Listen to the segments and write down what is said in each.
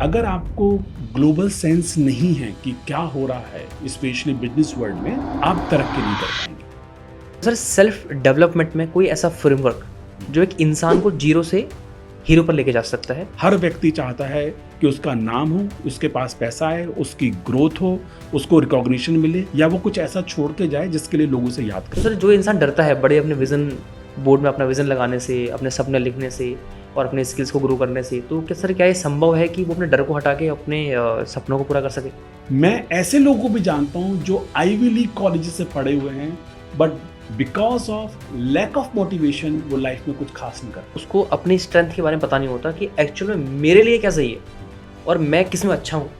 अगर आपको global sense नहीं है कि क्या हो रहा है स्पेशली बिजनेस वर्ल्ड में, आप तरक्की नहीं कर पाएंगे। सर सेल्फ डेवलपमेंट में कोई ऐसा फ्रेमवर्क जो एक इंसान को जीरो से हीरो पर लेके जा सकता है? हर व्यक्ति चाहता है कि उसका नाम हो, उसके पास पैसा है, उसकी ग्रोथ हो, उसको रिकॉग्निशन मिले, या वो कुछ ऐसा छोड़ के जाए जिसके लिए लोग उसे याद तो करें। सर जो इंसान डरता है बड़े अपने विजन बोर्ड में अपना विजन लगाने से, अपने सपने लिखने से और अपने स्किल्स को ग्रो करने से, तो क्या सर क्या ये संभव है कि वो अपने डर को हटा के अपने सपनों को पूरा कर सके? मैं ऐसे लोगों को भी जानता हूं जो आईवी लीग कॉलेज से पढ़े हुए हैं, but because of lack of motivation वो लाइफ में कुछ खास नहीं करते। उसको अपनी स्ट्रेंथ के बारे में पता नहीं होता कि एक्चुअल में मेरे लिए क्या सही है और मैं किस में अच्छा हूँ।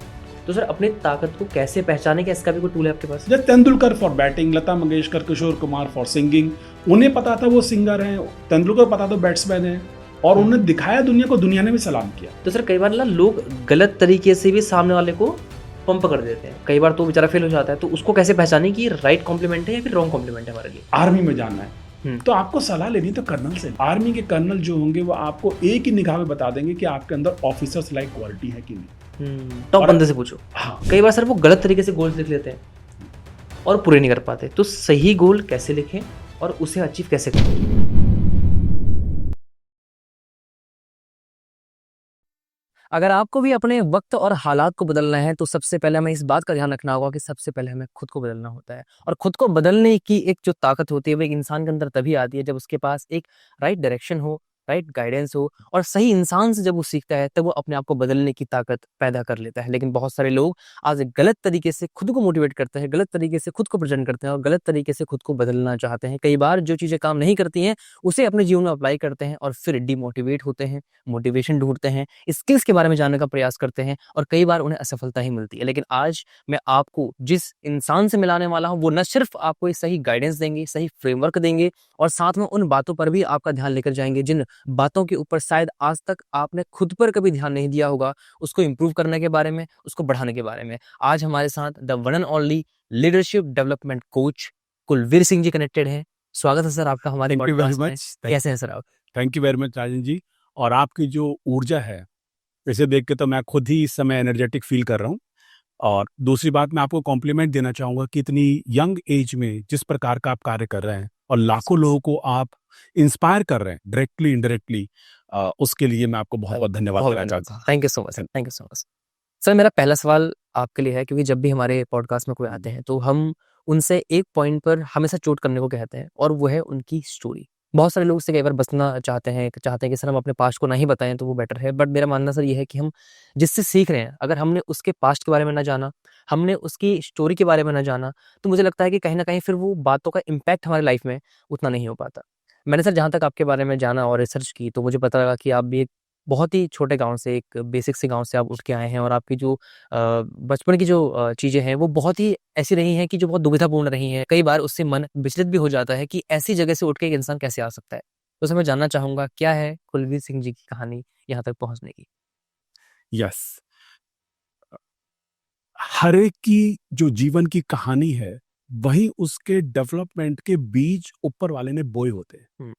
तो सर अपनी ताकत को कैसे पहचाने, क्या इसका भी कोई टूल है आपके पास? जैसे Tendulkar for batting, Lata Mangeshkar, Kishore Kumar for singing, उन्हें पता था वो सिंगर हैं, तेंदुलकर पता था बैट्समैन हैं, और उन्हें दिखाया दुनिया को, दुनिया ने भी सलाम किया। तो सर कई बार ना लोग गलत तरीके से भी सामने वाले को पंप कर देते हैं, कई बार तो बेचारा फेल हो जाता है। तो उसको कैसे पहचाने कि राइट कॉम्प्लीमेंट है या फिर रॉन्ग कॉम्प्लीमेंट है हमारे लिए? आर्मी में जाना है तो आपको सलाह लेनी तो कर्नल से। आर्मी के कर्नल जो होंगे वो आपको एक ही निगाह में बता देंगे कि आपके अंदर ऑफिसर्स लाइक क्वालिटी है कि नहीं। टॉप बंदे से पूछो। हाँ, कई बार सर वो गलत तरीके से गोल्स लिख लेते हैं और पूरे नहीं कर पाते। तो सही गोल कैसे लिखें और उसे अचीव कैसे करें? अगर आपको भी अपने वक्त और हालात को बदलना है तो सबसे पहले हमें इस बात का ध्यान रखना होगा कि सबसे पहले हमें खुद को बदलना होता है। और खुद को बदलने की एक जो ताकत होती है वो एक इंसान के अंदर तभी आती है जब उसके पास एक राइट डायरेक्शन हो, राइट गाइडेंस हो, और सही इंसान से जब वो सीखता है तब वो अपने आप को बदलने की ताकत पैदा कर लेता है। लेकिन बहुत सारे लोग आज गलत तरीके से खुद को मोटिवेट करते हैं, गलत तरीके से खुद को प्रेजेंट करते हैं और गलत तरीके से खुद को बदलना चाहते हैं। कई बार जो चीज़ें काम नहीं करती हैं उसे अपने जीवन में अप्लाई करते हैं और फिर डिमोटिवेट होते हैं, मोटिवेशन ढूंढते हैं, स्किल्स के बारे में जानने का प्रयास करते हैं और कई बार उन्हें असफलता ही मिलती है। लेकिन आज मैं आपको जिस इंसान से मिलाने वाला हूं वो न सिर्फ आपको एक सही गाइडेंस देंगे, सही फ्रेमवर्क देंगे, और साथ में उन बातों पर भी आपका ध्यान लेकर जाएंगे जिन बातों के ऊपर शायद आज तक आपने खुद पर कभी ध्यान नहीं दिया होगा, उसको इंप्रूव करने के बारे में, उसको बढ़ाने के बारे में। आज हमारे साथ the one and only leadership development coach Kulvir Singh ji connected हैं। स्वागत है सर आपका हमारे पॉडकास्ट में। कैसे हैं सर आप? Thank you very much Rajan ji. और आपकी जो ऊर्जा है, इसे देख के तो मैं खुद ही इस समय एनर्जेटिक फील कर रहा हूँ। और दूसरी बात, मैं आपको कॉम्प्लीमेंट देना चाहूँगा कि इतनी यंग एज में जिस प्रकार का आप कार्य कर रहे हैं और लाखों लोगों को आप इंस्पायर कर रहे हैं डायरेक्टली इनडायरेक्टली, उसके लिए मैं आपको बहुत बहुत धन्यवाद देना चाहता हूँ। Thank you so much, thank you so much. Sir मेरा पहला सवाल आपके लिए है, क्योंकि जब भी हमारे पॉडकास्ट में कोई आते हैं तो हम उनसे एक पॉइंट पर हमेशा चोट करने को कहते हैं और वो है उनकी स्टोरी। बहुत सारे लोग उससे कई बार बचना चाहते हैं कि सर हम अपने पास्ट को ना ही बताएं तो वो बेटर है। बट मेरा मानना सर ये है कि हम जिससे सीख रहे हैं, अगर हमने उसके पास्ट के बारे में ना जाना, हमने उसकी स्टोरी के बारे में ना जाना, तो मुझे लगता है कि कहीं ना कहीं फिर वो बातों का इम्पैक्ट हमारी लाइफ में उतना नहीं हो पाता। मैंने सर जहाँ तक आपके बारे में जाना और रिसर्च की तो मुझे पता लगा कि आप भी एक बहुत ही छोटे गाँव से, एक बेसिक से गाँव से आप उठ के आए हैं और आपकी जो बचपन की जो चीज़ें हैं वो बहुत ही ऐसी रही हैं कि जो बहुत दुविधापूर्ण रही हैं। कई बार उससे मन विचलित भी हो जाता है कि ऐसी जगह से उठ के एक इंसान कैसे आ सकता है। तो सर मैं जानना चाहूँगा क्या है कुलवीर सिंह जी की कहानी यहाँ तक पहुँचने की? यस, हर एक की जो जीवन की कहानी है, वही उसके डेवलपमेंट के बीज ऊपर वाले ने बोए होते हैं। हुँ।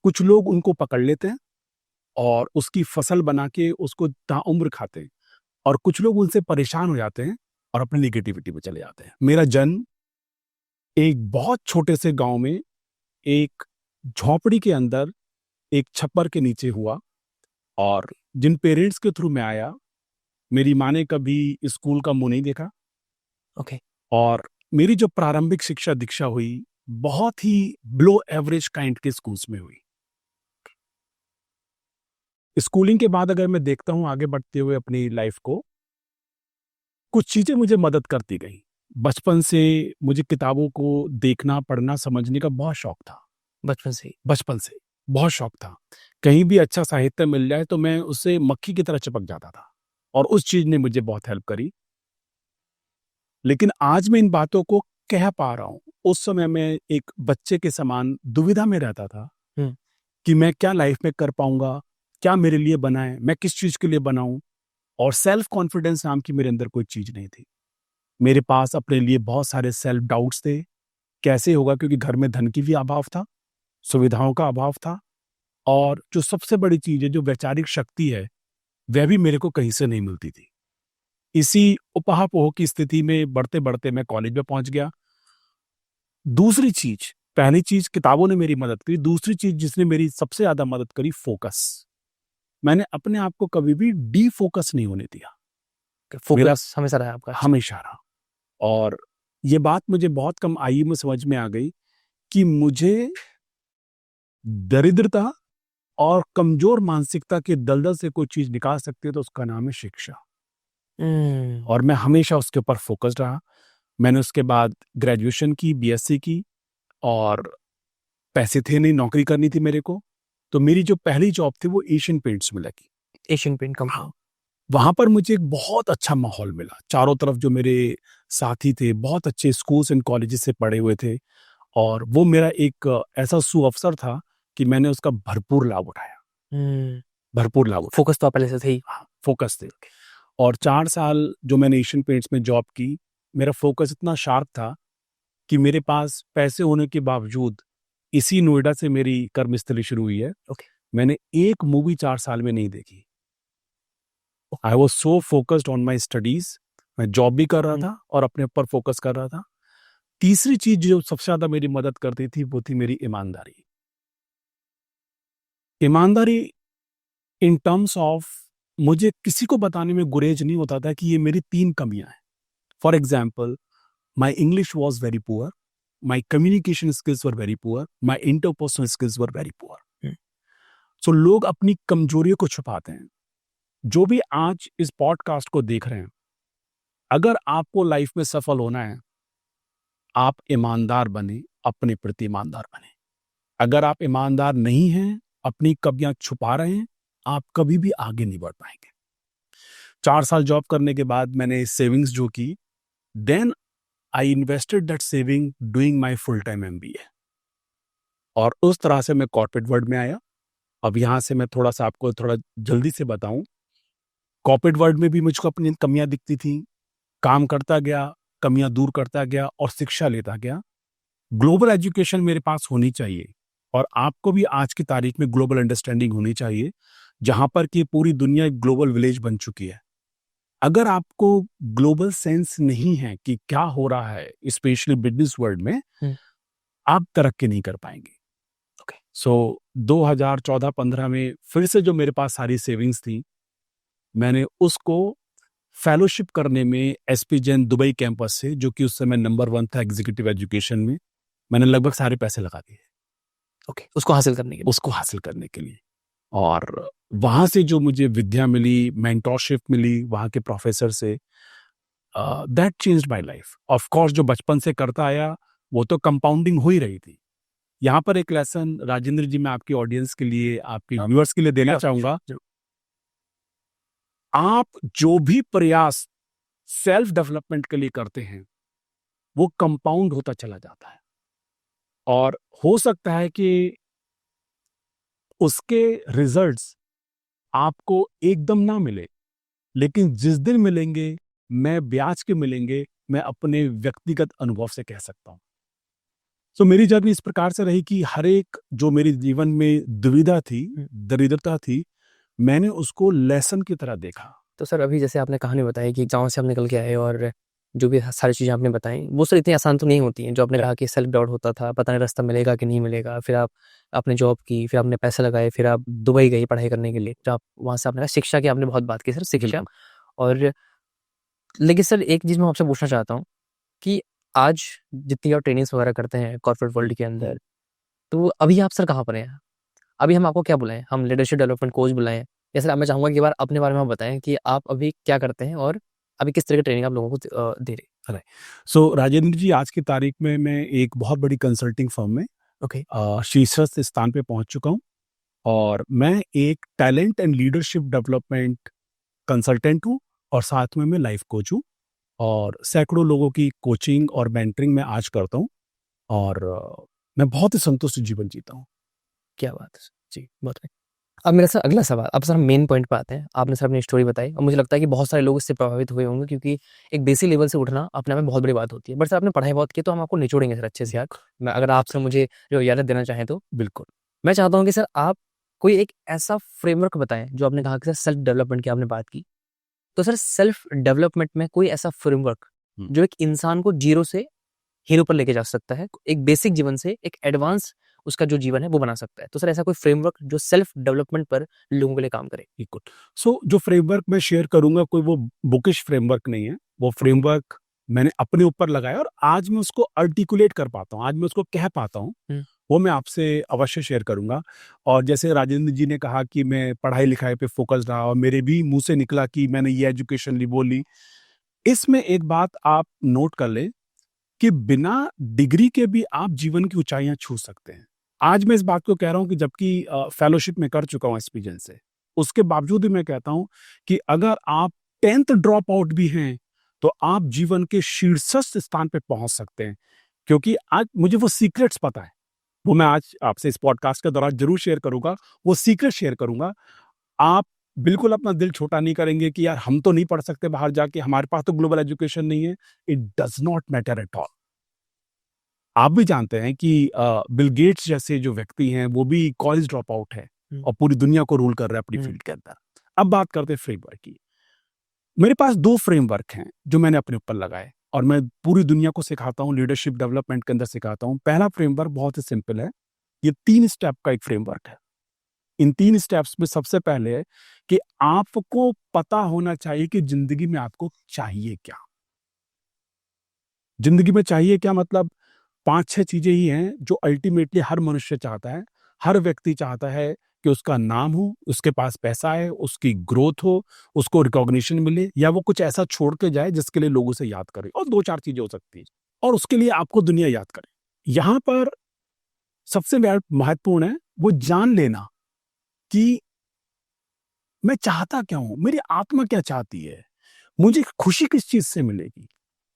कुछ लोग उनको पकड़ लेते हैं और उसकी फसल बना के उसको ताउम्र खाते हैं, और कुछ लोग उनसे परेशान हो जाते हैं और अपनी निगेटिविटी पे चले जाते हैं। मेरा जन्म एक बहुत छोटे से गांव में, एक झोपड़ी के अंदर, एक छप्पर के नीचे हुआ। और जिन पेरेंट्स के थ्रू मैं आया, मेरी माँ ने कभी स्कूल का मुंह नहीं देखा। ओके। और मेरी जो प्रारंभिक शिक्षा दीक्षा हुई, बहुत ही बिलो एवरेज काइंड के स्कूल्स में हुई। स्कूलिंग के बाद अगर मैं देखता हूँ आगे बढ़ते हुए अपनी लाइफ को, कुछ चीजें मुझे मदद करती गई। बचपन से मुझे किताबों को देखना, पढ़ना, समझने का बहुत शौक था। बचपन से बहुत शौक था। कहीं भी अच्छा साहित्य मिल जाए तो मैं उससे मक्खी की तरह चिपक जाता था, और उस चीज ने मुझे बहुत हेल्प करी। लेकिन आज मैं इन बातों को कह पा रहा हूं। उस समय मैं एक बच्चे के समान दुविधा में रहता था कि मैं क्या लाइफ में कर पाऊंगा, क्या मेरे लिए बना है, मैं किस चीज के लिए बनाऊं। और सेल्फ कॉन्फिडेंस नाम की मेरे अंदर कोई चीज नहीं थी। मेरे पास अपने लिए बहुत सारे सेल्फ डाउट्स थे। कैसे होगा, क्योंकि घर में धन की भी अभाव था, सुविधाओं का अभाव था, और जो सबसे बड़ी चीज है, जो वैचारिक शक्ति है, वह भी मेरे को कहीं से नहीं मिलती थी। इसी उपाहापोह की स्थिति में बढ़ते-बढ़ते मैं कॉलेज में पहुँच गया। दूसरी चीज़, पहली चीज़ किताबों ने मेरी मदद करी, दूसरी चीज़ जिसने मेरी सबसे ज़्यादा मदद करी, फ़ोकस। मैंने अपने आप को कभी भी डिफ़ोकस नहीं होने दिया। मेरा फोकस हमेशा रहा है आपका। हमेशा रहा। और ये बात मुझे बहुत कम आयु में समझ में आ गई कि मुझे दरिद्रता और कमज़ोर मानसिकता के दलदल से कोई चीज़ निकाल सकती है तो उसका नाम है शिक्षा। और मैं हमेशा उसके ऊपर फ़ोकस्ड रहा। मैंने उसके बाद ग्रेजुएशन की, बीएससी की, और पैसे थे नहीं, नौकरी करनी थी मेरे को। तो मेरी जो पहली जॉब थी वो एशियन पेंट्स में लगी। Asian paint company. हाँ, वहाँ पर मुझे एक बहुत अच्छा माहौल मिला। चारों तरफ जो मेरे साथी थे, बहुत अच्छे स्कूल्स एंड कॉलेजेस से पढ़े हुए थे, और वो मेरा एक ऐसा सुअवसर था कि मैंने उसका भरपूर लाभ उठाया, भरपूर लाभ उठाया। फोकस तो आप पहले से थे ही। हाँ, फ़ोकस थे। और 4 साल जो मैंने एशियन पेंट्स में जॉब की, मेरा फ़ोकस इतना शार्प था कि मेरे पास पैसे होने के बावजूद इसी नोएडा से मेरी कर्मस्थली शुरू हुई है। ओके। मैंने एक मूवी 4 साल में नहीं देखी। I was so focused on my studies. मैं जॉब भी कर रहा था और अपने ऊपर फोकस कर रहा था। तीसरी चीज़ जो सबसे ज़्यादा मेरी मदद करती थी वो थी मेरी ईमानदारी। ईमानदारी इन टर्म्स ऑफ मुझे किसी को बताने में गुरेज नहीं होता था कि ये मेरी 3 कमियाँ हैं। For example, my English was very poor, my communication skills were very poor, my interpersonal skills were very poor. So लोग अपनी कमजोरियों को छुपाते हैं। जो भी आज इस पॉडकास्ट को देख रहे हैं, अगर आपको लाइफ में सफल होना है, आप ईमानदार बने, अपने प्रति ईमानदार बने। अगर आप ईमानदार नहीं हैं, अपनी कमियां छुपा रहे हैं, आप कभी भी आगे नहीं बढ़ पाएंगे। 4 साल जॉब करने के बाद मैंने सेविंग्स जो की, then I invested that saving doing my full time MBA, और उस तरह से मैं कॉर्पोरेट वर्ल्ड में आया। अब यहाँ से मैं थोड़ा सा आपको थोड़ा जल्दी से बताऊं, कॉर्पोरेट वर्ल्ड में भी मुझको अपनी कमियां दिखती थी। काम करता गया, कमियां दूर करता गया और शिक्षा लेता गया। ग्लोबल एजुकेशन मेरे पास होनी चाहिए, और आपको भी आज की तारीख में ग्लोबल अंडरस्टैंडिंग होनी चाहिए, जहां पर कि पूरी दुनिया एक ग्लोबल विलेज बन चुकी है। अगर आपको ग्लोबल सेंस नहीं है कि क्या हो रहा है स्पेशली बिजनेस वर्ल्ड में, आप तरक्की नहीं कर पाएंगे। ओके। सो 2014-15 में फिर से जो मेरे पास सारी सेविंग्स थी, मैंने उसको फेलोशिप करने में एसपी जैन दुबई कैंपस से, जो कि उस समय नंबर 1 था एग्जीक्यूटिव एजुकेशन में, मैंने लगभग सारे पैसे लगा दिए। ओके, उसको हासिल करने के लिए। और वहाँ से जो मुझे विद्या मिली, मेंटरशिप मिली वहाँ के प्रोफेसर से, that changed my life. Of course जो बचपन से करता आया वो तो कंपाउंडिंग हो ही रही थी। यहाँ पर एक लेसन राजेंद्र जी मैं आपकी ऑडियंस के लिए, आपके व्यूअर्स के लिए देना चाहूंगा। आप जो भी प्रयास सेल्फ डेवलपमेंट के लिए करते हैं, वो कंपाउंड होता चला जाता है, और हो सकता है कि उसके रिजल्ट्स आपको एकदम ना मिले, लेकिन जिस दिन मिलेंगे, मैं ब्याज के मिलेंगे, मैं अपने व्यक्तिगत अनुभव से कह सकता हूं। तो मेरी जर्नी इस प्रकार से रही कि हर एक जो मेरे जीवन में दुविधा थी, दरिद्रता थी, मैंने उसको लेसन की तरह देखा। तो सर अभी जैसे आपने कहानी बताई कि गाँव से हम निकल के आए, और जो भी सारी चीज़ें आपने बताई वो सर इतनी आसान तो नहीं होती हैं। जो आपने कहा कि सेल्फ डाउट होता था, पता नहीं रास्ता मिलेगा कि नहीं मिलेगा, फिर आपने जॉब की, फिर आपने पैसे लगाए, फिर आप दुबई गई पढ़ाई करने के लिए, फिर आप वहाँ से आपने कहा शिक्षा की आपने बहुत बात की सर, शिक्षा। और लेकिन सर एक चीज़ मैं आपसे पूछना चाहता हूँ कि आज जितनी आप ट्रेनिंग्स वगैरह करते हैं कॉर्पोरेट वर्ल्ड के अंदर, तो अभी आप सर कहाँ पर हैं? अभी हम आपको क्या बुलाएँ? हम लीडरशिप डेवलपमेंट कोच बुलाएँ, या सर मैं चाहूँगा कि एक बार अपने बारे में आप बताएँ कि आप अभी क्या करते हैं और अभी किस तरह की ट्रेनिंग आप लोगों को दे रहे हैं? सो राजेंद्र जी, आज की तारीख में मैं एक बहुत बड़ी कंसल्टिंग फर्म में ओके। शीर्षस्थ स्थान पे पहुंच चुका हूं, और मैं एक talent and leadership development consultant हूं, और साथ में मैं लाइफ कोच हूं, और सैकड़ों लोगों की कोचिंग और मेंटरिंग मैं आज करता हूं, और मैं बहुत ही संतुष्ट जीवन जीता हूं। क्या बात है सर! जी, बहुत बढ़िया। अब मेरा सर अगला सवाल, अब सर हम मेन पॉइंट पे आते हैं। आपने सर अपनी स्टोरी बताई और मुझे लगता है कि बहुत सारे लोग इससे प्रभावित हुए होंगे, क्योंकि एक बेसिक लेवल से उठना अपने आप में बहुत बड़ी बात होती है। बट सर आपने पढ़ाई बहुत की, तो हम आपको निचोड़ेंगे सर अच्छे से आज। मैं अगर आप सर मुझे जो इजाज़त देना चाहें तो? बिल्कुल। मैं चाहता हूँ कि सर आप कोई एक ऐसा फ्रेमवर्क बताएं जो आपने कहा कि सर सेल्फ डेवलपमेंट की आपने बात की, तो सर सेल्फ डेवलपमेंट में कोई ऐसा फ्रेमवर्क जो एक इंसान को जीरो से हीरो पर लेके जा सकता है, एक बेसिक जीवन से एक एडवांस उसका जो जीवन है वो बना सकता है। तो सर ऐसा कोई फ्रेमवर्क जो सेल्फ डेवलपमेंट पर लोगों के लिए काम करे? बिल्कुल। सो जो फ्रेमवर्क मैं शेयर करूंगा कोई वो बुकिश फ्रेमवर्क नहीं है, वो फ्रेमवर्क मैंने अपने ऊपर लगाया और आज मैं उसको आर्टिकुलेट कर पाता हूँ, आज मैं उसको कह पाता हूँ, वो मैं आपसे अवश्य शेयर करूंगा। और जैसे राजेंद्र जी ने कहा कि मैं पढ़ाई लिखाई पे फोकस रहा और मेरे भी मुंह से निकला कि मैंने ये एजुकेशन ली, वो ली। इसमें एक बात आप नोट कर लें कि बिना डिग्री के भी आप जीवन की ऊंचाइयां छू सकते हैं। आज मैं इस बात को कह रहा हूं कि जबकि फेलोशिप में कर चुका हूं एक्सपीरियंस से, उसके बावजूद भी मैं कहता हूं कि अगर आप 10th ड्रॉप आउट भी हैं तो आप जीवन के शीर्षस्थ स्थान पे पहुंच सकते हैं, क्योंकि आज मुझे वो सीक्रेट्स पता है। वो मैं आज आपसे इस पॉडकास्ट के दौरान जरूर शेयर करूंगा, वो सीक्रेट शेयर करूंगा। आप बिल्कुल अपना दिल छोटा नहीं करेंगे कि यार हम तो नहीं पढ़ सकते बाहर जाके, हमारे पास तो ग्लोबल एजुकेशन नहीं है। It does not matter at all. आप भी जानते हैं कि बिल गेट्स जैसे जो व्यक्ति हैं वो भी कॉलेज ड्रॉप आउट है और पूरी दुनिया को रूल कर रहा है अपनी फील्ड के अंदर। अब बात करते हैं फ्रेमवर्क की। मेरे पास 2 फ्रेमवर्क हैं जो मैंने अपने ऊपर लगाए और मैं पूरी दुनिया को सिखाता हूँ, लीडरशिप डेवलपमेंट के अंदर सिखाता हूँ। पहला फ्रेमवर्क बहुत ही सिंपल है, ये 3 स्टेप का एक फ्रेमवर्क है। इन 3 स्टेप्स में सबसे पहले है कि आपको पता होना चाहिए कि जिंदगी में आपको चाहिए क्या। जिंदगी में चाहिए क्या मतलब 5-6 चीजें ही हैं जो अल्टीमेटली हर मनुष्य चाहता है। हर व्यक्ति चाहता है कि उसका नाम हो, उसके पास पैसा है, उसकी ग्रोथ हो, उसको रिकॉग्निशन मिले, या वो कुछ ऐसा छोड़ के जाए जिसके लिए लोग उसे याद करें। और 2-4 चीजें हो सकती हैं और उसके लिए आपको दुनिया याद करे। यहां पर सबसे महत्वपूर्ण है वो जान लेना कि मैं चाहता क्या हूं, मेरी आत्मा क्या चाहती है, मुझे खुशी किस चीज से मिलेगी।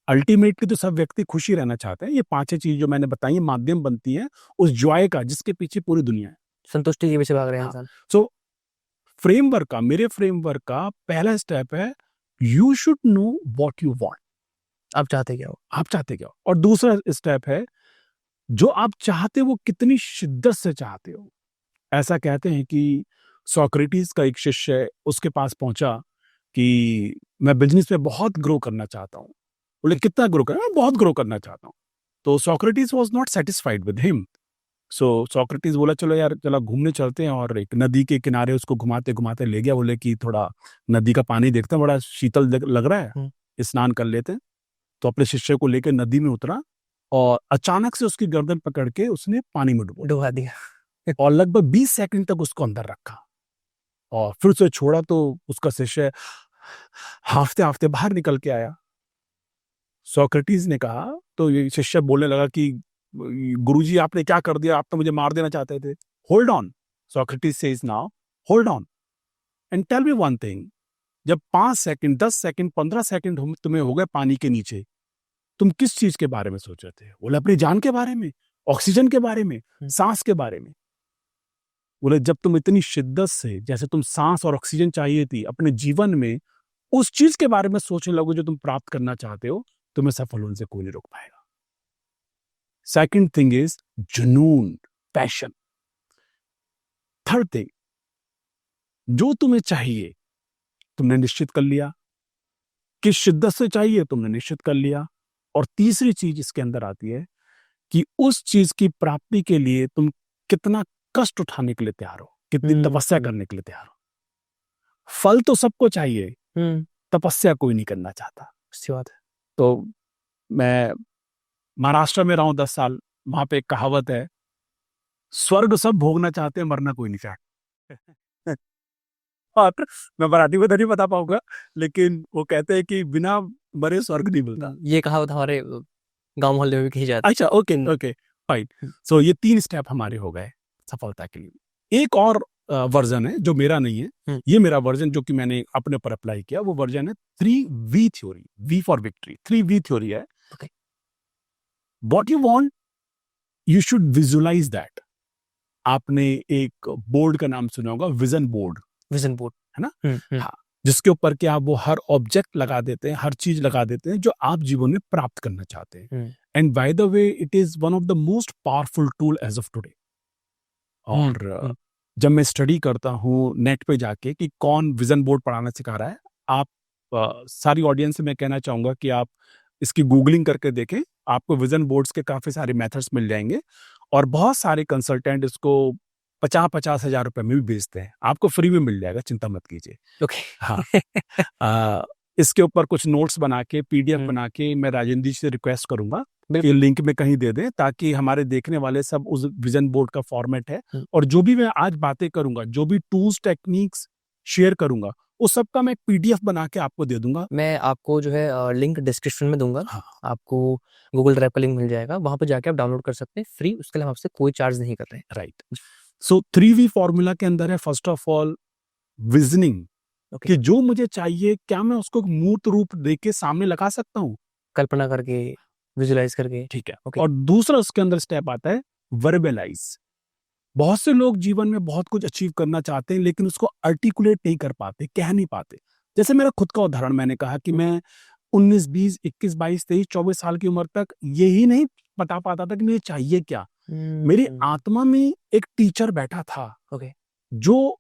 अल्टीमेटली तो सब व्यक्ति खुशी रहना चाहते हैं। ये 5 चीज जो मैंने बताई है माध्यम बनती है उस जॉय का जिसके पीछे पूरी दुनिया है। संतुष्टि के पीछे भाग रहे हैं हाँ। इंसान। सो मेरे फ्रेमवर्क का पहला स्टेप है you should know what you want. आप चाहते क्या हो? आप चाहते क्या हो। और दूसरा स्टेप है जो आप चाहते हो वो कितनी शिद्दत से चाहते हो। ऐसा कहते हैं कि सोक्रेटिस का एक शिष्य उसके पास पहुंचा कि मैं बिजनेस में बहुत ग्रो करना चाहता हूँ। बोले कितना ग्रो करना? मैं बहुत ग्रो करना चाहता हूँ। तो Socrates was not satisfied with him. So Socrates बोला चलो यार चलो घूमने चलते हैं, और एक नदी के किनारे उसको घुमाते घुमाते ले गया। बोले कि थोड़ा नदी का पानी देखते हैं, बड़ा शीतल लग रहा है, स्नान कर लेते हैं। तो अपने शिष्य को लेकर नदी में उतरा और अचानक से उसकी गर्दन पकड़ के उसने पानी में डुबा दिया। और लगभग 20 सेकंड तक उसको अंदर रखा और फिर उसे छोड़ा तो उसका शिष्य हाफते हाफते बाहर निकल के आया। सोक्रेटिस ने कहा, तो ये शिष्य बोलने लगा कि गुरुजी आपने क्या कर दिया, आप तो मुझे मार देना चाहते थे। Hold on, Socrates says now, hold on and tell me one thing. जब 5 सेकंड 10 सेकंड 15 सेकंड तुम्हें हो गए पानी के नीचे, तुम किस चीज के बारे में सोच रहे थे? बोले अपनी जान के बारे में, ऑक्सीजन के बारे में, सांस के बारे में। बोले जब तुम इतनी शिद्दत से, जैसे तुम सांस और ऑक्सीजन चाहिए थी अपने जीवन में, उस चीज के बारे में सोचने लगो जो तुम प्राप्त करना चाहते हो, तुम्हें सफल होने से कोई नहीं रोक पाएगा। सेकंड थिंग इज जुनून, पैशन। थर्ड थिंग, जो तुम्हें चाहिए तुमने निश्चित कर लिया, किस शिद्दत से चाहिए तुमने निश्चित कर लिया। और तीसरी चीज इसके अंदर आती है कि उस चीज की प्राप्ति के लिए तुम कितना कष्ट उठाने के लिए तैयार हो, कितनी तपस्या करने के लिए तैयार हो। फल तो सबको चाहिए, तपस्या कोई नहीं करना चाहता। अच्छी बात है। तो मैं महाराष्ट्र में रहा हूं 10 साल, वहां पे एक कहावत है, स्वर्ग सब भोगना चाहते हैं, मरना कोई नहीं चाहता। और मैं मराठी में तो नहीं बता पाऊंगा, लेकिन वो कहते हैं कि बिना मरे स्वर्ग नहीं मिलता। ये कहावत हमारे गांव मोहल्ले में भी कही जाती है। अच्छा, ओके ओके फाइन। सो ये 3 स्टेप हमारे हो गए सफलता के लिए। एक और वर्जन है जो मेरा नहीं है, ये मेरा वर्जन जो कि मैंने अपने पर अप्लाई किया, वो वर्जन है 3V theory. V for victory. 3V theory है, what you want you should visualise that. आपने एक बोर्ड का नाम सुना होगा, विजन बोर्ड। विजन बोर्ड है ना? हाँ, जिसके ऊपर के आप वो हर ऑब्जेक्ट लगा देते हैं, हर चीज लगा देते हैं जो आप जीवन में प्राप्त करना चाहते हैं। And by the way it is one of the most powerful tool as of today. और जब मैं स्टडी करता हूँ नेट पे जाके कि कौन विजन बोर्ड पढ़ाना सिखा रहा है, आप सारी ऑडियंस से मैं कहना चाहूँगा कि आप इसकी गूगलिंग करके देखें, आपको विजन बोर्ड्स के काफ़ी सारे मेथड्स मिल जाएँगे और बहुत सारे कंसल्टेंट इसको 50-50 हज़ार रुपए में भी बेचते हैं। आपको फ्री में मिल जाएगा, चिंता मत कीजिए। ओके। हाँ। इसके ऊपर कुछ नोट्स बना के, पीडीएफ हुँ। बना के मैं राजेंद्र जी से रिक्वेस्ट करूँगा कि बिल्कुल। लिंक में कहीं दे दें, ताकि हमारे देखने वाले सब उस विजन बोर्ड का फॉर्मेट है हुँ। और जो भी मैं आज बातें करूँगा, जो भी टूल्स, टेक्निक्स शेयर करूँगा, उस सब का मैं एक पीडीएफ बना के आपको दे दूँगा। मैं आपको जो है लिंक डिस्क्रिप्शन में दूँगा। हाँ, आपको गूगल ड्राइव का लिंक मिल जाएगा, वहाँ पे जाके आप डाउनलोड कर सकते हैं फ्री, उसके लिए हम आपसे कोई चार्ज नहीं कर रहे हैं। राइट। सो 3V फॉर्मूला के अंदर है first of all visioning, okay. कि जो मुझे चाहिए क्या मैं उसको मूर्त रूप देके सामने लगा सकता हूँ? कल्पना करके, विजुअलाइज़ करके। ठीक है। ओके। और दूसरा उसके अंदर स्टेप आता है वर्बलाइज। बहुत से लोग जीवन में बहुत कुछ अचीव करना चाहते हैं लेकिन उसको आर्टिकुलेट नहीं कर पाते, कह नहीं पाते। जैसे मेरा खुद का उदाहरण, मैंने कहा कि मैं 19, 20, 21, 22, 23, 24 साल की उम्र तक यही नहीं बता पाता था कि मुझे चाहिए क्या। मेरी आत्मा में एक टीचर बैठा था ओके। जो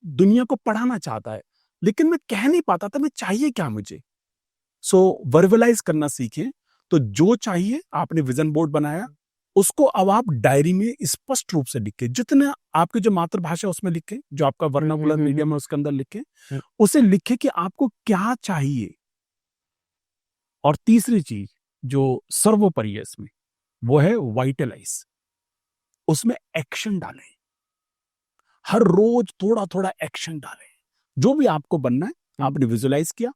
दुनिया को पढ़ाना चाहता है, लेकिन मैं कह नहीं पाता था मैं चाहिए क्या मुझे। सो वर्बलाइज करना सीखें। तो जो चाहिए, आपने विजन बोर्ड बनाया, उसको अब आप डायरी में स्पष्ट रूप से लिखें। जितना आपकी जो मातृभाषा है उसमें लिखें, जो आपका वर्नाकुलर मीडियम है उसके अंदर लिखें, हुँ। उसे लिखें कि आपको क्या चाहिए। और तीसरी चीज जो सर्वोपरि है इसमें, वो है वाइटलाइज। उसमें एक्शन डालें, हर रोज थोड़ा थोड़ा एक्शन डालें। जो भी आपको बनना है आपने विजुलाइज किया,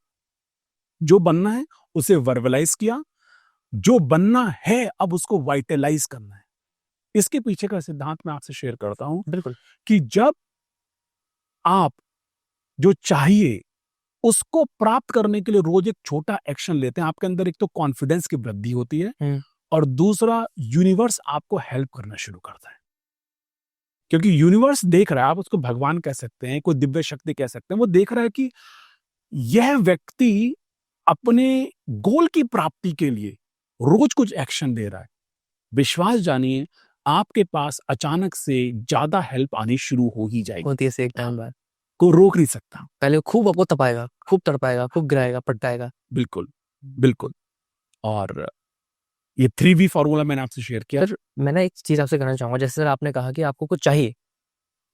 जो बनना है उसे वर्बलाइज किया, जो बनना है अब उसको वाइटलाइज करना है। इसके पीछे का सिद्धांत मैं आपसे शेयर करता हूं बिल्कुल। कि जब आप जो चाहिए उसको प्राप्त करने के लिए रोज एक छोटा एक्शन लेते हैं, आपके अंदर एक तो कॉन्फिडेंस की वृद्धि होती है हुँ। और दूसरा यूनिवर्स आपको हेल्प करना शुरू करता है। क्योंकि यूनिवर्स देख रहा है, आप उसको भगवान कह सकते हैं, कोई दिव्य शक्ति कह सकते हैं, वो देख रहा है कि यह व्यक्ति अपने गोल की प्राप्ति के लिए रोज कुछ एक्शन दे रहा है। विश्वास जानिए, आपके पास अचानक से ज्यादा हेल्प आनी शुरू हो ही जाएगी। होती है ऐसे एक टाइम बाद। कोई रोक नहीं सकता। पहले खूब आपको तपाएगा, खूब तड़पाएगा, खूब गिराएगा, पटकाएगा। बिल्कुल, बिल्कुल। और ये 3V फॉर्मूला मैंने आपसे शेयर किया। सर, मैं ना एक चीज़ आपसे कहना चाहूँगा, जैसे सर आपने कहा कि आपको कुछ चाहिए,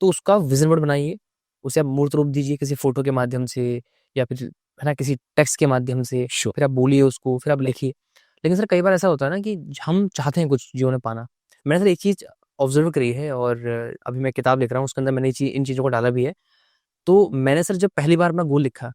तो उसका विज़न बोर्ड बनाइए, उसे आप मूर्त रूप दीजिए किसी फ़ोटो के माध्यम से या फिर है ना किसी टेक्स्ट के माध्यम से, श्योर। फिर आप बोलिए उसको, फिर आप लिखिए। लेकिन सर कई बार ऐसा होता है ना कि हम चाहते हैं कुछ जीवन में पाना। मैंने सर एक चीज़ ऑब्ज़र्व करी है और अभी मैं किताब लिख रहा हूँ, उसके अंदर मैंने इन चीज़ों को डाला भी है। तो मैंने सर जब पहली बार अपना गोल लिखा,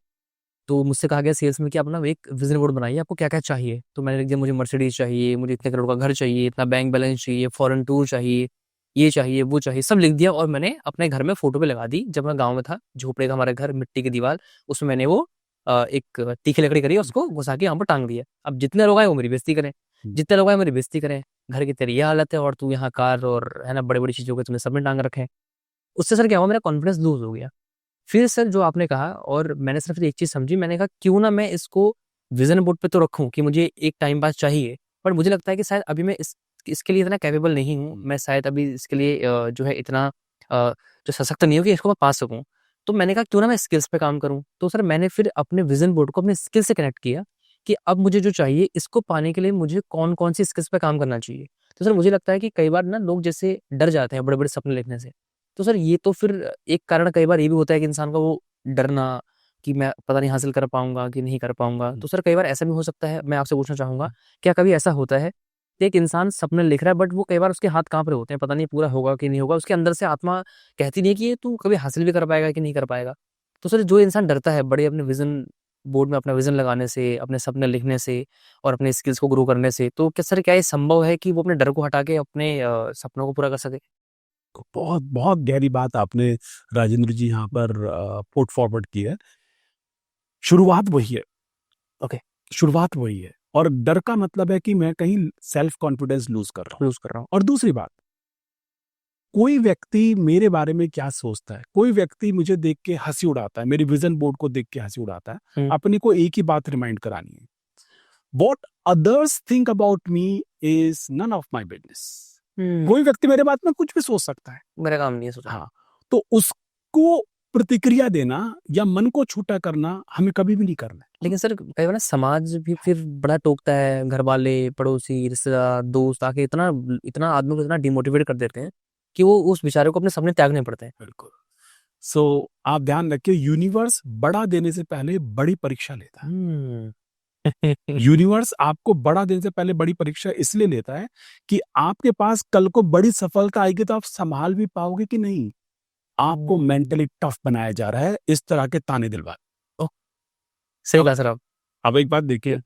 तो मुझसे कहा गया सेल्स में कि आप ना एक विज़न बोर्ड बनाइए, आपको क्या-क्या चाहिए? तो मैंने लिख दिया मुझे मर्सिडीज़ चाहिए, मुझे इतने करोड़ का घर चाहिए, इतना बैंक बैलेंस चाहिए, फॉरेन टूर चाहिए, ये चाहिए, वो चाहिए, सब लिख दिया और मैंने अपने घर में फ़ोटो पे लगा दी। जब मैं गाँव में था, झोपड़े का हमारा घर, मिट्टी की दीवार, उसमें मैंने वो एक तीखी लकड़ी करी, उसको घुसा के यहाँ पर टाँग दिया। अब जितने लोग आए वो मेरी बेइज़्ज़ती करें, जितने लोग आए मेरी बेइज़्ज़ती करें। घर की तेरी ये हालत है और तू यहाँ कार और है ना बड़ी-बड़ी चीज़ों के तूने सपने टाँग रखे हैं। उससे सर क्या हुआ, मेरा कॉन्फिडेंस लूज़ हो गया। फिर सर जो आपने कहा और मैंने सर फिर एक चीज़ समझी, मैंने कहा क्यों ना मैं इसको विज़न बोर्ड पे तो रखूँ कि मुझे एक टाइम पास चाहिए, पर मुझे लगता है कि शायद अभी मैं इसके लिए इतना कैपेबल नहीं हूँ। मैं शायद अभी इसके लिए जो है इतना जो सशक्त नहीं हूँ कि इसको मैं पा सकूँ। तो मैंने कहा क्यों ना मैं स्किल्स पे काम करूँ। तो सर मैंने फिर अपने विज़न बोर्ड को अपने स्किल से कनेक्ट किया कि अब मुझे जो चाहिए इसको पाने के लिए मुझे कौन-कौन सी स्किल्स पे काम करना चाहिए। तो सर मुझे लगता है कि कई बार ना लोग जैसे डर जाते हैं बड़े-बड़े सपने लिखने से। तो सर ये तो फिर एक कारण कई बार ये भी होता है कि इंसान का वो डरना कि मैं पता नहीं हासिल कर पाऊँगा कि नहीं कर पाऊँगा। तो सर कई बार ऐसा भी हो सकता है, मैं आपसे पूछना चाहूँगा, क्या कभी ऐसा होता है कि एक इंसान सपने लिख रहा है बट वो कई बार उसके हाथ काँप रहे होते हैं, पता नहीं पूरा होगा कि नहीं होगा, उसके अंदर से आत्मा कहती नहीं है कि ये तू कभी हासिल भी कर पाएगा कि नहीं कर पाएगा। तो सर जो इंसान डरता है बड़े अपने विज़न बोर्ड में अपना विज़न लगाने से, अपने सपने लिखने से और अपने स्किल्स को ग्रो करने से, तो क्या सर क्या ये संभव है कि वो अपने डर को हटा के अपने सपनों को पूरा कर सके? बहुत बहुत गहरी बात आपने राजेंद्र जी यहाँ पर पुट फॉरवर्ड की है। शुरुआत वही है। ओके, शुरुआत वही है और डर का मतलब है कि मैं कहीं सेल्फ कॉन्फिडेंस लूज कर रहा हूँ। लूज़ कर रहा हूँ। और दूसरी बात, कोई व्यक्ति मेरे बारे में क्या सोचता है, कोई व्यक्ति मुझे देख के हंसी उड़ाता है, मेरी विजन बोर्ड को देख के हंसी उड़ाता है, हुँ। अपने को एक ही बात रिमाइंड करानी है, what others think about me is none of my business. हुँ। कोई व्यक्ति मेरे बारे में कुछ भी सोच सकता है। मेरा काम नहीं है सोचना। हाँ, तो उसको प्रतिक्रिया देना या मन को छोटा करना हमें कभी भी नहीं करना है। लेकिन सर कई बार ना समाज भी फिर बड़ा टोकता है, घर वाले, पड़ोसी, रिश्तेदार, दोस्त आके इतना इतना आदमी को इतना डिमोटिवेट कर देते हैं कि वो उस बेचारे को अपने सपने त्यागने पड़ते हैं। बिल्कुल। सो आप ध्यान रखिए, यूनिवर्स बड़ा देने से पहले बड़ी परीक्षा लेता है। यूनिवर्स आपको बड़ा देने से पहले बड़ी परीक्षा इसलिए लेता है कि आपके पास कल को बड़ी सफलता आएगी तो आप संभाल भी पाओगे कि नहीं। आपको मेंटली टफ बनाया जा रहा है इस तरह के ताने दिलवा। सही कहा सर आप। अब एक बात देखिए,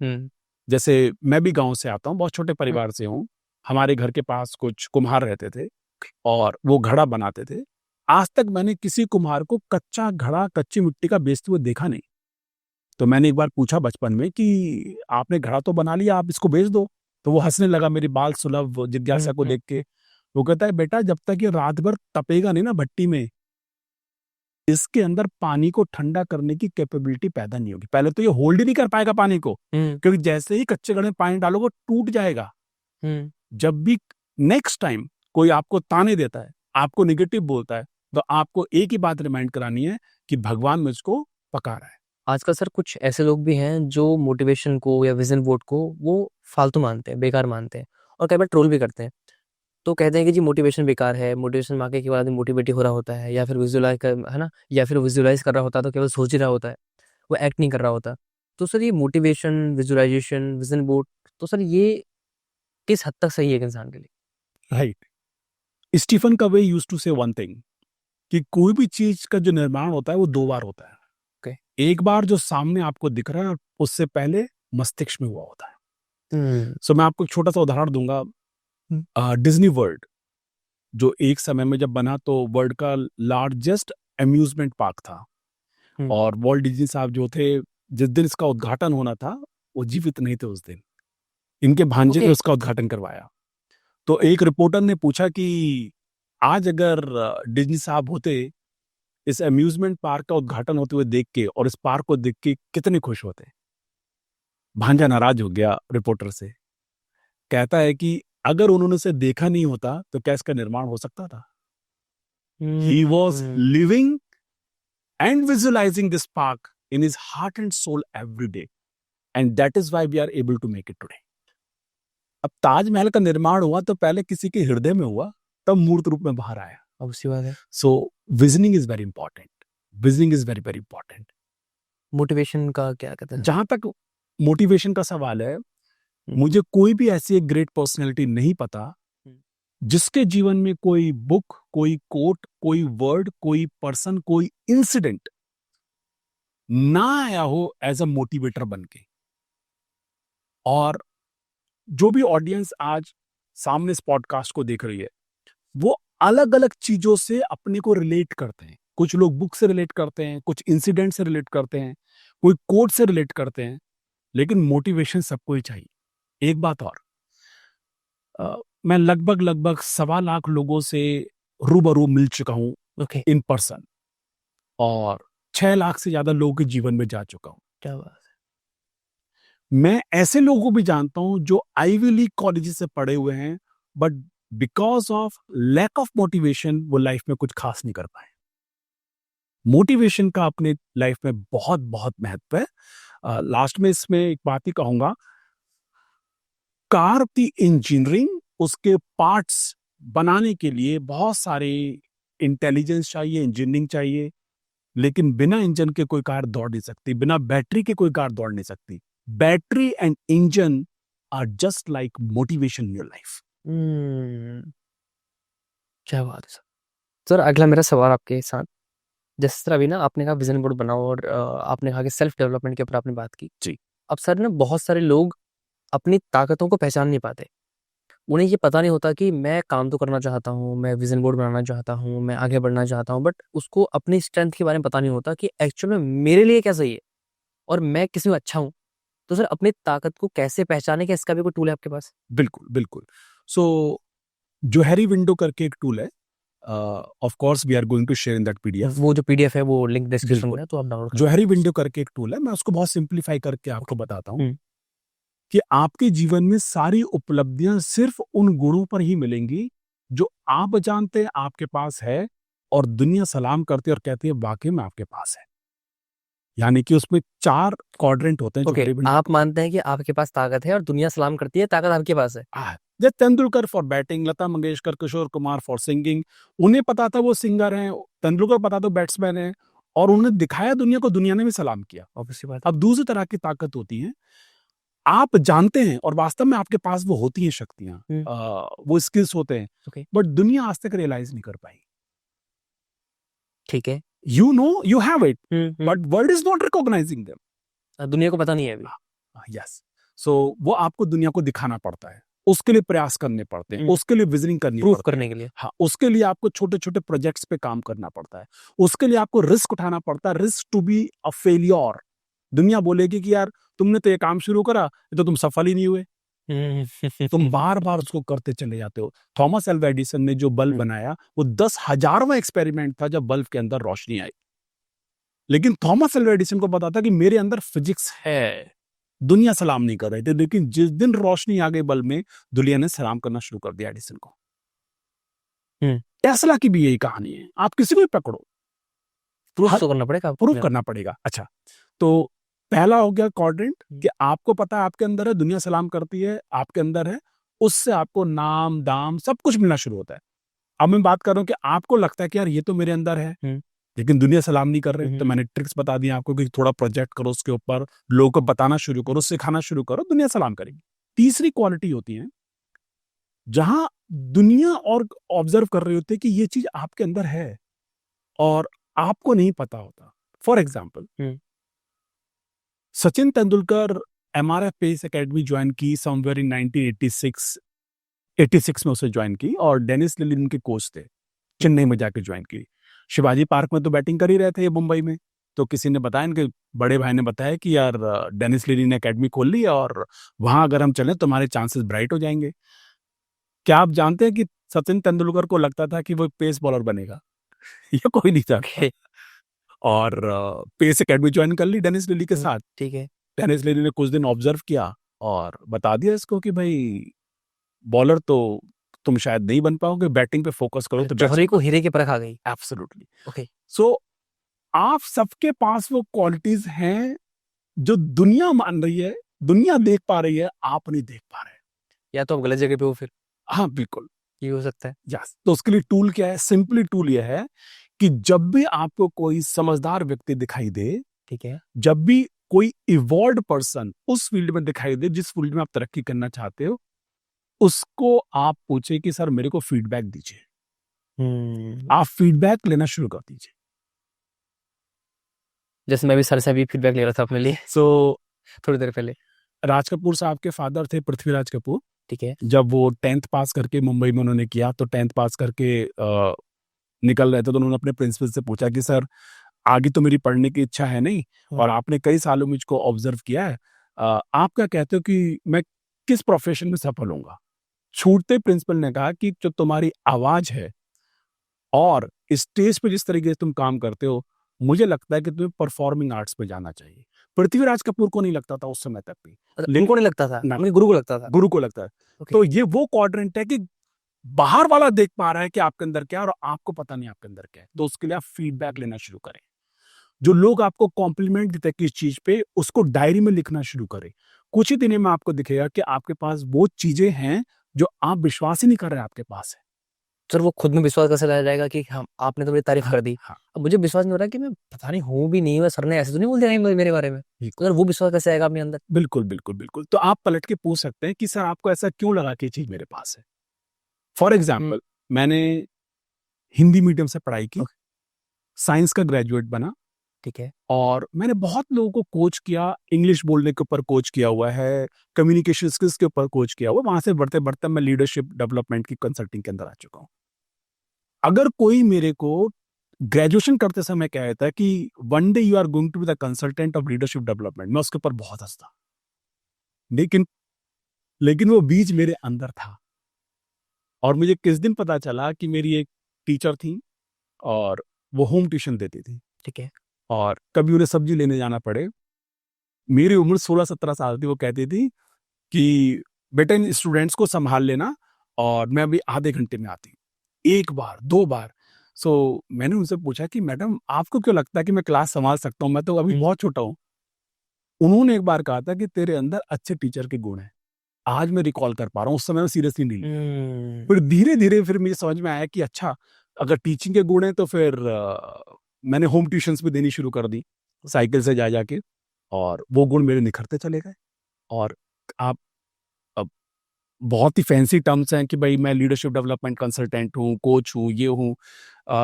जैसे मैं भी गांव से आता हूँ, बहुत छोटे परिवार से हूँ। हमारे घर के पास कुछ कुम्हार रहते थे और वो घड़ा बनाते थे। आज तक मैंने किसी कुम्हार को कच्चा घड़ा, कच्ची मिट्टी का बेचते हुए देखा नहीं। तो मैंने एक बार पूछा बचपन में कि आपने घड़ा तो बना लिया, आप इसको बेच दो। तो वो हंसने लगा मेरी बाल सुलभ जिज्ञासा को देख के। वो कहता है, बेटा जब तक ये रात भर तपेगा नहीं ना भट्टी में, इसके अंदर पानी को ठंडा करने की कैपेबिलिटी पैदा नहीं होगी। पहले तो ये होल्ड ही नहीं कर पाएगा पानी को, क्योंकि जैसे ही कच्चे घड़े में पानी डालोगे टूट जाएगा। जब भी नेक्स्ट टाइम कोई आपको ताने देता है, आपको नेगेटिव बोलता है, तो आपको एक ही बात रिमाइंड करानी है कि भगवान मुझको पका रहा है। आजकल सर कुछ ऐसे लोग भी हैं जो मोटिवेशन को या विजन बोर्ड को वो फालतू मानते हैं, बेकार मानते हैं और कई बार ट्रोल भी करते हैं। तो कहते हैं कि जी मोटिवेशन बेकार है, मोटिवेशन मांगे के बाद मोटिवेट हो रहा होता है, या फिर विजुअलाइज कर, है ना, या फिर विजुअलाइज कर रहा होता है तो केवल सोच ही रहा होता है, वो एक्ट नहीं कर रहा होता। तो सर ये मोटिवेशन, विजुअलाइजेशन, विजन बोर्ड, तो सर ये किस हद तक सही है एक इंसान के लिए? राइट। स्टीफन कवे यूज्ड टू से वन थिंग कि कोई भी चीज का जो निर्माण होता है वो दो बार होता है। एक बार जो सामने आपको दिख रहा है और उससे पहले मस्तिष्क में हुआ होता है। सो मैं आपको एक छोटा सा उदाहरण दूंगा। डिज्नी वर्ल्ड जो एक समय में जब बना तो वर्ल्ड का लार्जेस्ट अम्यूजमेंट पार्क था, और वॉल्ट डिज्नी साहब जो थे, जिस दिन इसका उद्घाटन होना था वो जीवित नहीं थे उस दिन। इनके भांजे ने उसका उद्घाटन करवाया। तो एक रिपोर्टर ने पूछा कि आज अगर डिज्नी साहब होते, इस अम्यूजमेंट पार्क का उद्घाटन होते हुए देख के और इस पार्क को देख के कितने खुश होते। भांजा नाराज हो गया रिपोर्टर से, कहता है कि अगर उन्होंने इसे देखा नहीं होता तो क्या इसका निर्माण हो सकता था? He was living and visualizing this park in his heart and soul every day, and that is why we are able to make it today. अब ताजमहल का निर्माण हुआ तो पहले किसी के हृदय में हुआ, तब मूर्त रूप में बाहर आया। अब उसी बात है। So visioning is very important. Visioning is very very important. Motivation का क्या कहते हैं? जहां तक मोटिवेशन का सवाल है, मुझे कोई भी ऐसी एक ग्रेट पर्सनैलिटी नहीं पता जिसके जीवन में कोई बुक, कोई कोट, कोई वर्ड, कोई पर्सन, कोई इंसिडेंट ना आया हो एज अ मोटिवेटर बन के। और जो भी ऑडियंस आज सामने इस पॉडकास्ट को देख रही है, वो अलग अलग चीजों से अपने को रिलेट करते हैं। कुछ लोग बुक से रिलेट करते हैं, कुछ इंसिडेंट से रिलेट करते हैं, कोई कोट से रिलेट करते हैं, लेकिन मोटिवेशन सबको ही चाहिए। एक बात और, मैं लगभग 1.25 लाख लोगों से रूबरू मिल चुका हूं इन पर्सन, और 6 लाख से ज्यादा लोगों के जीवन में जा चुका हूं। क्या बात है। मैं ऐसे लोगों को भी जानता हूं जो आईवी लीग कॉलेज से पढ़े हुए हैं, but because of lack of motivation वो लाइफ में कुछ खास नहीं कर पाए। मोटिवेशन का अपने लाइफ में बहुत बहुत महत्व है। लास्ट में इसमें एक बात ही कहूंगा, कार की इंजीनियरिंग, उसके पार्ट्स बनाने के लिए बहुत सारे इंटेलिजेंस चाहिए, इंजीनियरिंग चाहिए, लेकिन बिना इंजन के कोई कार दौड़ नहीं सकती, बिना बैटरी के कोई कार दौड़ नहीं सकती। Battery and engine are just like motivation in your life. क्या बात है सर। सर अगला मेरा सवाल आपके साथ, जिस तरह भी ना आपने कहा विजन बोर्ड बनाओ और आपने कहा कि सेल्फ डेवलपमेंट के ऊपर आपने बात की जी। अब सर ना बहुत सारे लोग अपनी ताकतों को पहचान नहीं पाते। उन्हें ये पता नहीं होता कि मैं काम तो करना चाहता हूँ, मैं विजन बोर्ड बनाना चाहता हूँ, मैं आगे बढ़ना चाहता हूँ, बट उसको अपनी स्ट्रेंथ के बारे में पता नहीं होता कि एक्चुअल में मेरे लिए क्या सही है और मैं किस में अच्छा हूँ। तो सर अपनी ताकत को कैसे पहचाने, क्या इसका भी कोई टूल है आपके पास? बिल्कुल बिल्कुल। सो जोहेरी विंडो करके एक टूल है, of course we are going to share in that PDF. वो जो पीडीएफ है वो लिंक डिस्क्रिप्शन में है, तो आप डाउनलोड जोहेरी विंडो करके एक टूल है, मैं उसको बहुत सिंप्लीफाई करके आपको बताता हूँ कि आपके जीवन में सारी उपलब्धियां सिर्फ उन गुणों पर ही मिलेंगी जो आप जानते हैं आपके पास है, और दुनिया सलाम करती है और कहती है वाकई में आपके पास है। यानी कि उसमें 4 क्वाड्रेंट होते हैं जो ओके, करीबन आप मानते हैं कि आपके पास ताकत है और दुनिया सलाम करती है, ताकत आपके पास है। जैसे Tendulkar for batting, Lata Mangeshkar, Kishore Kumar for singing. उन्हें पता था वो सिंगर हैं, तेंदुलकर पता था बैट्समैन हैं, और उन्हें दिखाया दुनिया को, दुनिया ने भी सलाम किया। ऑब्वियसली बात है। अब दूसरी तरह की ताकत होती है, आप जानते हैं और वास्तव में आपके पास वो होती हैं शक्तियां, हुँ। वो स्किल्स होते हैं, ओके, बट दुनिया आज तक रियलाइज नहीं कर पाई। ठीक है। You know you have it, hmm. But world is not recognising them. दुनिया को पता नहीं है अभी। यस, सो वो आपको दुनिया को दिखाना पड़ता है, उसके लिए प्रयास करने पड़ते हैं, हुँ। उसके लिए विजनिंग करनी प्रूफ पड़ती है। करने के लिए। हाँ, उसके लिए आपको छोटे-छोटे प्रोजेक्ट्स पे काम करना पड़ता है। उसके लिए आपको रिस्क उठाना पड़ता है, risk to be a failure. दुनिया बोलेगी कि यार तुमने तो ये काम शुरू करा, ये तो तुम सफल ही नहीं हुए। तुम बार-बार उसको करते चले जाते हो। थॉमस अल्वा एडिसन ने जो बल्ब हुँ। बनाया, वो 10,000वां एक्सपेरिमेंट था जब बल्ब के अंदर रोशनी आई। लेकिन थॉमस अल्वा एडिसन को पता था कि मेरे अंदर फिजिक्स है। दुनिया सलाम नहीं कर रही थी, लेकिन जिस दिन रोशनी आ गई बल्ब में, दुनिया ने सलाम करना शुरू कर दिया एडिसन को। हुँ। टेस्ला की भी यही कहानी है। आप किसी को भी पकड़ो, प्रूफ हर तो करना पड़ेगा आपको। प्रूफ करना पड़ेगा। अच्छा, तो पहला हो गया क्वाड्रेंट हुँ। कि आपको पता है आपके अंदर है, दुनिया सलाम करती है, आपके अंदर है, उससे आपको नाम, दाम सब कुछ मिलना शुरू होता है। अब मैं बात कर रहा हूँ कि आपको लगता है कि यार ये तो मेरे अंदर है, हुँ। लेकिन दुनिया सलाम नहीं कर रही, हुँ, तो हुँ। मैंने ट्रिक्स बता दी आपको कि थोड़ा प्रोजेक्ट करो उसके ऊपर, लोगों को बताना शुरू करो, सिखाना शुरू करो, दुनिया सलाम करेगी। तीसरी क्वालिटी होती है, जहाँ दुनिया और ऑब्जर्व कर रही होती है कि ये चीज़ आपके अंदर है और आपको नहीं पता होता। फॉर एग्ज़ाम्पल, हुँ। Sachin Tendulkar MRF pace academy join की समवेयर इन 1986 86 में उसे जॉइन की, और डेनिस लिली उनके कोच थे। चेन्नई में जाके जॉइन की। शिवाजी पार्क में तो बैटिंग कर ही रहे थे ये मुंबई में, तो किसी ने बताया, इनके बड़े भाई ने बताया कि यार डेनिस लिली ने अकेडमी खोल ली है और वहाँ अगर हम चलें तो हमारे चांसेस ब्राइट हो जाएँगे। क्या आप जानते हैं कि सचिन तेंदुलकर को लगता था कि वो पेस बॉलर बनेगा? ये कोई नहीं जानता। ओके। और पेस अकेडमी जॉइन कर ली डेनिस लिली के हुँ। साथ। ठीक है। डेनिस लिली ने कुछ दिन ऑब्जर्व किया और बता दिया इसको कि भाई बॉलर तो तुम शायद नहीं बन पाओगे, बैटिंग पे फोकस करो तो बेस्ट जौहरी को होगा। हीरे की परख आ गई। एब्सोल्युटली। ओके। सो आप सबके पास वो क्वालिटीज हैं जो दुनिया मान रही है, दुनिया देख पा रही है, आप नहीं देख पा रहे। या तो आप गलत जगह पे हो फिर, हाँ, बिल्कुल। ये हो सकता है। यस, तो उसके लिए टूल क्या है? सिंपली टूल ये है कि जब भी आपको कोई समझदार व्यक्ति दिखाई दे, ठीक है। जब भी कोई इवॉल्व्ड पर्सन उस फील्ड में दिखाई दे जिस फील्ड में आप तरक्की करना चाहते हो, उसको आप पूछे कि सर मेरे को फीडबैक दीजिए। हुँ। आप फीडबैक लेना शुरू कर दीजिए। जैसे मैं भी सर से अभी फीडबैक ले रहा था अपने लिए सो थोड़ी देर पहले। राज कपूर साहब के फादर थे पृथ्वीराज कपूर। ठीक है। जब वो 10th पास करके मुंबई में उन्होंने किया, तो 10th पास करके निकल रहे थे, तो उन्होंने अपने प्रिंसिपल से पूछा कि सर आगे तो मेरी पढ़ने की इच्छा है नहीं, और आपने कई सालों मुझको ऑब्जर्व किया है, आप क्या कहते हो कि मैं किस प्रोफेशन में सफल होऊंगा? छूटते प्रिंसिपल ने कहा कि जो तुम्हारी आवाज है और स्टेज पे जिस तरीके से तुम काम करते हो, मुझे लगता है कि तुम्हें परफॉर्मिंग आर्ट्स पे जाना चाहिए। पृथ्वीराज कपूर को नहीं लगता था उस समय तक भी, लेकिन उनको नहीं लगता था, ना, उनके गुरु को लगता था। गुरु को लगता है। ओके। तो ये वो क्वाड्रेंट है कि बाहर वाला देख पा रहा है कि आपके अंदर क्या है और आपको पता नहीं आपके अंदर क्या है, तो उसके लिए आप फीडबैक लेना शुरू करें। जो लोग आपको कॉम्प्लीमेंट देते हैं किस चीज पे, उसको डायरी में लिखना शुरू करें। कुछ ही दिनों में आपको दिखेगा कि आपके पास वो चीजें हैं जो आप विश्वास ही नहीं कर रहे आपके पास है। सर वो खुद में विश्वास कैसे लाया जाएगा कि हम आपने तो मेरी तारीफ कर दी। हाँ, अब मुझे विश्वास नहीं हो रहा कि मैं पता नहीं हूँ भी नहीं, मैं सर ने ऐसे तो नहीं बोल दिया मेरे बारे में। बिल्कुल। अगर वो विश्वास कैसे आएगा अपने अंदर? बिल्कुल, बिल्कुल, बिल्कुल। तो आप पलट के पूछ सकते हैं कि सर आपको ऐसा क्यों लगा कि ये चीज मेरे पास है? फॉर एग्जाम्पल, मैंने हिंदी मीडियम से पढ़ाई की, ओके। साइंस का ग्रेजुएट बना, ठीक है। और मैंने बहुत लोगों को कोच किया, इंग्लिश बोलने के ऊपर कोच किया हुआ है, कम्युनिकेशन स्किल्स के ऊपर कोच किया हुआ है। वहां से बढ़ते-बढ़ते मैं लीडरशिप डेवलपमेंट की कंसल्टिंग के अंदर आ चुका हूँ। अगर कोई मेरे को ग्रेजुएशन करते समय कहता है कि one day you are going to be the consultant of leadership development, मैं उसके ऊपर बहुत हंसता। लेकिन लेकिन वो बीज मेरे अंदर था, और मुझे किस दिन पता चला कि मेरी एक टीचर थी और वो होम ट्यूशन देती थी, ठीक है। और कभी उन्हें सब्जी लेने जाना पड़े, मेरी उम्र 16-17 साल थी, वो कहती थी कि बेटा इन स्टूडेंट्स को संभाल लेना और मैं अभी आधे घंटे में आती हूँ। 1 बार 2 बार सो मैंने उनसे पूछा कि मैडम आपको क्यों लगता है कि मैं क्लास संभाल सकता हूँ, मैं तो अभी बहुत छोटा हूँ। उन्होंने एक बार कहा था कि तेरे अंदर अच्छे टीचर के गुण हैं। आज मैं रिकॉल कर पा रहा हूँ, उस समय मैं सीरियसली नहीं लिया। फिर धीरे-धीरे फिर मुझे समझ में आया कि अच्छा, अगर टीचिंग के गुण हैं तो फिर मैंने होम ट्यूशन्स भी देनी शुरू कर दी, साइकिल से जा के, और वो गुण मेरे निखरते चले गए। और आप अब बहुत ही फैंसी टर्म्स हैं कि भाई मैं लीडरशिप डेवलपमेंट कंसल्टेंट हूँ, कोच हूँ, ये हूँ,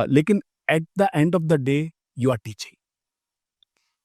लेकिन at the end of the day you are teaching.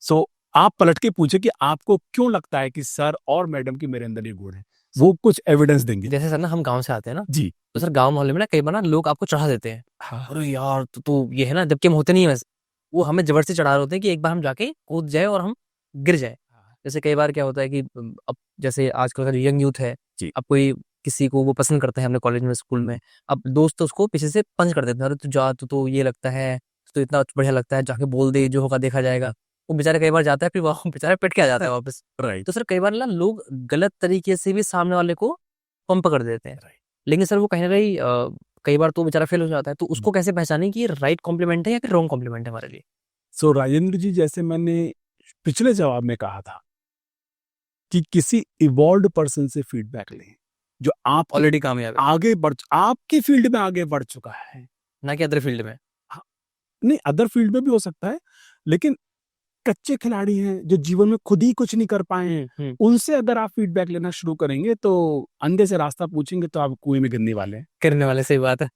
So आप पलट के पूछे कि आपको क्यों लगता है कि सर और मैडम की मेरे अंदर ये गुण है, वो कुछ एविडेंस देंगे। जैसे सर ना हम गांव से आते हैं ना, जी, तो सर गांव मोहल्ले में ना कई बार ना लोग आपको चढ़ा देते हैं, हाँ, अरे यार तो ये है ना, जबकि हम होते नहीं है वैसे, वो हमें जबरदस्ती चढ़ा रहे होते हैं कि एक बार हम जाके कूद जाए और हम गिर जाए। जैसे कई बार क्या होता है कि अब जैसे आजकल का जो यंग यूथ है, जी। अब कोई किसी को वो पसंद करते हैं अपने कॉलेज में, स्कूल में, अब दोस्त उसको पीछे से पंच कर देते हैं, अरे तू जा, तू तो ये लगता है, तो इतना बढ़िया लगता है, जाके बोल दे, जो होगा देखा जाएगा। वो बेचारा कई बार जाता है, फिर वो बेचारा पिट के आ जाता है वापस। राइट, तो सर कई बार ना लोग गलत तरीके से भी सामने वाले को पंप कर देते हैं, राइट। लेकिन सर वो कहीं ना कहीं कई बार तो बेचारा फेल हो जाता है, तो उसको कैसे पहचाने कि ये राइट कॉम्प्लीमेंट है या फिर रॉन्ग कॉम्प्लीमेंट है हमारे लिए? सो राजेंद्र जी, जैसे मैंने पिछले जवाब में कहा था कि किसी इवॉल्व्ड पर्सन से फीडबैक लें, जो आप ऑलरेडी कामयाब है, आगे बढ़, आपकी फील्ड में आगे बढ़ चुका है। ना कि अदर फील्ड में। हाँ, नहीं, अदर फील्ड में भी हो सकता है, लेकिन कच्चे खिलाड़ी हैं जो जीवन में खुद ही कुछ नहीं कर पाए हैं, उनसे अगर आप फीडबैक लेना शुरू करेंगे तो अंधे से रास्ता पूछेंगे तो आप कुएं में गिरने वाले हैं। करने वाले, सही बात है।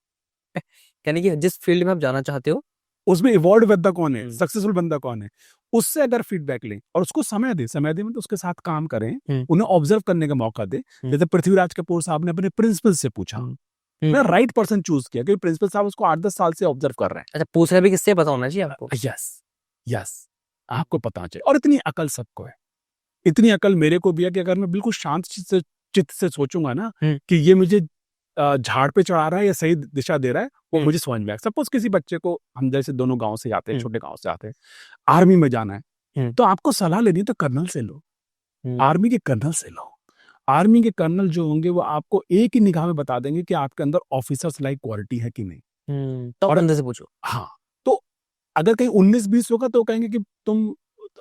यानी कि जिस फील्ड में आप जाना चाहते हो, उसमें इवॉल्व बंदा कौन है, सक्सेसफुल बंदा कौन है, उससे अगर फीडबैक लें और उसको समय दें, समय दें मतलब उसके साथ काम करें, उन्हें ऑब्जर्व करने का मौका दें। जैसे पृथ्वीराज कपूर साहब ने अपने प्रिंसिपल से पूछा, ना राइट पर्सन चूज किया, क्योंकि प्रिंसिपल साहब उसको 8-10 साल से ऑब्जर्व कर रहे हैं। अच्छा, पूछ रहे भी किससे पता होना चाहिए आपको? यस, यस, आपको पता चाहिए। और इतनी अकल सबको है, इतनी अकल मेरे को भी है कि अगर मैं बिल्कुल शांत चित्त से सोचूंगा ना कि ये मुझे झाड़ पे चढ़ा रहा है या सही दिशा दे रहा है, वो मुझे समझ में आए। सपोज किसी बच्चे को, हम जैसे दोनों गांव से जाते हैं, छोटे गांव से आते हैं, आर्मी में जाना है, तो आपको सलाह लेनी है तो कर्नल से लो, आर्मी के कर्नल से लो। आर्मी के कर्नल जो होंगे वो आपको एक ही निगाह में बता देंगे कि आपके अंदर ऑफिसर्स लाइक क्वालिटी है कि नहीं। तो और बंदे से पूछो। हाँ, तो अगर कहीं 19-20 होगा तो कहेंगे कि तुम,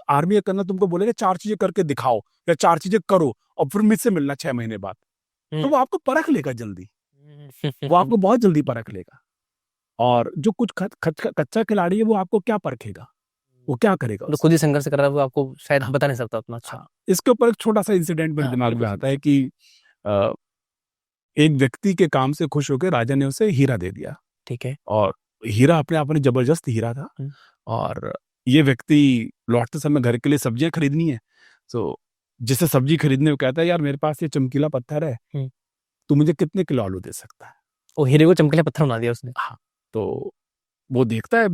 आर्मी का कर्नल तुमको बोलेगा 4 चीजें करके दिखाओ या 4 चीजें करो और फिर मुझसे मिलना 6 महीने बाद, तो वो आपको परख लेगा जल्दी, वो आपको बहुत जल्दी परख लेगा। और जो कुछ कच्चा खिलाड़ी है वो आपको क्या परखेगा, वो क्या करेगा तो खुद ही संघर्ष कर रहा है, वो आपको शायद बता नहीं सकता उतना अच्छा। हाँ, इसके ऊपर एक छोटा सा इंसिडेंट मेरे दिमाग में आता है कि अ, एक व्यक्ति के काम से खुश होकर राजा ने उसे हीरा दे दिया। ठीक है। और हीरा अपने आप में जबरदस्त हीरा था। और ये व्यक्ति लौटते समय घर के लिए सब्जियां खरीदनी है, तो जिसे सब्जी खरीदने को कहता है, यार मेरे पास ये चमकीला पत्थर है, तू मुझे कितने किलो आलू दे सकता है? वो हीरे को चमकीला पत्थर बना दिया उसने। हाँ, तो वो देखता है,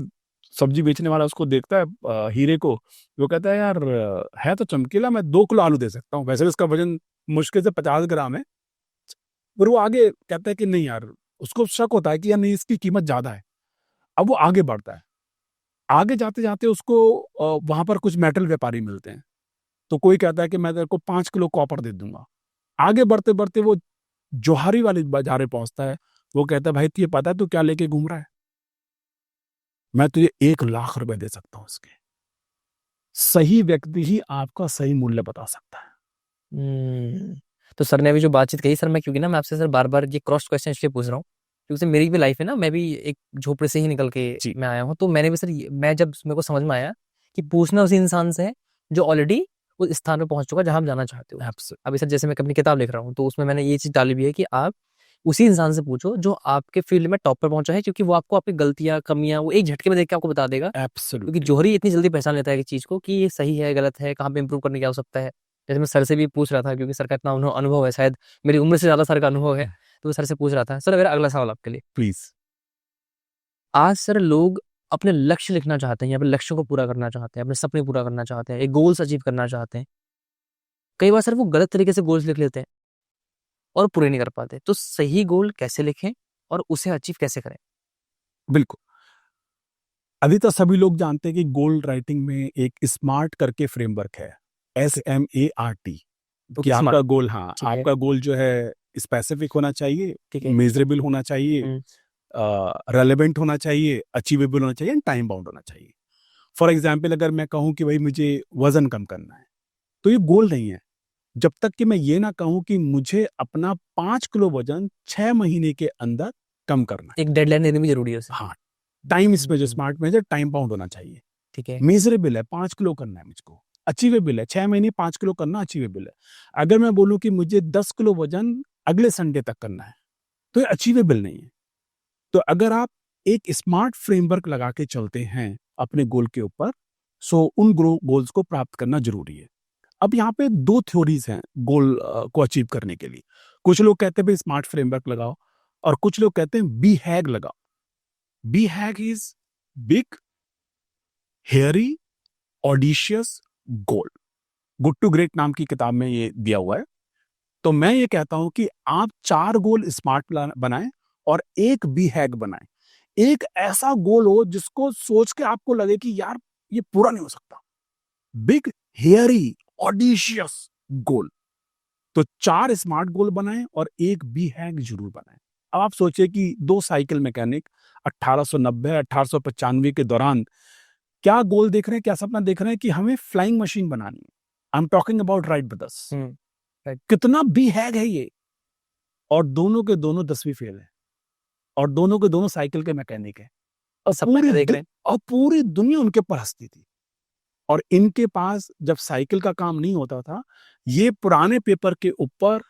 सब्जी बेचने वाला उसको देखता है, हीरे को, वो कहता है यार है तो चमकीला, मैं 2 किलो आलू दे सकता हूँ, वैसे भी इसका वजन मुश्किल से 50 ग्राम है। फिर वो आगे कहता है कि नहीं यार, उसको शक होता है कि यार नहीं, इसकी कीमत ज्यादा है। अब वो आगे बढ़ता है, आगे जाते जाते उसको वहां पर कुछ मेटल व्यापारी मिलते हैं, तो कोई कहता है कि मैं तेरे को 5 किलो कॉपर दे दूंगा। आगे बढ़ते बढ़ते वो जोहारी वाली बाजारे पहुंचता है, वो कहता है भाई तुझे पता है तू क्या लेके घूम रहा है? मैं तुझे 1 लाख रुपए दे सकता हूं इसके। सही व्यक्ति ही आपका सही मूल्य बता सकता है। तो सर ने अभी जो बातचीत कही सर, मैं क्योंकि ना मैं आपसे सर बार बार ये क्रॉस क्वेश्चन इसलिए पूछ रहा हूँ क्योंकि सर मेरी भी लाइफ है ना, मैं भी एक झोपड़े से ही निकल के मैं आया हूँ, तो मैंने भी सर मैं जब मेरे को समझ में आया कि पूछना उसी इंसान से है जो ऑलरेडी उस स्थान पे पहुंच चुका जहां आप जाना चाहते हो। अभी सर जैसे मैं अपनी किताब लिख रहा हूँ तो उसमें मैंने ये चीज डाली भी है कि आप उसी इंसान से पूछो जो आपके फील्ड में टॉप पर पहुंचा है, क्योंकि वो आपको आपकी गलतियां कमियां वो एक झटके में देख के आपको बता देगा। क्योंकि जोहरी इतनी जल्दी पहचान लेता है कि चीज को कि ये सही है गलत है, कहाँ पे इंप्रूव करने की आवश्यकता है। जैसे मैं सर से भी पूछ रहा था क्योंकि सर का इतना अनुभव है, शायद मेरी उम्र से ज्यादा सर का अनुभव है, तो वो सर से पूछ रहा था। सर मेरा अगला सवाल आपके लिए, प्लीज। आज सर लोग अपने लक्ष्य लिखना चाहते हैं, अपने लक्ष्यों को पूरा करना चाहते हैं, अपने सपने पूरा करना चाहते हैं, एक गोल्स अचीव करना चाहते हैं। कई बार सर वो गलत तरीके से गोल्स लिख लेते हैं और पूरे नहीं कर पाते। तो सही गोल कैसे लिखें और उसे अचीव कैसे करें? बिल्कुल, अभी तो सभी लोग जानते हैं कि गोल राइटिंग में एक स्मार्ट करके फ्रेमवर्क है, SMART, कि आपका गोल, हाँ, आपका गोल जो है स्पेसिफिक होना चाहिए, मेजरेबल होना चाहिए, रेलेवेंट होना चाहिए, अचीवेबल होना चाहिए, टाइम बाउंड होना चाहिए। फॉर एग्जाम्पल अगर मैं कहूँ कि भाई मुझे वजन कम करना है, तो ये गोल नहीं है जब तक कि मैं ये ना कहूँ कि मुझे अपना 5 किलो वजन 6 महीने के अंदर कम करना है। एक डेडलाइन देनी भी जरूरी है उसे। हाँ, टाइम इसमें जो हम्म, स्मार्ट मेजर टाइम बाउंड होना चाहिए। ठीक है। मेजरेबल है, 5 किलो करना है मुझको, अचीवेबल है, 6 महीने 5 किलो करना अचीवेबल है। अगर मैं बोलूँ कि मुझे 10 किलो वजन अगले संडे तक करना है, तो ये अचीवेबल नहीं है। तो अगर आप एक स्मार्ट फ्रेमवर्क लगा के चलते हैं अपने गोल के ऊपर, सो उन गोल्स को प्राप्त करना जरूरी है। अब यहाँ पे 2 थ्योरीज हैं गोल को अचीव करने के लिए। कुछ लोग कहते हैं भाई स्मार्ट फ्रेमवर्क लगाओ, और कुछ लोग कहते हैं बी हैग लगाओ। B HAG is big, hairy, audacious goal. Good to great नाम की किताब में ये दिया हुआ है। तो मैं ये कहता हूं कि आप 4 गोल स्मार्ट बनाएं और एक बी हैग बनाएं। एक ऐसा गोल हो जिसको सोच के आपको लगे कि यार ये पूरा नहीं हो सकता। बिग, हेयरी, ऑडिशियस गोल। तो 4 स्मार्ट गोल बनाएं और एक बी हैग जरूर बनाएं। अब आप सोचिए कि 2 साइकिल मैकेनिक 1890-1895 के दौरान क्या गोल देख रहे हैं, क्या सपना देख रहे हैं कि हमें फ्लाइंग मशीन बनानी है। I am talking about Wright brothers. right। कितना बी हैग है ये। और दोनों के दोनों 10वीं फेल है, और दोनों के दोनों साइकिल के मैकेनिक है, और सपना क्या देख रहे हैं? और पूरी दुनिया उनके पर हंसती थी। और इनके पास जब साइकिल का काम नहीं होता था, ये पुराने पेपर के ऊपर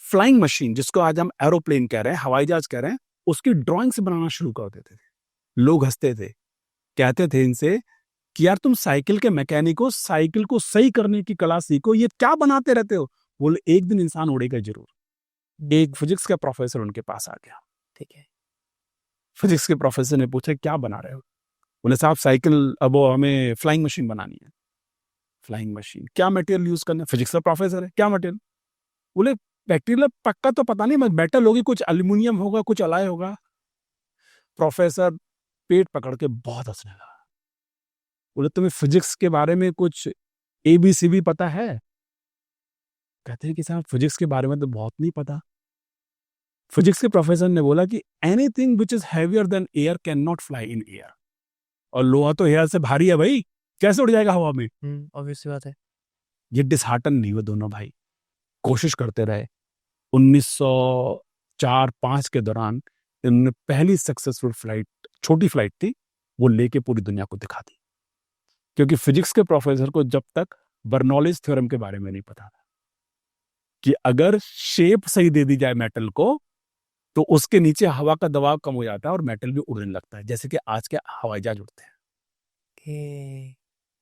फ्लाइंग मशीन, जिसको आज हम एरोप्लेन कह रहे हैं, हवाई जहाज कह रहे हैं, उसकी ड्राइंग्स बनाना शुरू कर देते थे। लोग हंसते थे, कहते थे इनसे कि यार तुम साइकिल के मैकेनिक हो, साइकिल को सही करने की कला सीखो, ये क्या बनाते रहते हो। बोले एक दिन इंसान उड़ेगा जरूर। एक फिजिक्स का प्रोफेसर उनके पास आ गया। ठीक है। फिजिक्स के प्रोफेसर ने पूछा क्या बना रहे हो। बोले साहब साइकिल, अब वो हमें फ्लाइंग मशीन बनानी है। फ्लाइंग मशीन, क्या मटेरियल यूज करना है। फिजिक्स का प्रोफेसर है, क्या मटेरियल। बोले मटेरियल पक्का तो पता नहीं, मेटल होगी, कुछ एल्यूमिनियम होगा, कुछ अलाय होगा। प्रोफेसर पेट पकड़ के बहुत हंसने लगा। बोले तुम्हें फिजिक्स के बारे में कुछ एबीसीबी पता है। कहते हैं कि साहब फिजिक्स के बारे में तो बहुत नहीं पता। फिजिक्स के प्रोफेसर ने बोला कि anything which is heavier than air can not fly in air. और लोहा तो एयर से भारी है भाई, कैसे उड़ जाएगा हवा में। ऑब्वियस बात है। ये डिसहार्टन नहीं हुए दोनों भाई, कोशिश करते रहे। 1904-5 के दौरान इन्होंने पहली सक्सेसफुल फ्लाइट, छोटी फ्लाइट थी, वो लेके पूरी दुनिया को दिखा दी। क्योंकि फिजिक्स के प्रोफेसर को जब तक बर्नौलीज थ्योरम के बारे में नहीं पता था कि अगर शेप सही दे दी जाए मेटल को, तो उसके नीचे हवा का दबाव कम हो जाता है और मेटल भी उड़ने लगता है, जैसे कि आज के हवाई जहाज उड़ते हैं।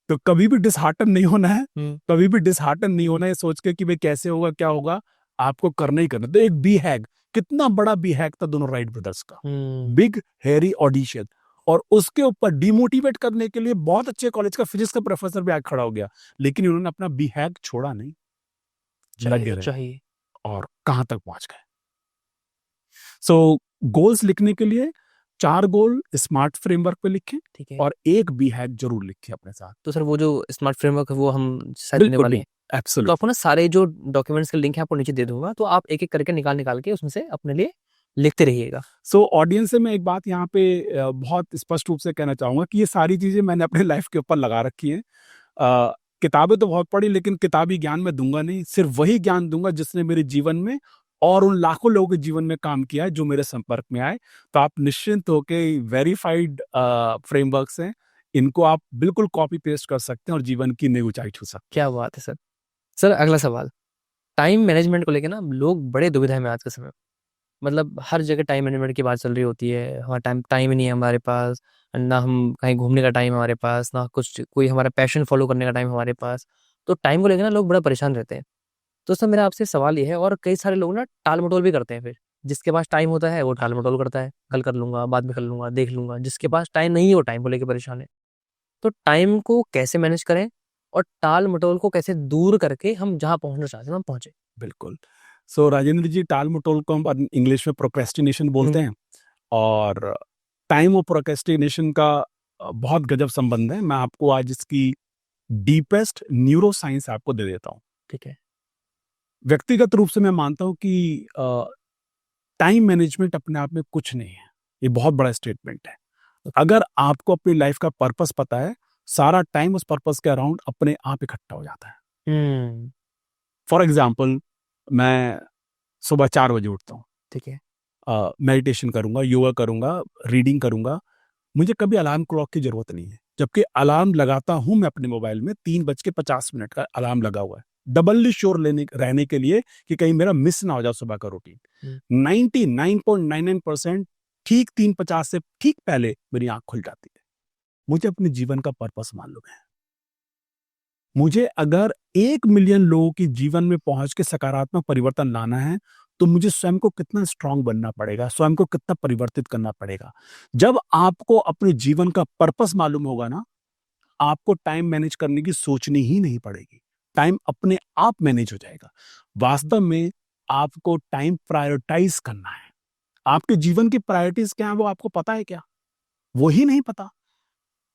तो कभी भी डिसहार्टन नहीं होना है, कभी भी डिसहार्टन नहीं होना है सोच के कि भाई कैसे होगा, क्या होगा। आपको करना ही करना। तो एक बी हैग, कितना बड़ा बी हैग था दोनों राइट ब्रदर्स का। बिग, हेरी, ऑडिशियस। और उसके ऊपर डिमोटिवेट करने के लिए बहुत अच्छे कॉलेज का फिजिक्स का प्रोफेसर भी आग खड़ा हो गया, लेकिन उन्होंने अपना बी हैग छोड़ा नहीं, लगे रहे चाहिए। और कहां तक पहुंच गए। सो गोल्स लिखने के लिए 4 गोल स्मार्ट फ्रेमवर्क पे लिखें, ठीक है। और एक बी हैग जरूर लिखें अपने साथ। तो सर वो जो स्मार्ट फ्रेमवर्क है वो हम शायद देने वाले हैं। तो एब्सोल्युटली। आपको ना सारे जो डॉक्यूमेंट्स के लिंक है आपको नीचे दे दूंगा, तो आप एक एक करके निकाल के उसमें से अपने लिए लिखते रहिएगा। सो ऑडियंस से मैं एक बात यहाँ पे बहुत स्पष्ट रूप से कहना चाहूंगा कि ये सारी चीजें मैंने अपने लाइफ के ऊपर लगा रखी हैं। किताबें तो बहुत पढ़ी, लेकिन किताबी ज्ञान मैं दूंगा नहीं, सिर्फ वही ज्ञान दूंगा जिसने मेरे जीवन में और उन लाखों लोगों के जीवन में काम किया है जो मेरे संपर्क में आए। तो आप निश्चिंत होके वेरीफाइड फ्रेमवर्क्स हैं, इनको आप बिल्कुल कॉपी पेस्ट कर सकते हैं और जीवन की नई ऊंचाई छू सकते हैं। क्या बात है सर। सर अगला सवाल, टाइम मैनेजमेंट को लेके ना लोग बड़े दुविधा में आज के समय में। मतलब हर जगह टाइम मैनेजमेंट की बात चल रही होती है। हमारा टाइम ही नहीं है हमारे पास, ना हम कहीं घूमने का टाइम हमारे पास, ना कुछ कोई हमारा पैशन फॉलो करने का टाइम हमारे पास। तो टाइम को लेकर ना लोग बड़ा परेशान रहते हैं। तो सर मेरा आपसे सवाल ये है, और कई सारे लोग ना टाल मटोल भी करते हैं। फिर जिसके पास टाइम होता है वो टाल मटोल करता है, कल कर लूंगा, बाद में कर लूंगा, देख लूंगा। जिसके पास टाइम नहीं है वो टाइम को लेकर परेशान है। तो टाइम को कैसे मैनेज करें और टाल मटोल को कैसे दूर करके हम जहाँ पहुंचना चाहते हैं हम पहुंचे। बिल्कुल। सो राजेंद्र जी, टाल मटोल को हम इंग्लिश में प्रोक्रेस्टिनेशन बोलते हैं, और टाइम और प्रोक्रेस्टिनेशन का बहुत गजब संबंध है। मैं आपको आज इसकी डीपेस्ट न्यूरो साइंस आपको दे देता हूँ। ठीक है। व्यक्तिगत रूप से मैं मानता हूँ कि टाइम मैनेजमेंट अपने आप में कुछ नहीं है। ये बहुत बड़ा स्टेटमेंट है। अगर आपको अपनी लाइफ का पर्पस पता है, सारा टाइम उस पर्पस के अराउंड अपने आप इकट्ठा हो जाता है। फॉर एग्जाम्पल, मैं सुबह 4 बजे उठता हूँ, ठीक है। मेडिटेशन करूंगा, योगा करूंगा, रीडिंग करूंगा। मुझे कभी अलार्म क्लॉक की जरूरत नहीं है, जबकि अलार्म लगाता हूं मैं अपने मोबाइल में 3:50 का अलार्म लगा हुआ है, डबली श्योर रहने के लिए कि कहीं मेरा मिस ना हो जाए सुबह का रूटीन। 99.99% ठीक 3:50 से ठीक पहले मेरी आंख खुल जाती है। मुझे अपने जीवन का पर्पस मालूम है। मुझे अगर 1 मिलियन लोगों की जीवन में पहुंच के सकारात्मक परिवर्तन लाना है, तो मुझे स्वयं को कितना स्ट्रांग बनना पड़ेगा, स्वयं को कितना परिवर्तित करना पड़ेगा। जब आपको अपने जीवन का पर्पस मालूम होगा ना, आपको टाइम मैनेज करने की सोचनी ही नहीं पड़ेगी। टाइम अपने आप मैनेज हो जाएगा। वास्तव में आपको टाइम प्रायोरिटाइज करना है। आपके जीवन की प्रायोरिटीज क्या है, वो आपको पता है क्या? वो ही नहीं पता।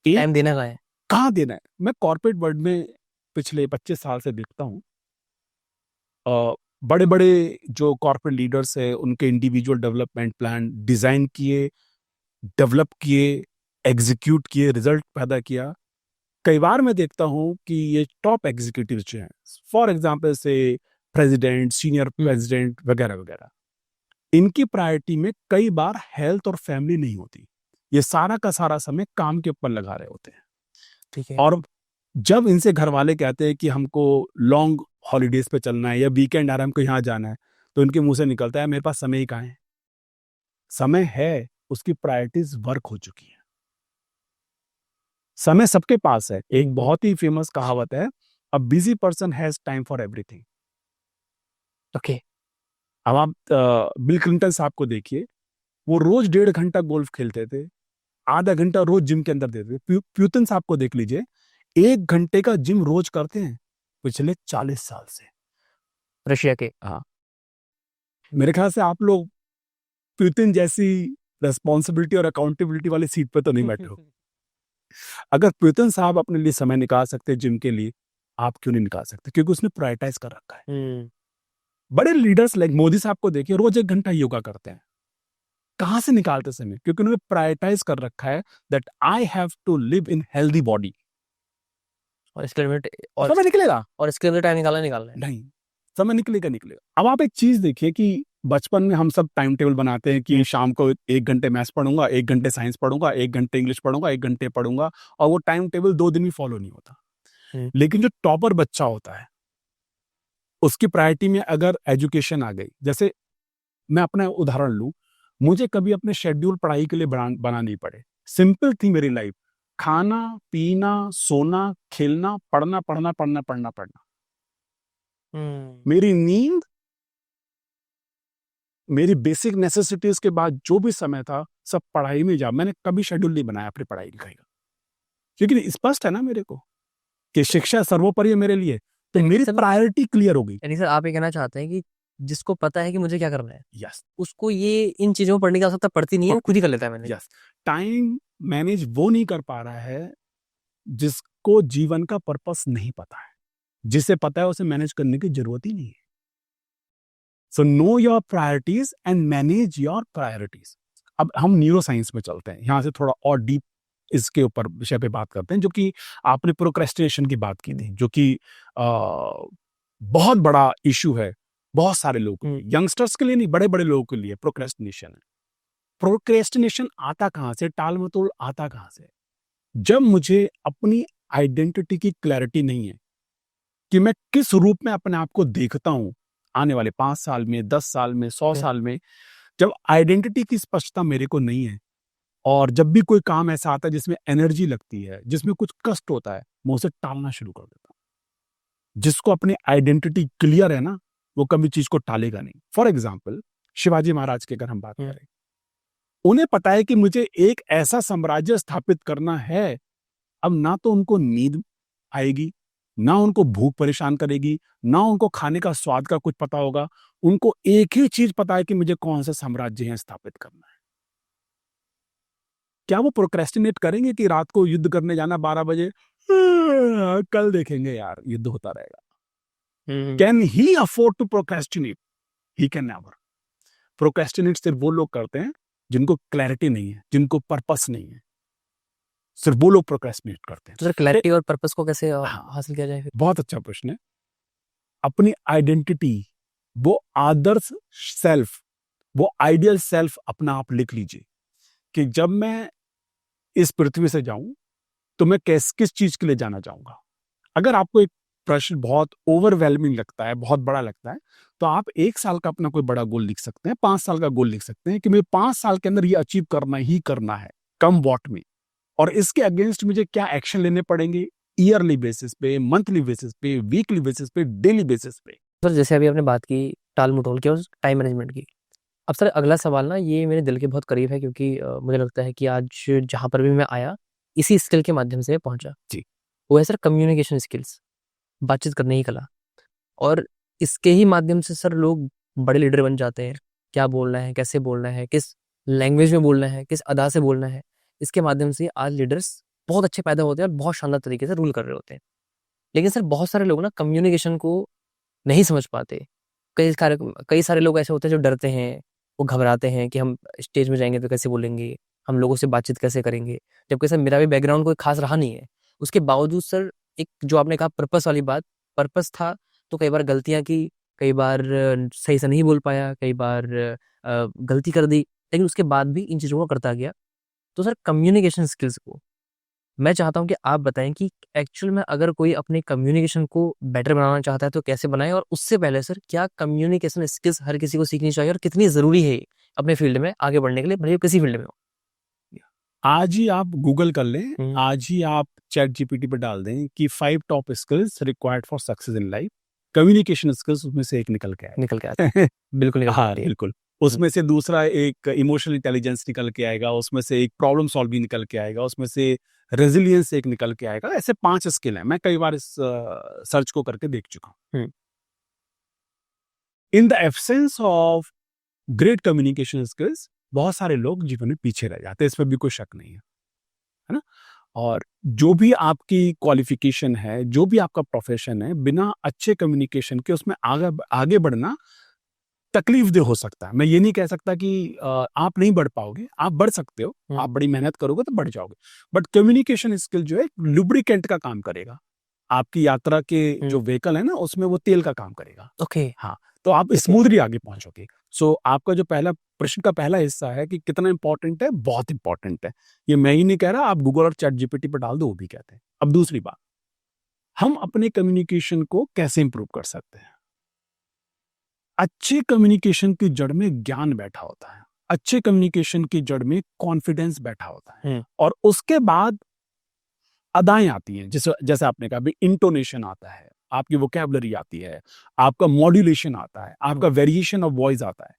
टाइम देना का है। कहाँ देना है? मैं कॉर्पोरेट वर्ल्ड में पिछले 25 साल से देखता हूँ, बड़े बड़े जो कॉर्पोरेट लीडर्स हैं, उनके इंडिविजुअल डेवलपमेंट प्लान डिजाइन किए, डेवलप किए, एग्जीक्यूट किए, रिजल्ट पैदा किया। कई बार मैं देखता हूँ कि ये टॉप एग्जीक्यूटिव जो हैं, फॉर एग्जाम्पल से प्रेसिडेंट, सीनियर प्रेसिडेंट वगैरह वगैरह, इनकी प्रायोरिटी में कई बार हेल्थ और फैमिली नहीं होती। ये सारा का सारा समय काम के ऊपर लगा रहे होते हैं। ठीक है। और जब इनसे घर वाले कहते हैं कि हमको लॉन्ग हॉलीडेज पे चलना है या वीकेंड आ रहा है, हमको यहाँ जाना है, तो इनके मुंह से निकलता है मेरे पास समय ही कहाँ है। समय है, उसकी प्रायोरिटीज वर्क हो चुकी है। समय सबके पास है। एक बहुत ही फेमस कहावत है, a busy person has time for everything. Okay. अब आप बिल क्लिंटन साहब को देखिए, वो रोज 1.5 घंटा गोल्फ खेलते थे, आधा घंटा रोज जिम के अंदर देते थे। प्यूतन साहब को देख लीजिए, 1 घंटे का जिम रोज करते हैं पिछले 40 साल से। रशिया के। हाँ, मेरे ख्याल से आप लोग प्यूतिन जैसी रेस्पॉन्सिबिलिटी और अकाउंटेबिलिटी वाली सीट पे तो नहीं बैठे हो। अगर प्यूतिन साहब अपने लिए समय निकाल सकते हैं जिम के लिए, आप क्यों नहीं निकाल सकते? क्योंकि उसने प्रायोरिटाइज कर रखा है। बड़े लीडर्स लाइक मोदी साहब को देखिए, रोज 1 घंटा योगा करते हैं। कहां से निकालते समय? क्योंकि उन्होंने प्रायोरिटाइज कर रखा है that I have to live in healthy body. और इसके लिए समय निकलेगा, और इसके लिए टाइम निकालना है। नहीं, समय निकलेगा। अब आप एक चीज देखिए कि बचपन में हम सब टाइम टेबल बनाते हैं कि शाम को 1 घंटे मैथ्स पढ़ूंगा, 1 घंटे साइंस पढ़ूंगा, 1 घंटे इंग्लिश पढ़ूंगा, 1 घंटे पढ़ूंगा, और वो टाइम टेबल 2 दिन भी फॉलो नहीं होता। लेकिन जो टॉपर बच्चा होता है, उसकी प्रायोरिटी में अगर एजुकेशन आ गई, जैसे मैं अपना उदाहरण लूं, मुझे कभी अपने शेड्यूल पढ़ाई के लिए बना नहीं पड़े। सिंपल थी मेरी लाइफ, खाना, पीना, सोना, खेलना, पढ़ना। मेरी नींद, मेरी बेसिक नेसेसिटीज के बाद जो भी समय था, सब पढ़ाई में जा। मैंने कभी शेड्यूल नहीं बनाया अपनी पढ़ाई लिखाई का, क्योंकि स्पष्ट है ना मेरे को कि शिक्षा सर्वोपरि है मेरे लिए, तो मेरी प्रायोरिटी क्लियर हो गई। यानी सर आप ये कहना चाहते हैं कि जिसको पता है कि मुझे क्या करना है, यस, उसको ये इन चीजों में पढ़ने की आवश्यकता पड़ती नहीं है, वो खुद ही कर लेता है। मैंने यस, टाइम मैनेज वो नहीं कर पा रहा है जिसको जीवन का पर्पस नहीं पता है। जिसे पता है उसे मैनेज करने की जरूरत ही नहीं है। So know your priorities and manage your priorities. अब हम न्यूरो साइंस में चलते हैं, यहां से थोड़ा और डीप इसके ऊपर विषय पे बात करते हैं, जो कि आपने प्रोक्रेस्टिनेशन की बात की थी, जो कि बहुत बड़ा इशू है बहुत सारे लोगों, यंगस्टर्स के लिए नहीं, बड़े बड़े लोगों के लिए प्रोक्रेस्टिनेशन है। प्रोक्रेस्टिनेशन आता कहां से, टाल मटोल आता कहां से? जब मुझे अपनी आइडेंटिटी की क्लैरिटी नहीं है कि मैं किस रूप में अपने आप को देखता हूं आने वाले 5 साल में, 10 साल में, 100 साल में, जब आइडेंटिटी की स्पष्टता मेरे को नहीं है, और जब भी कोई काम ऐसा आता है जिसमें एनर्जी लगती है, जिसमें कुछ कष्ट होता है, मैं उसे टालना शुरू कर देता हूं। जिसको अपनी आइडेंटिटी क्लियर है ना, वो कभी चीज को टालेगा नहीं। फॉर एग्जाम्पल, शिवाजी महाराज की अगर हम बात करें, उन्हें पता है कि मुझे एक ऐसा साम्राज्य स्थापित करना है। अब ना तो उनको नींद आएगी, ना उनको भूख परेशान करेगी, ना उनको खाने का स्वाद का कुछ पता होगा। उनको एक ही चीज पता है कि मुझे कौन सा साम्राज्य है स्थापित करना है। क्या वो प्रोक्रेस्टिनेट करेंगे कि रात को युद्ध करने जाना 12 बजे, कल देखेंगे यार, युद्ध होता रहेगा? Can he afford to procrastinate? He can never. Procrastinate सिर्फ वो लोग करते हैं जिनको क्लैरिटी नहीं है, जिनको पर्पस नहीं है, सिर्फ वो लोग प्रोक्रेस्टिनेट करते हैं। तो सर क्लैरिटी और पर्पस को कैसे हाँ। हासिल किया जाए फिर? बहुत अच्छा प्रश्न है। अपनी आइडेंटिटी, वो आदर्श सेल्फ, वो आइडियल सेल्फ अपना आप लिख लीजिए कि जब मैं इस पृथ्वी से जाऊं तो मैं किस चीज के लिए जाना चाहूंगा। अगर आपको एक प्रश्न बहुत ओवरवेलमिंग लगता है, बहुत बड़ा लगता है, तो आप 1 साल का अपना कोई बड़ा गोल लिख सकते हैं, 5 साल का गोल लिख सकते हैं कि मुझे 5 साल के अंदर ये अचीव करना ही करना है, कम वॉट में, और इसके अगेंस्ट मुझे क्या एक्शन लेने पड़ेंगे, ईयरली बेसिस पे, मंथली बेसिस पे, वीकली बेसिस पे, डेली बेसिस पे। सर जैसे अभी आपने बात की टाल मटोल की और टाइम मैनेजमेंट की, अब सर अगला सवाल ना ये मेरे दिल के बहुत करीब है, क्योंकि मुझे लगता है कि आज जहाँ पर भी मैं आया इसी स्किल के माध्यम से पहुंचा जी। वो है सर कम्युनिकेशन स्किल्स, बातचीत करने की कला। और इसके ही माध्यम से सर लोग बड़े लीडर बन जाते हैं। क्या बोलना है, कैसे बोलना है, किस लैंग्वेज में बोलना है, किस अदा से बोलना है, इसके माध्यम से आज लीडर्स बहुत अच्छे पैदा होते हैं और बहुत शानदार तरीके से रूल कर रहे होते हैं। लेकिन सर बहुत सारे लोग ना कम्युनिकेशन को नहीं समझ पाते। कई सारे लोग ऐसे होते हैं जो डरते हैं, वो घबराते हैं कि हम स्टेज में जाएंगे तो कैसे बोलेंगे, हम लोगों से बातचीत कैसे करेंगे। जबकि सर मेरा भी बैकग्राउंड कोई खास रहा नहीं है, उसके बावजूद सर एक जो आपने कहा पर्पस वाली बात, पर्पस था तो कई बार गलतियां की, कई बार सही से नहीं बोल पाया, कई बार गलती कर दी, लेकिन उसके बाद भी इन चीज़ों को करता गया। तो सर कम्युनिकेशन स्किल्स को मैं चाहता हूँ कि आप बताएं कि एक्चुअल में अगर कोई अपने कम्युनिकेशन को बेटर बनाना चाहता है तो कैसे बनाए, और उससे पहले सर क्या कम्युनिकेशन स्किल्स हर किसी को सीखनी चाहिए और कितनी ज़रूरी है ये अपने फील्ड में आगे बढ़ने के लिए, भले वो किसी फील्ड में हो। आज ही आप गूगल कर लें, हम्म। आज ही आप चैट जीपीटी पे डाल दें कि 5 top skills required for success in life, communication skills उसमें से एक निकल के आएगा। निकल के आता है, बिल्कुल निकल के हाँ, आती है। बिल्कुल। उसमें से दूसरा एक इमोशनल इंटेलिजेंस निकल के आएगा, उसमें से एक प्रॉब्लम सॉल्विंग निकल के आएगा, उसमें से रेजिलियंस एक निकल के आएगा। ऐसे 5 स्किल हैं, मैं कई बार इस सर्च को करके देख चुका हूँ। Hmm. In the absence of great communication skills बहुत सारे लोग जीवन में पीछे रह जाते हैं, इसमें भी कोई शक नहीं है ना? और जो भी आपकी क्वालिफिकेशन है, जो भी आपका प्रोफेशन है, बिना अच्छे कम्युनिकेशन के उसमें आगे बढ़ना तकलीफ-देह हो सकता है। मैं ये नहीं कह सकता कि आप नहीं बढ़ पाओगे, आप बढ़ सकते हो, आप बड़ी मेहनत करोगे तो बढ़ जाओगे। बट कम्युनिकेशन स्किल जो है लुब्रिकेंट का काम करेगा। आपकी यात्रा के जो व्हीकल है ना, उसमें वो तेल का काम करेगा। ओके। हाँ, तो आप स्मूथली आगे पहुँचोगे। सो आपका जो पहला प्रश्न का पहला हिस्सा है कि कितना इम्पोर्टेंट है, बहुत इम्पोर्टेंट है। ये मैं ही नहीं कह रहा, आप गूगल और चैट जीपीटी पे डाल दो, वो भी कहते हैं। अब दूसरी बात, हम अपने कम्युनिकेशन को कैसे इम्प्रूव कर सकते हैं? अच्छे कम्युनिकेशन की जड़ में ज्ञान बैठा होता है, अच्छे कम्युनिकेशन की जड़ में कॉन्फिडेंस बैठा होता है, और उसके बाद अदाएं आती हैं। जैसे जैसे आपने कहा, इंटोनेशन आता है, आपकी वोकैबुलरी आती है, आपका मॉड्यूलेशन आता है, आपका वेरिएशन ऑफ वॉइस आता है।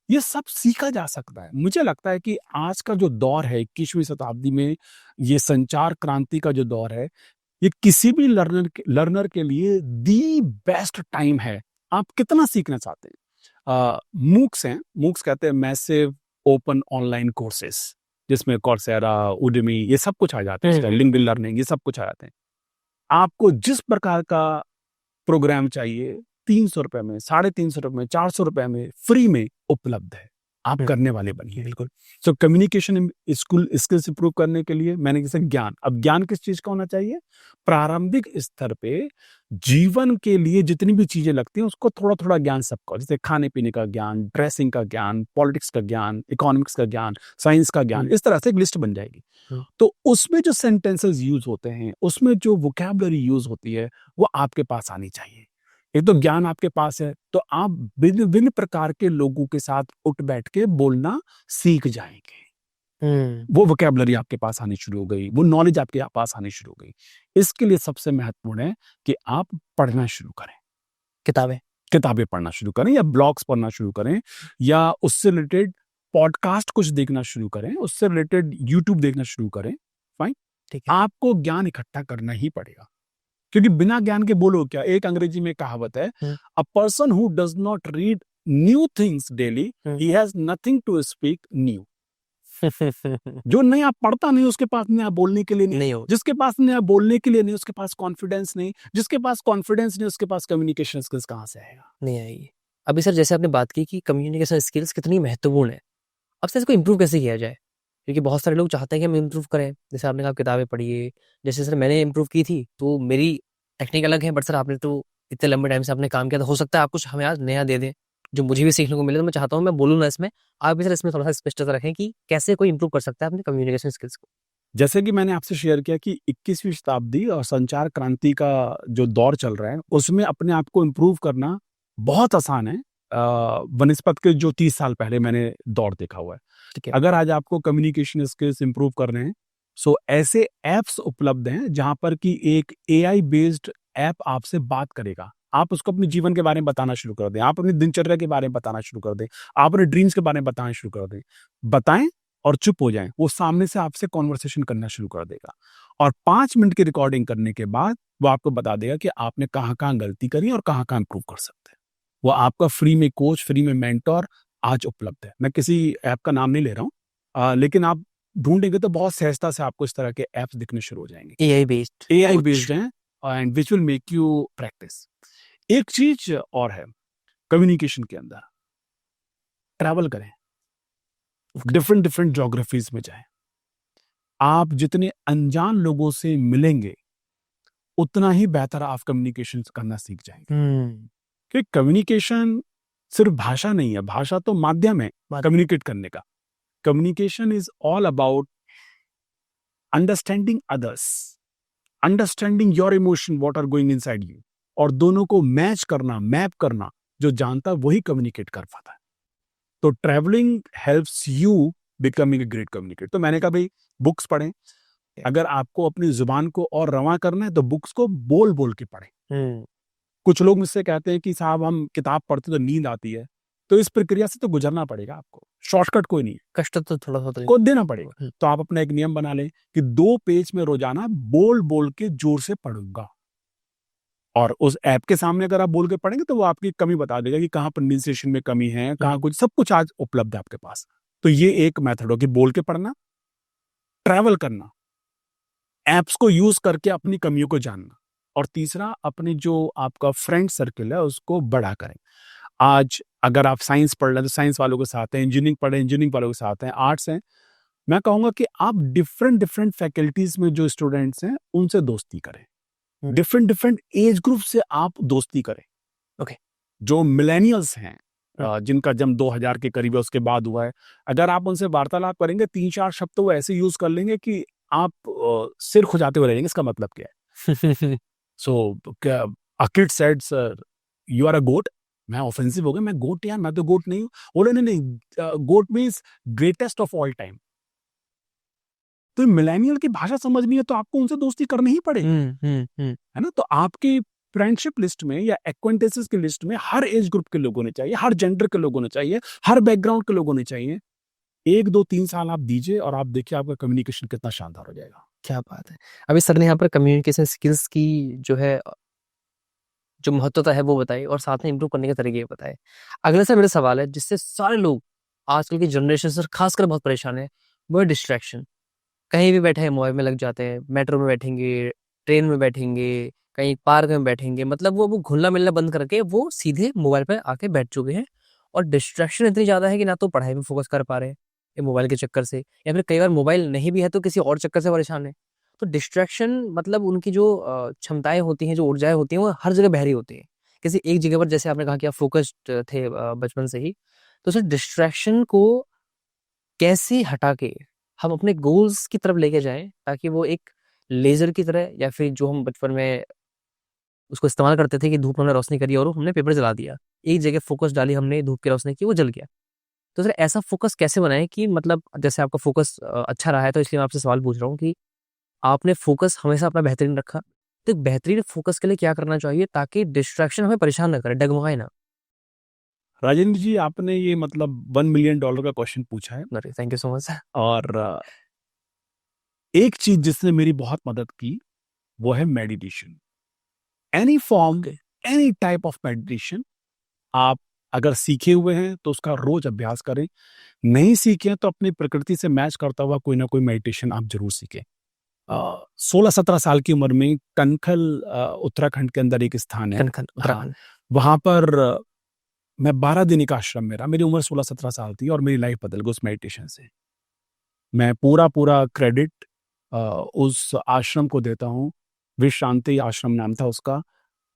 ये सब सीखा जा सकता है। मुझे लगता है कि आज का जो दौर है 21वीं शताब्दी में, ये संचार क्रांति का जो दौर है, ये किसी भी लर्नर के लिए दी बेस्ट टाइम है। आप कितना सीखना चाहते हैं? मूक्स हैं, मूक्स कहते हैं मैसिव ओपन ऑनलाइन कोर्सेस, जिसमें कोर्सेरा, उडेमी, ये सब कुछ आ जाते हैं, लिंक्डइन लर्निंग, ये सब कुछ आ जाते हैं। आपको जिस प्रकार का प्रोग्राम चाहिए, 300 रुपए में, 350 रुपए में, 400 रुपए में, फ्री में उपलब्ध है। आप करने वाले बनिए। बिल्कुल। सो कम्युनिकेशन स्किल्स इंप्रूव करने के लिए मैंने जैसे ज्ञान, अब ज्ञान किस चीज का होना चाहिए? प्रारंभिक स्तर पे जीवन के लिए जितनी भी चीजें लगती हैं उसको थोड़ा थोड़ा ज्ञान सबको, जैसे खाने पीने का ज्ञान, ड्रेसिंग का ज्ञान, पॉलिटिक्स का ज्ञान, इकोनॉमिक्स का ज्ञान, साइंस का ज्ञान, इस तरह से एक लिस्ट बन जाएगी। तो उसमें जो सेंटेंसेस यूज होते हैं, उसमें जो वोकैबुलरी यूज होती है, वो आपके पास आनी चाहिए। एक तो ज्ञान आपके पास है, तो आप भिन्न भिन्न प्रकार के लोगों के साथ उठ बैठ के बोलना सीख जाएंगे। वो वोकैबुलरी आपके पास आनी शुरू हो गई, वो नॉलेज आपके पास आनी शुरू हो गई। इसके लिए सबसे महत्वपूर्ण है कि आप पढ़ना शुरू करें, किताबें पढ़ना शुरू करें, या ब्लॉग्स पढ़ना शुरू करें, या उससे रिलेटेड पॉडकास्ट कुछ देखना शुरू करें, उससे रिलेटेड यूट्यूब देखना शुरू करें। फाइन, ठीक है। आपको ज्ञान इकट्ठा करना ही पड़ेगा, क्योंकि बिना ज्ञान के बोलो क्या। एक अंग्रेजी में कहावत है, a person who does not read new things daily, he has nothing to speak new. जो नया पढ़ता नहीं, उसके पास नया बोलने के लिए नहीं हो। जिसके पास नया बोलने के लिए नहीं, उसके पास कॉन्फिडेंस नहीं। जिसके पास कॉन्फिडेंस नहीं, उसके पास कम्युनिकेशन स्किल्स कहाँ से आएगा? नहीं आएगी। अभी सर जैसे आपने बात की कि कम्युनिकेशन स्किल्स कितनी महत्वपूर्ण है, आपसे इसको इम्प्रूव कैसे किया जाए? क्योंकि बहुत सारे लोग चाहते हैं कि हम इम्प्रूव करें, जैसे आपने कहा किताबें पढ़िए, जैसे सर मैंने इम्प्रूव की थी, तो मेरी टेक्निक अलग है, बट सर आपने तो इतने लंबे टाइम से आपने काम किया, तो हो सकता है आप कुछ हमें आज नया दे दें, जो मुझे भी सीखने को मिले। तो मैं चाहता हूँ मैं बोलूँ ना इसमें, आप भी सर इसमें थोड़ा-सा स्पष्टता रखें कि कैसे कोई इम्प्रूव कर सकता है अपने कम्युनिकेशन स्किल्स को? जैसे कि मैंने आपसे शेयर किया कि 21वीं शताब्दी और संचार क्रांति का जो दौर चल रहा है, उसमें अपने आप को इम्प्रूव करना बहुत आसान है बनिस्बत के जो 30 साल पहले मैंने दौर देखा हुआ है। ठीक है। अगर आज आपको कम्युनिकेशन स्किल्स इम्प्रूव करने हैं, सो ऐसे ऐप्स उपलब्ध हैं जहाँ पर कि एक एआई बेस्ड ऐप आपसे बात करेगा। आप उसको अपने जीवन के बारे में बताना शुरू कर दें, आप अपनी दिनचर्या के बारे में बताना शुरू कर दें, आप अपने ड्रीम्स के बारे में बताना शुरू कर दें। बताएँ और चुप हो जाएँ, वो सामने से आपसे कन्वर्सेशन करना शुरू कर देगा और 5 मिनट की रिकॉर्डिंग करने के बाद वो आपको बता देगा कि आपने कहाँ-कहाँ गलती करी और कहाँ-कहाँ इम्प्रूव कर सकते हैं। वो आपका फ्री में कोच, फ्री में मेंटर आज उपलब्ध है। मैं किसी ऐप का नाम नहीं ले रहा हूँ लेकिन आप ढूँढेंगे तो बहुत सहजता से आपको इस तरह के ऐप्स दिखने शुरू हो जाएँगे। AI based AI coach. Based हैं and which will make you practise. एक चीज़ और है कम्युनिकेशन के अंदर, ट्रैवल करें, डिफरेंट ज्योग्राफीज़ में जाएँ। आप जितने अनजान लोगों से मिलेंगे, उतना ही बेहतर आप कम्युनिकेशन करना सीख जाएँगे। हुँ, क्योंकि कम्युनिकेशन सिर्फ भाषा नहीं है, भाषा तो माध्यम है बात कम्युनिकेट करने का। Communication is all about understanding others, understanding your emotion what are going inside you और दोनों को मैच करना, मैप करना, जो जानता है वही कम्युनिकेट कर पाता है। तो travelling helps you becoming a great communicator. तो मैंने कहा भई बुक्स पढ़ें, अगर आपको अपनी ज़ुबान को और रवां करना है तो बुक्स को बोल-बोल के पढ़ें। हुँ, कुछ लोग मुझसे कहते हैं कि साहब हम किताब पढ़ते तो नींद आती है, तो इस प्रक्रिया से तो गुज़रना पड़ेगा आपको, शॉर्टकट कोई नहीं है, कष्ट तो थोड़ा-सा तो को देना पड़ेगा। हुँ, तो आप अपना एक नियम बना लें कि 2 पेज में रोज़ाना बोल-बोल के ज़ोर से पढ़ूँगा और उस ऐप के सामने अगर आप बोल के पढ़ेंगे तो वो आपकी कमी बता देगा कि कहाँ प्रोनंसिएशन में कमी है, कहाँ कुछ सब कुछ आज उपलब्ध है आपके पास। तो ये एक मेथड हो कि बोल के पढ़ना, ट्रैवल करना, ऐप्स को यूज़ करके अपनी कमियों को जानना और तीसरा अपने जो आपका फ्रेंड सर्किल है उसको बड़ा करें। आज अगर आप साइंस पढ़ रहे हैं तो साइंस वालों के साथ हैं, इंजीनियरिंग पढ़ रहे हैं इंजीनियरिंग वालों के साथ हैं, आर्ट्स हैं। मैं कहूँगा कि आप डिफरेंट फैकल्टीज़ में जो स्टूडेंट्स हैं उनसे दोस्ती करें। हुँ, डिफरेंट एज ग्रुप से आप दोस्ती करें। ओके। जो मिलेनियल्स हैं हुँ, जिनका जन्म 2000 के करीब है उसके बाद हुआ है, अगर आप उनसे वार्तालाप करेंगे 3-4 शब्द तो वो ऐसे यूज़ कर लेंगे कि आप सिर खुजाते हुए रहेंगे, इसका मतलब क्या है? सो क्या a kid said sir you are a goat. मैं ऑफेंसिव हो गया, मैं गोट यार, मैं तो गोट नहीं हूँ। बोले नहीं goat means greatest of all time. तो मिलेनियल की भाषा समझनी है तो आपको उनसे दोस्ती करनी ही पड़ेगी, हुँ, हुँ, हुँ, है ना? तो आपकी फ्रेंडशिप लिस्ट में या एक्वेंटेंसेस की लिस्ट में हर एज ग्रुप के लोग होने चाहिए, हर जेंडर के लोग होने चाहिए, हर बैकग्राउंड के लोग होने चाहिए। 1, 2, 3 साल आप दीजिए और आप देखिए आपका कम्युनिकेशन कितना शानदार हो जाएगा। क्या बात है! अभी सर ने यहाँ पर कम्युनिकेशन स्किल्स की जो है जो महत्वता है वो बताई और साथ में इम्प्रूव करने के तरीके बताए। अगला सर मेरा सवाल है जिससे सारे लोग आजकल की जनरेशन सर खासकर बहुत परेशान है, वो है डिस्ट्रैक्शन। कहीं भी बैठे हैं मोबाइल में लग जाते हैं, मेट्रो में बैठेंगे, ट्रेन में बैठेंगे, कहीं पार्क में बैठेंगे, मतलब वो घुलना-मिलना बंद करके वो सीधे मोबाइल पे आके बैठ चुके हैं और डिस्ट्रैक्शन इतनी ज़्यादा है कि ना तो पढ़ाई में फ़ोकस कर पा रहे हैं, ये मोबाइल के चक्कर से या फिर कई बार मोबाइल नहीं भी है तो किसी और चक्कर से परेशान है। तो डिस्ट्रैक्शन मतलब उनकी जो क्षमताएँ होती हैं, जो ऊर्जाएँ होती हैं, वो हर जगह बह रही होती हैं। किसी एक जगह पर जैसे आपने कहा कि आप फ़ोकस्ड थे बचपन से ही, तो सर डिस्ट्रैक्शन को कैसे हटा के हम अपने गोल्स की तरफ लेके जाएँ ताकि वो एक लेज़र की तरह या फिर जो हम बचपन में उसको इस्तेमाल करते थे कि धूप हमने रोशनी करी और वो हमने पेपर जला दिया। एक जगह फ़ोकस डाली हमने धूप की रोशनी की, वो जल गया। तो सर ऐसा फ़ोकस कैसे बनाएँ कि मतलब जैसे आपका फ़ोकस अच्छा रहा है तो इसलिए मैं आपसे सवाल पूछ रहा हूँ कि आपने फ़ोकस हमेशा अपना बेहतरीन रखा। तो एक बेहतरीन फ़ोकस के लिए क्या करना चाहिए ताकि डिस्ट्रैक्शन हमें परेशान ना करे, डगमगाए ना? राजेंद्र जी आपने ये मतलब $1 मिलियन का क्वेश्चन पूछा है अरे! Thank you so much. और एक चीज़ जिसने मेरी बहुत मदद की, वो है meditation. Any form, okay. Any type of meditation आप अगर सीखे हुए हैं तो उसका रोज़ अभ्यास करें। नहीं सीखे हैं तो अपनी प्रकृति से मैच करता हुआ कोई ना कोई मेडिटेशन आप ज़रूर सीखें। 16-17 साल की उम्र में कनखल उत्तराखंड के अंदर एक स्थान है। कनखन, हाँ, उत्तराखंड। वहाँ पर मैं 12 दिन का आश्रम में रहा, मेरी उम्र 16-17 साल थी और मेरी लाइफ बदल गई उस मेडिटेशन से। मैं पूरा क्रेडिट उस आश्रम को देता हूँ, विश्व शांति आश्रम नाम था उसका,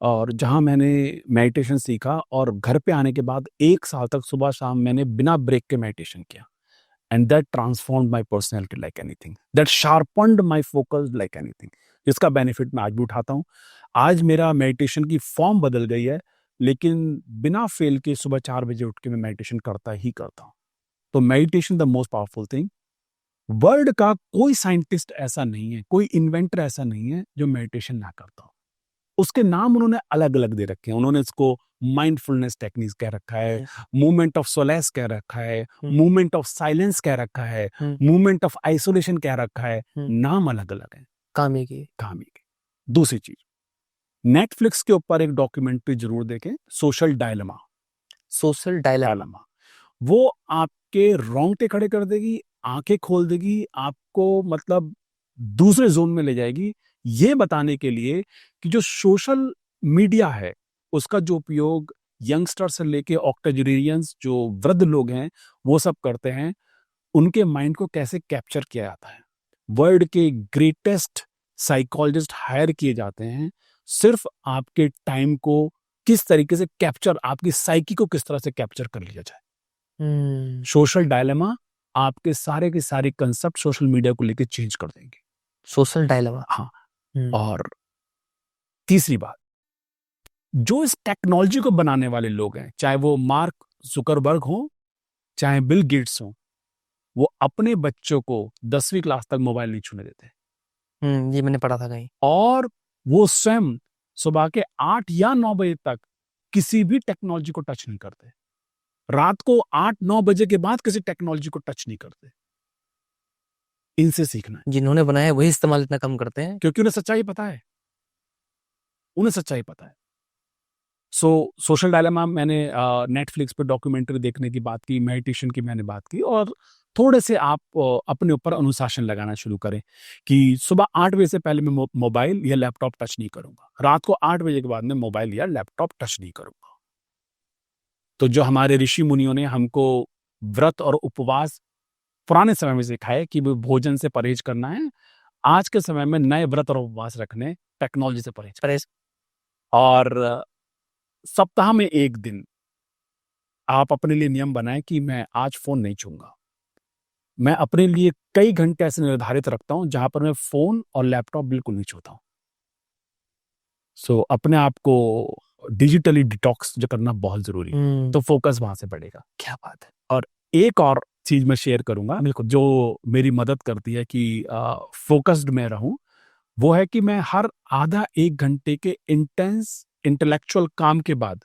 और जहाँ मैंने मेडिटेशन सीखा और घर पे आने के बाद 1 साल तक सुबह-शाम मैंने बिना ब्रेक के मेडिटेशन किया। And that transformed my personality like anything, that sharpened my focus like anything, जिसका बेनिफिट मैं आज भी उठाता हूँ। आज मेरा मेडिटेशन की फॉर्म बदल गई है, लेकिन बिना फेल के सुबह 4 बजे उठ के मैं मेडिटेशन करता ही करता हूँ। तो meditation the most powerful thing. World का कोई साइंटिस्ट ऐसा नहीं है, कोई इन्वेंटर ऐसा नहीं है जो मेडिटेशन ना करता हो। उसके नाम उन्होंने अलग-अलग दे रखे हैं। उन्होंने इसको माइंडफुलनेस टेक्निक्स कह रखा है, मूवमेंट ऑफ सोलेस कह रखा है, मूवमेंट ऑफ साइलेंस कह रखा है, मूवमेंट ऑफ आइसोलेशन कह रखा है। नाम अलग-अलग है। काम ही की दूसरी चीज, नेटफ्लिक्स के ऊपर एक डॉक्यूमेंट्री जरूर देखें, सोशल डायलेमा। वो आपके रोंगटे खड़े कर देगी, आंखें खोल देगी, आपको मतलब दूसरे जोन में ले जाएगी, ये बताने के लिए कि जो सोशल मीडिया है उसका जो उपयोग यंगस्टर से लेके ऑक्टोजेनेरियंस जो वृद्ध लोग हैं वो सब करते हैं, उनके माइंड को कैसे कैप्चर किया जाता है। वर्ल्ड के ग्रेटेस्ट साइकोलॉजिस्ट हायर किए जाते हैं सिर्फ आपके टाइम को किस तरीके से कैप्चर, आपकी साइकी को किस तरह से कैप्चर कर लिया जाए। सोशल डायलेमा आपके सारे के सारे कंसेप्ट सोशल मीडिया को लेकर चेंज कर देंगे। Social dilemma. हाँ। और तीसरी बात, जो इस टेक्नोलॉजी को बनाने वाले लोग हैं, चाहे वो मार्क जुकरबर्ग हो, चाहे बिल गेट्स हो, वो अपने बच्चों को 10वीं क्लास तक मोबाइल नहीं छूने देते। ये मैंने पढ़ा था कहीं। और वो स्वयं सुबह के 8 या 9 बजे तक किसी भी टेक्नोलॉजी को टच नहीं करते। रात को 8-9 बजे के बाद किसी टेक्नोलॉजी को टच नहीं करते। इनसे सीखना है। जिन्होंने बनाया वही इस्तेमाल इतना कम करते हैं, क्योंकि उन्हें सच्चाई पता है। सोशल डायलेमा मैंने नेटफ्लिक्स पे डॉक्यूमेंट्री देखने की बात की, मेडिटेशन की मैंने बात की, और थोड़े से आप अपने ऊपर अनुशासन लगाना शुरू करें कि सुबह 8 बजे से पहले मैं मोबाइल या लैपटॉप टच नहीं करूंगा, रात को 8 बजे के बाद में मोबाइल या लैपटॉप टच नहीं करूंगा। तो जो हमारे ऋषि मुनियों ने हमको व्रत और उपवास पुराने समय में सिखाए कि वो भोजन से परहेज करना है, आज के समय में नए व्रत और उपवास रखने टेक्नोलॉजी से परहेज। और सप्ताह में 1 दिन आप अपने लिए नियम बनाएं कि मैं आज फोन नहीं छूंगा। मैं अपने लिए कई घंटे ऐसे निर्धारित रखता हूं जहां पर मैं फोन और लैपटॉप बिल्कुल नहीं छूता हूं। अपने आप को डिजिटली डिटॉक्स जो करना बहुत जरूरी है, तो फोकस वहां से बढ़ेगा। क्या बात है। और एक और चीज मैं शेयर करूंगा जो मेरी मदद करती है कि फोकस्ड में रहूं, वो है कि मैं हर आधा 1 घंटे के इंटेंस इंटेलेक्चुअल काम के बाद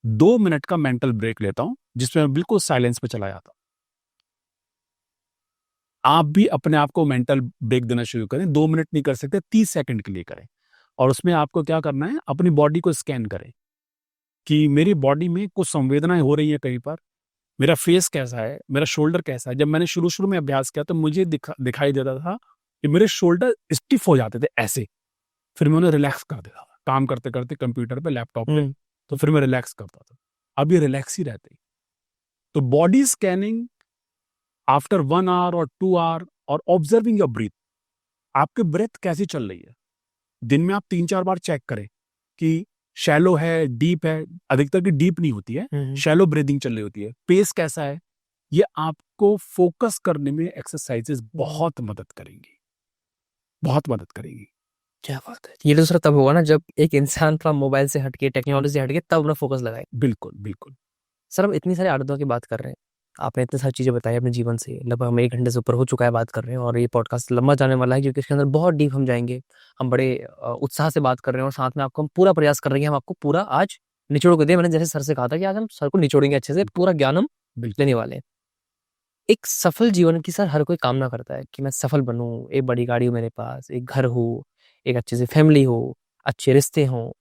2 मिनट का मेंटल ब्रेक लेता हूं, जिसमें मैं बिल्कुल साइलेंस पे चला जाता हूं। आप भी अपने आप को मेंटल ब्रेक देना शुरू करें। 2 मिनट नहीं कर सकते, 30 सेकंड के लिए करें। और उसमें आपको क्या करना है, अपनी बॉडी को स्कैन करें कि मेरी बॉडी में कुछ संवेदनाएं हो रही है कहीं पर, मेरा फेस कैसा है, मेरा शोल्डर कैसा है। जब मैंने शुरू में अभ्यास किया तो मुझे दिखाई देता था कि मेरे शोल्डर स्टिफ हो जाते थे ऐसे, फिर मैं उन्हें रिलैक्स कर देता था काम करते करते कंप्यूटर पे, लैपटॉप पे, तो फिर मैं रिलैक्स करता था। अब ये रिलैक्स ही रहते। तो बॉडी स्कैनिंग आफ्टर 1 आवर और 2 आवर और ऑब्जर्विंग योर ब्रीथ, आपकी ब्रेथ कैसी चल रही है। दिन में आप 3-4 बार चेक करें कि शैलो है, डीप है। अधिकतर की डीप नहीं होती है, शैलो ब्रीदिंग चल रही होती है। पेस कैसा है, ये आपको फोकस करने में एक्सरसाइजेस बहुत मदद करेंगी। क्या बात है। ये दूसरा तब होगा ना जब एक इंसान थोड़ा मोबाइल से हटके, टेक्नोलॉजी से हटके, तब अपना फोकस लगाए। बिल्कुल। सर, हम इतनी सारी आदतों की बात कर रहे हैं, आपने इतनी सारी चीज़ें बताई अपने जीवन से, लगभग हम 1 घंटे से ऊपर हो चुका है बात कर रहे हैं, और ये पॉडकास्ट लंबा जाने वाला है क्योंकि इसके अंदर बहुत डीप हम जाएंगे। हम बड़े उत्साह से बात कर रहे हैं और साथ में आपको हम पूरा प्रयास कर रहे हैं, हम आपको पूरा आज निचोड़ के दिए। मैंने जैसे सर से कहा था कि आज हम सर को निचोड़ेंगे अच्छे से, पूरा ज्ञान हम लेने वाले हैं। एक सफल जीवन की सर हर कोई कामना करता है कि मैं सफल बनूं, एक बड़ी गाड़ी हो मेरे पास, एक घर हो, एक अच्छी सी फैमिली हो, अच्छे रिश्ते हों,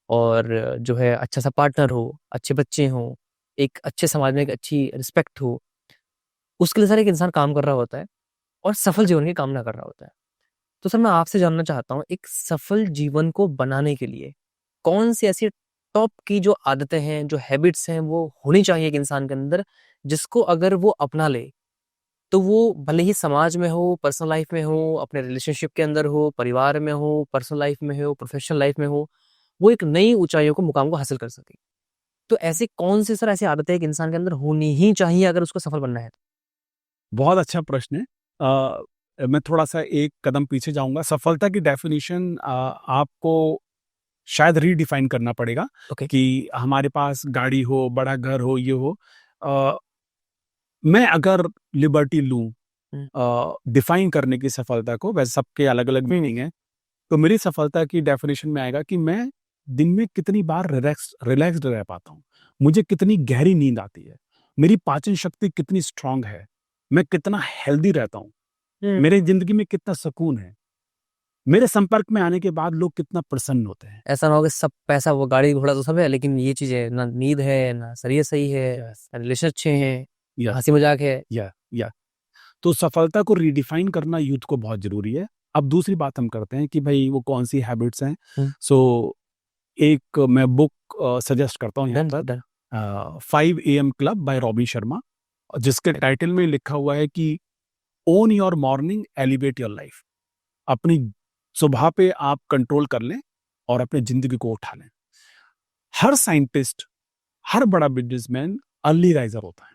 और जो है अच्छा सा पार्टनर हो, अच्छे बच्चे हों, एक अच्छे समाज में एक अच्छी रिस्पेक्ट हो। उसके लिए सर एक इंसान काम कर रहा होता है और सफल जीवन की कामना कर रहा होता है। तो सर, मैं आपसे जानना चाहता हूँ, एक सफल जीवन को बनाने के लिए कौन सी ऐसी टॉप की जो आदतें हैं, जो हैबिट्स हैं, वो होनी चाहिए एक इंसान के अंदर, जिसको अगर वो अपना ले, तो वो भले ही समाज में हो, पर्सनल लाइफ में हो, अपने रिलेशनशिप के अंदर हो, परिवार में हो, पर्सनल लाइफ में हो, प्रोफेशनल लाइफ में हो, वो एक नई ऊँचाइयों को, मुकाम को हासिल कर सके। तो ऐसी कौन सी सर ऐसी आदतें एक इंसान के अंदर होनी ही चाहिए अगर उसको सफल बनना है? बहुत अच्छा प्रश्न है। मैं थोड़ा-सा एक कदम पीछे जाऊँगा। सफलता की डेफ़िनिशन आपको शायद रीडिफ़ाइन करना पड़ेगा ओके। कि हमारे पास गाड़ी हो, बड़ा घर हो, ये हो। अ, मैं अगर लिबर्टी लूँ हुँ। डिफ़ाइन करने की सफलता को, वैसे सबके अलग-अलग मीनिंग है। तो मेरी सफलता की डेफ़िनिशन में आएगा कि मैं दिन में कितनी बार रिलैक्स्ड रह पाता हूँ। मुझे कितनी गहरी नींद आती है। मेरी पाचन शक्ति कितनी स्ट्रॉन्ग है। मैं कितना हेल्दी रहता हूँ। हुँ। मेरे ज़िंदगी में कितना सुकून है। मेरे संपर्क में आने के बाद लोग कितना प्रसन्न होते हैं। ऐसा ना हो कि सब पैसा, वो गाड़ी घोड़ा तो सब है, लेकिन ये चीज़ें ना नींद है, ना शरीर सही है, यस, ना रिलेशन अच्छे हैं, यस, हँसी मज़ाक है। या। तो सफलता को रिडिफाइन करना यूथ को बहुत ज़रूरी है। अब दूसरी बात हम करते हैं कि भई वो कौन-सी हैबिट्स हैं। हुँ। सो एक मैं बुक सजेस्ट करता हूँ यहाँ डन, पर, done. 5 am club bye robin Sharma, जिसके टाइटल में लिखा हुआ है कि own your morning, elevate your life. अपनी सुबह पे आप कंट्रोल कर लें और अपनी ज़िंदगी को उठा लें। हर साइंटिस्ट, हर बड़ा बिज़नेसमैन अर्ली राइज़र होता है।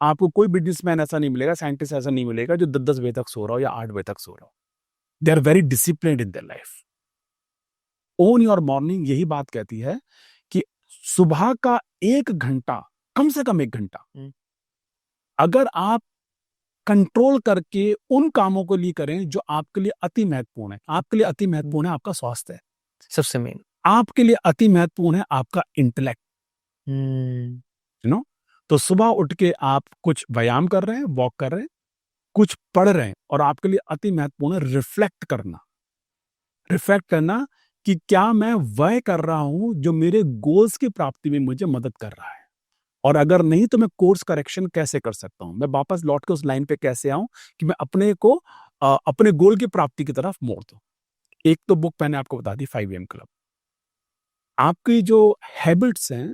आपको कोई बिज़नेसमैन ऐसा नहीं मिलेगा, साइंटिस्ट ऐसा नहीं मिलेगा जो 10-10 बजे तक सो रहा हो या 8 बजे तक सो रहा हो। They are very disciplined in their life. Own your morning यही बात कहती है कि सुबह का 1 घंटा, कम से कम 1 घंटा, हुँ। अगर आप कंट्रोल करके उन कामों को लिए करें जो आपके लिए अति महत्वपूर्ण है। आपके लिए अति महत्वपूर्ण है आपका स्वास्थ्य, सबसे मेन। आपके लिए अति महत्वपूर्ण है आपका इंटेलेक्ट, हुँ। You know? तो सुबह उठ के आप कुछ व्यायाम कर रहे हैं, वॉक कर रहे हैं, कुछ पढ़ रहे हैं, और आपके लिए अति महत्वपूर्ण है रिफ्लेक्ट करना। रिफ्लेक्ट करना कि क्या मैं वह कर रहा हूँ जो मेरे गोल्स की प्राप्ति में मुझे मदद कर रहा है? और अगर नहीं तो मैं कोर्स करेक्शन कैसे कर सकता हूँ? मैं वापस लौट के उस लाइन पे कैसे आऊँ कि मैं अपने को अपने गोल की प्राप्ति की तरफ मोड़ दूँ? एक तो बुक मैंने आपको बता दी, 5 एएम क्लब। आपकी जो हैबिट्स हैं,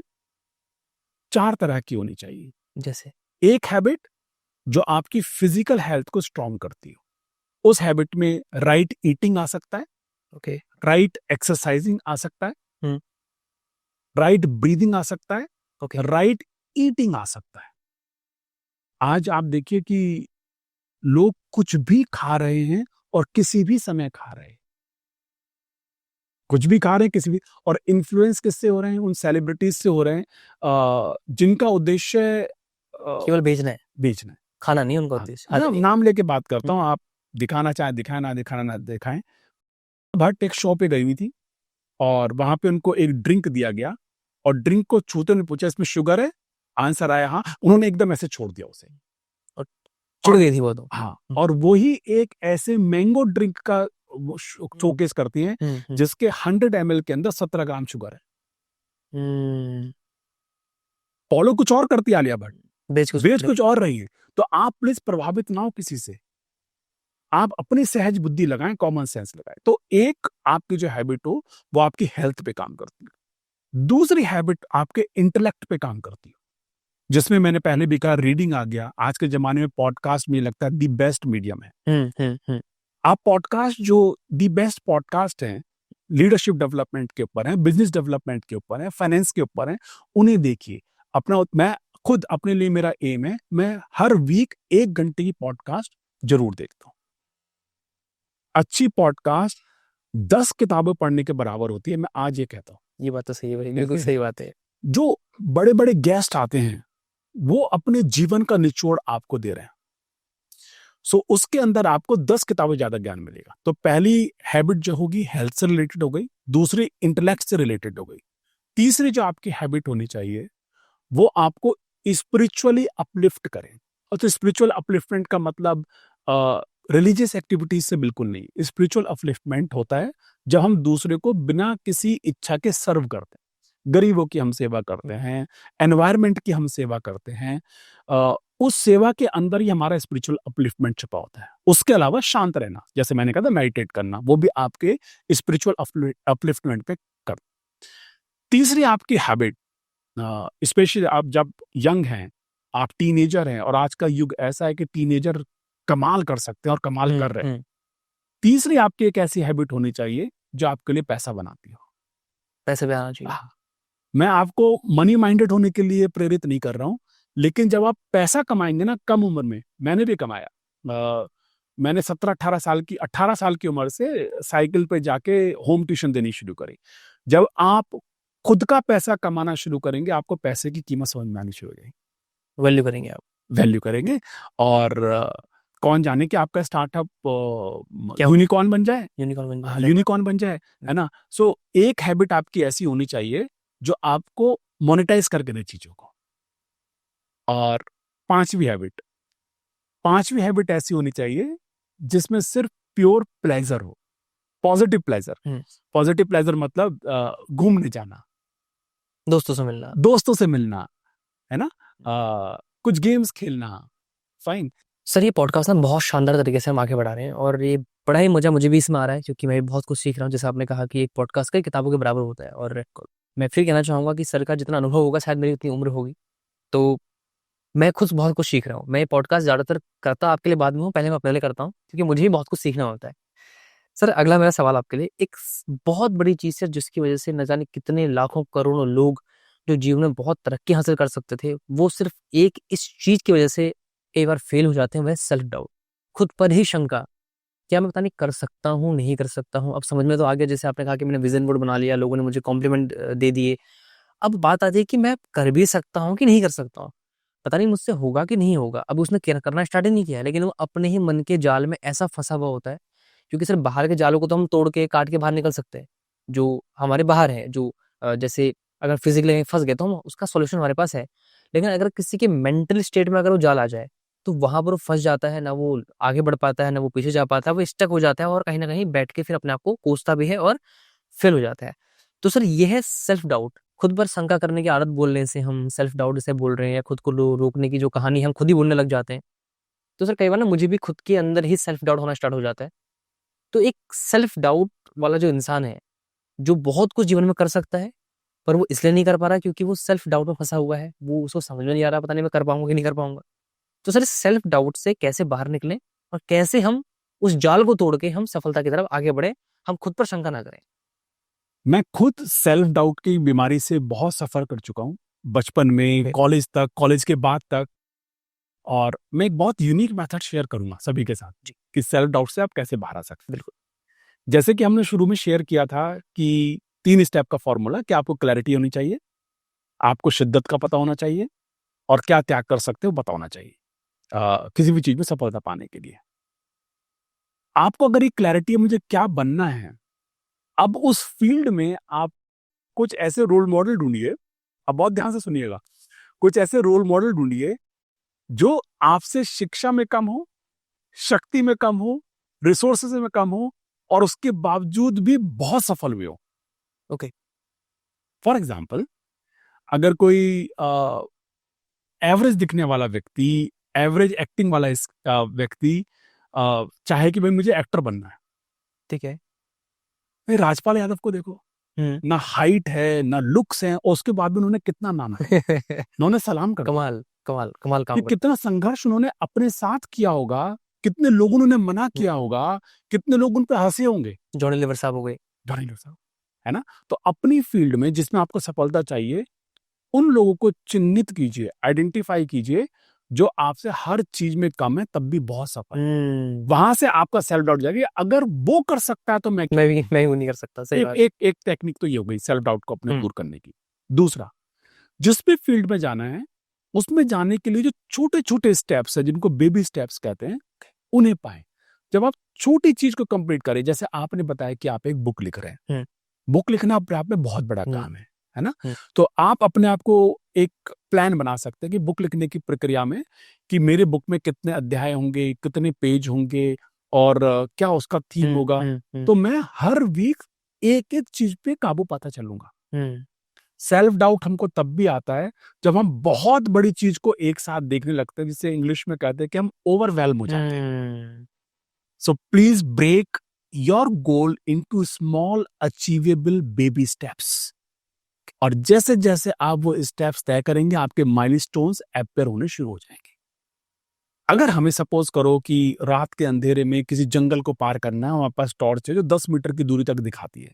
4 तरह की होनी चाहिए। जैसे? एक हैबिट जो आपकी फिजिकल हेल्थ को स्ट्रॉन्ग करती हो। उस हैबिट में राइट ईटिंग आ सकता है, ओके। राइट एक्सरसाइजिंग आ सकता है, हुँ। राइट ब्रीदिंग आ सकता है, ओके। राइट ईटिंग आ सकता है। आज आप देखिए कि लोग कुछ भी खा रहे हैं और किसी भी समय खा रहे हैं। कुछ भी खा रहे हैं, किसी भी, और इन्फ्लुएंस किससे हो रहे हैं? उन सेलिब्रिटीज़ से हो रहे हैं जिनका उद्देश्य केवल भेजना है, बेचना है। खाना नहीं उनका हाँ, उद्देश्य। हाँ जी। नाम लेके बात करता हुँ। हूँ, आप दिखाना चाहें दिखाएँ, ना दिखाना ना दिखाएँ। भट्ट एक शो पे गई हुई थी और वहाँ पे उनको एक ड्रिंक दिया गया और ड्रिंक को छूते उन्होंने पूछा इसमें शुगर है? आंसर आया हाँ, उन्होंने एकदम ऐसे छोड़ दिया उसे। और चिढ़ गई थी वो तो। हाँ, हुँ। और वो ही एक ऐसे मैंगो ड्रिंक का वो शोकेस करती हैं हुँ, हुँ। जिसके 100 एमएल के अंदर 17 ग्राम शुगर है। हुँ। फॉलो कुछ और करती है आलिया भट्ट, बेच बेच कुछ और रही है। तो आप प्लीज़ प्रभावित ना हो किसी से। आप अपनी सहज बुद्धि लगाएँ, कॉमन सेंस लगाएँ। तो एक आपकी जो हैबिट हो, वो आपकी हेल्थ पे काम करती है। दूसरी हैबिट आपके इंटेलेक्ट पे काम करती है, जिसमें मैंने पहले भी कहा रीडिंग आ गया। आज के ज़माने में पॉडकास्ट मुझे लगता है द बेस्ट मीडियम है। हुँ, हुँ, हुँ। आप पॉडकास्ट जो द बेस्ट पॉडकास्ट हैं, लीडरशिप डेवलपमेंट के ऊपर हैं, बिज़नेस डेवलपमेंट के ऊपर हैं, फाइनेंस के ऊपर हैं, उन्हें देखिए। मैं खुद अपने लिए मेरा एम है, मैं हर वीक 1 घंटे की पॉडकास्ट ज़रूर देखता हूँ। अच्छी पॉडकास्ट 10 किताबें पढ़ने के बराबर होती है, मैं आज ये कहता हूँ। ये बात तो सही है भाई, बिल्कुल सही बात है। जो बड़े-बड़े गेस्ट आते हैं, वो अपने जीवन का निचोड़ आपको दे रहे हैं। सो उसके अंदर आपको 10 किताबें ज़्यादा ज्ञान मिलेगा। तो पहली हैबिट जो होगी हेल्थ से रिलेटेड हो गई, दूसरी इंटेलेक्ट से रिलेटेड हो गई। तीसरी जो आपकी हैबिट होनी चाहिए, वो आपको स्पिरिचुअली अपलिफ्ट करे। और तो स्पिरिचुअल अपलिफ्टमेंट का मतलब रिलीजियस एक्टिविटीज से बिल्कुल नहीं। स्पिरिचुअल अपलिफ्टमेंट होता है जब हम दूसरे को बिना किसी इच्छा के सर्व करते हैं। गरीबों की हम सेवा करते हैं, एनवायरनमेंट की हम सेवा करते हैं। उस सेवा के अंदर ही हमारा स्पिरिचुअल अपलिफ्टमेंट छुपा होता है। उसके अलावा शांत रहना, जैसे मैंने कहा था मेडिटेट करना, वो भी आपके स्पिरिचुअल अपलिफ्टमेंट पे कर। तीसरी आपकी हैबिट, स्पेशली आप जब यंग हैं, आप टीनेजर हैं, और आज का युग ऐसा है कि टीनेजर कमाल कर सकते हैं और कमाल कर रहे हैं। तीसरी आपकी एक ऐसी हैबिट होनी चाहिए जो आपके लिए पैसा बनाती हो। पैसे भी आना चाहिए। हाँ, मैं आपको मनी माइंडेड होने के लिए प्रेरित नहीं कर रहा हूँ, लेकिन जब आप पैसा कमाएंगे ना कम उम्र में, मैंने भी कमाया। मैंने 18 साल की उम्र से साइकिल पे जाके होम ट्यूशन देनी शुरू करी। जब आप खुद का पैसा कमाना शुरू करेंगे, आपको पैसे की कीमत समझ में आनी शुरू हो जाएगी। वैल्यू करेंगे आप। वैल्यू करेंगे, और कौन जाने कि आपका स्टार्टअप क्या हो- यूनिकॉर्न बन जाए। यूनिकॉर्न बन हाँ, जाए। यूनिकॉर्न बन जाए, है ना। सो एक हैबिट आपकी ऐसी होनी चाहिए जो आपको मोनेटाइज करके दे चीजों को। और पांचवी हैबिट ऐसी होनी चाहिए जिसमें सिर्फ प्योर प्लेजर हो, पॉजिटिव प्लेजर। हम्म। पॉजिटिव प्लेजर मतलब घूमने जाना, दोस्तों से मिलना। दोस्तों से मिलना, है ना, कुछ गेम्स खेलना, फाइन। सर ये पॉडकास्ट ना बहुत शानदार तरीके से हम आगे बढ़ा रहे हैं, और ये बड़ा ही मजा मुझे भी इसमें आ रहा है, क्योंकि मैं भी बहुत कुछ सीख रहा हूँ। जैसे आपने कहा कि एक पॉडकास्ट का किताबों के बराबर होता है, और मैं फिर कहना चाहूँगा कि सर का जितना अनुभव होगा शायद मेरी उतनी उम्र होगी, तो मैं खुद बहुत कुछ सीख रहा हूँ। मैं ये पॉडकास्ट ज़्यादातर करता आपके लिए बाद में हूँ, पहले मैं अपने लिए करता हूँ, क्योंकि मुझे भी बहुत कुछ सीखना होता है। सर अगला मेरा सवाल आपके लिए एक बहुत बड़ी चीज़ है, जिसकी वजह से न जाने कितने लाखों करोड़ों लोग जो जीवन में बहुत तरक्की हासिल कर सकते थे, वो सिर्फ एक इस चीज़ की वजह से कई बार फेल हो जाते हैं, वह सेल्फ डाउट, खुद पर ही शंका। क्या मैं पता नहीं कर सकता हूँ, नहीं कर सकता हूँ? अब समझ में तो आ गया, जैसे आपने कहा कि मैंने विजन बोर्ड बना लिया, लोगों ने मुझे कॉम्प्लीमेंट दे दिए। अब बात आती है कि मैं कर भी सकता हूँ कि नहीं कर सकता हूँ? पता नहीं मुझसे होगा कि नहीं होगा। अब उसने करना स्टार्ट ही नहीं किया है, लेकिन वो अपने ही मन के जाल में ऐसा फंसा हुआ होता है, क्योंकि सिर्फ बाहर के जालों को तो हम तोड़ के काट के बाहर निकल सकते हैं, जो हमारे बाहर है, जो जैसे अगर फिजिकली फंस गए तो हम उसका सॉल्यूशन हमारे पास है। लेकिन अगर किसी के मेंटल स्टेट में अगर वो जाल आ जाए, तो वहां पर वो फंस जाता है, ना वो आगे बढ़ पाता है, ना वो पीछे जा पाता है, वो स्टक हो जाता है, और कहीं ना कहीं बैठ के फिर अपने आप को कोसता भी है और फेल हो जाता है। तो सर ये है सेल्फ डाउट, खुद पर शंका करने की आदत बोलने से हम सेल्फ डाउट से बोल रहे हैं, या खुद को रोकने की जो कहानी हम खुद ही बोलने लग जाते हैं। तो सर कई बार ना मुझे भी खुद के अंदर ही सेल्फ डाउट होना स्टार्ट हो जाता है। तो एक सेल्फ डाउट वाला जो इंसान है, जो बहुत कुछ जीवन में कर सकता है, पर वो इसलिए नहीं कर पा रहा क्योंकि वो सेल्फ डाउट में फंसा हुआ है, वो उसको समझ में नहीं आ रहा, पता नहीं मैं कर पाऊंगा कि नहीं कर पाऊंगा। तो सर इस सेल्फ डाउट से कैसे बाहर निकलें, और कैसे हम उस जाल को तोड़ के हम सफलता की तरफ आगे बढ़े, हम खुद पर शंका ना करें? मैं खुद सेल्फ डाउट की बीमारी से बहुत सफर कर चुका हूँ, बचपन में, कॉलेज तक, कॉलेज के बाद तक। और मैं एक बहुत यूनिक मेथड शेयर करूंगा सभी के साथ जी। कि सेल्फ डाउट से आप कैसे बाहर आ सकते हैं। बिल्कुल। जैसे कि हमने शुरू में शेयर किया था कि 3 स्टेप का फॉर्मूला, कि आपको क्लैरिटी होनी चाहिए, आपको शिद्दत का पता होना चाहिए, और क्या त्याग कर सकते हो पता होना चाहिए किसी भी चीज में सफलता पाने के लिए। आपको अगर ये क्लैरिटी है मुझे क्या बनना है, अब उस फील्ड में आप कुछ ऐसे रोल मॉडल ढूंढिए। अब बहुत ध्यान से सुनिएगा, कुछ ऐसे रोल मॉडल ढूंढिए जो आपसे शिक्षा में कम हो, शक्ति में कम हो, रिसोर्सेज में कम हो, और उसके बावजूद भी बहुत सफल हुए हो। ओके। फॉर एग्जाम्पल, अगर कोई एवरेज दिखने वाला व्यक्ति, एवरेज एक्टिंग वाला व्यक्ति चाहे कि भाई मुझे एक्टर बनना है, ठीक है। भाई राजपाल यादव को देखो, ना हाइट है ना लुक्स हैं, और उसके बाद भी उन्होंने कितना नाम है, उन्होंने सलाम कर दिया। कमाल कमाल कमाल काम कि कर। कितना संघर्ष उन्होंने अपने साथ किया होगा, कितने लोगों ने उन्हें मना किया होगा, कितने लोग उन पे हंसे होंगे। जॉनी लीवर साहब हो गए। जॉनी लीवर साहब, है ना। तो अपनी फील्ड में जिसमें आपको सफलता चाहिए, उन लोगों को चिन्हित कीजिए, आइडेंटिफाई कीजिए, जो आपसे हर चीज में कम है तब भी बहुत सफल है। वहां से आपका सेल्फ डाउट जाएगी, अगर वो कर सकता है तो मैं वो नहीं कर सकता। सही बात। एक टेक्निक तो ये हो गई सेल्फ डाउट को अपने दूर करने की। दूसरा, जिस भी फील्ड में जाना है, उसमें जाने के लिए जो छोटे छोटे स्टेप्स है, जिनको बेबी स्टेप्स कहते हैं, उन्हें पाएं। जब आप छोटी चीज को कंप्लीट करें, जैसे आपने बताया कि आप एक बुक लिख रहे हैं, बुक लिखना अपने आप में बहुत बड़ा काम है ना। तो आप अपने आप को एक प्लान बना सकते हैं कि बुक लिखने की प्रक्रिया में, कि मेरे बुक में कितने अध्याय होंगे, कितने पेज होंगे, और क्या उसका थीम होगा। तो मैं हर वीक एक एक चीज पे काबू पाता चलूंगा। सेल्फ डाउट हमको तब भी आता है जब हम बहुत बड़ी चीज को एक साथ देखने लगते हैं, जिसे इंग्लिश में कहते हैं कि हम ओवरवेल्म हो जाते हैं। So please break your goal into small achievable baby steps, और जैसे जैसे आप वो स्टेप्स तय करेंगे आपके माइलस्टोन्स अपीयर होने शुरू हो जाएंगे। अगर हमें सपोज करो कि रात के अंधेरे में किसी जंगल को पार करना है, हमारे पास टॉर्च है जो 10 मीटर की दूरी तक दिखाती है,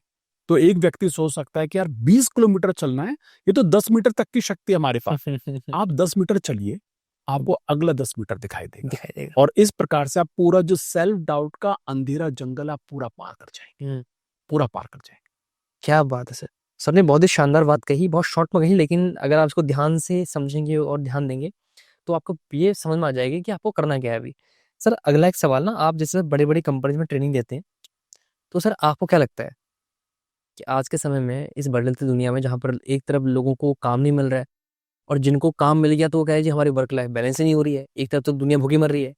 तो एक व्यक्ति सोच सकता है कि यार 20 किलोमीटर चलना है, ये तो 10 मीटर तक की शक्ति हमारे पास। आप 10 मीटर चलिए, आपको अगला 10 मीटर दिखाई देगा दिखाई देगा। और इस प्रकार से आप पूरा जो सेल्फ डाउट का अंधेरा जंगल आप पूरा पार कर जाएंगे, पूरा पार कर जाएंगे। क्या बात है सर! सर ने बहुत ही शानदार बात कही, बहुत शॉर्ट में कही, लेकिन अगर आप इसको ध्यान से समझेंगे और ध्यान देंगे, तो आपको ये समझ में आ जाएगी कि आपको करना क्या है अभी। सर अगला एक सवाल ना, आप जैसे बड़ी-बड़ी कंपनीज़ में ट्रेनिंग देते हैं, तो सर आपको क्या लगता है कि आज के समय में इस बदलती दुनिया में जहाँ पर एक तरफ लोगों को काम नहीं मिल रहा है और जिनको काम मिल गया तो वो कह रहे हैं जी हमारी वर्क लाइफ बैलेंस ही नहीं हो रही है। एक तरफ तो दुनिया भूखी मर रही है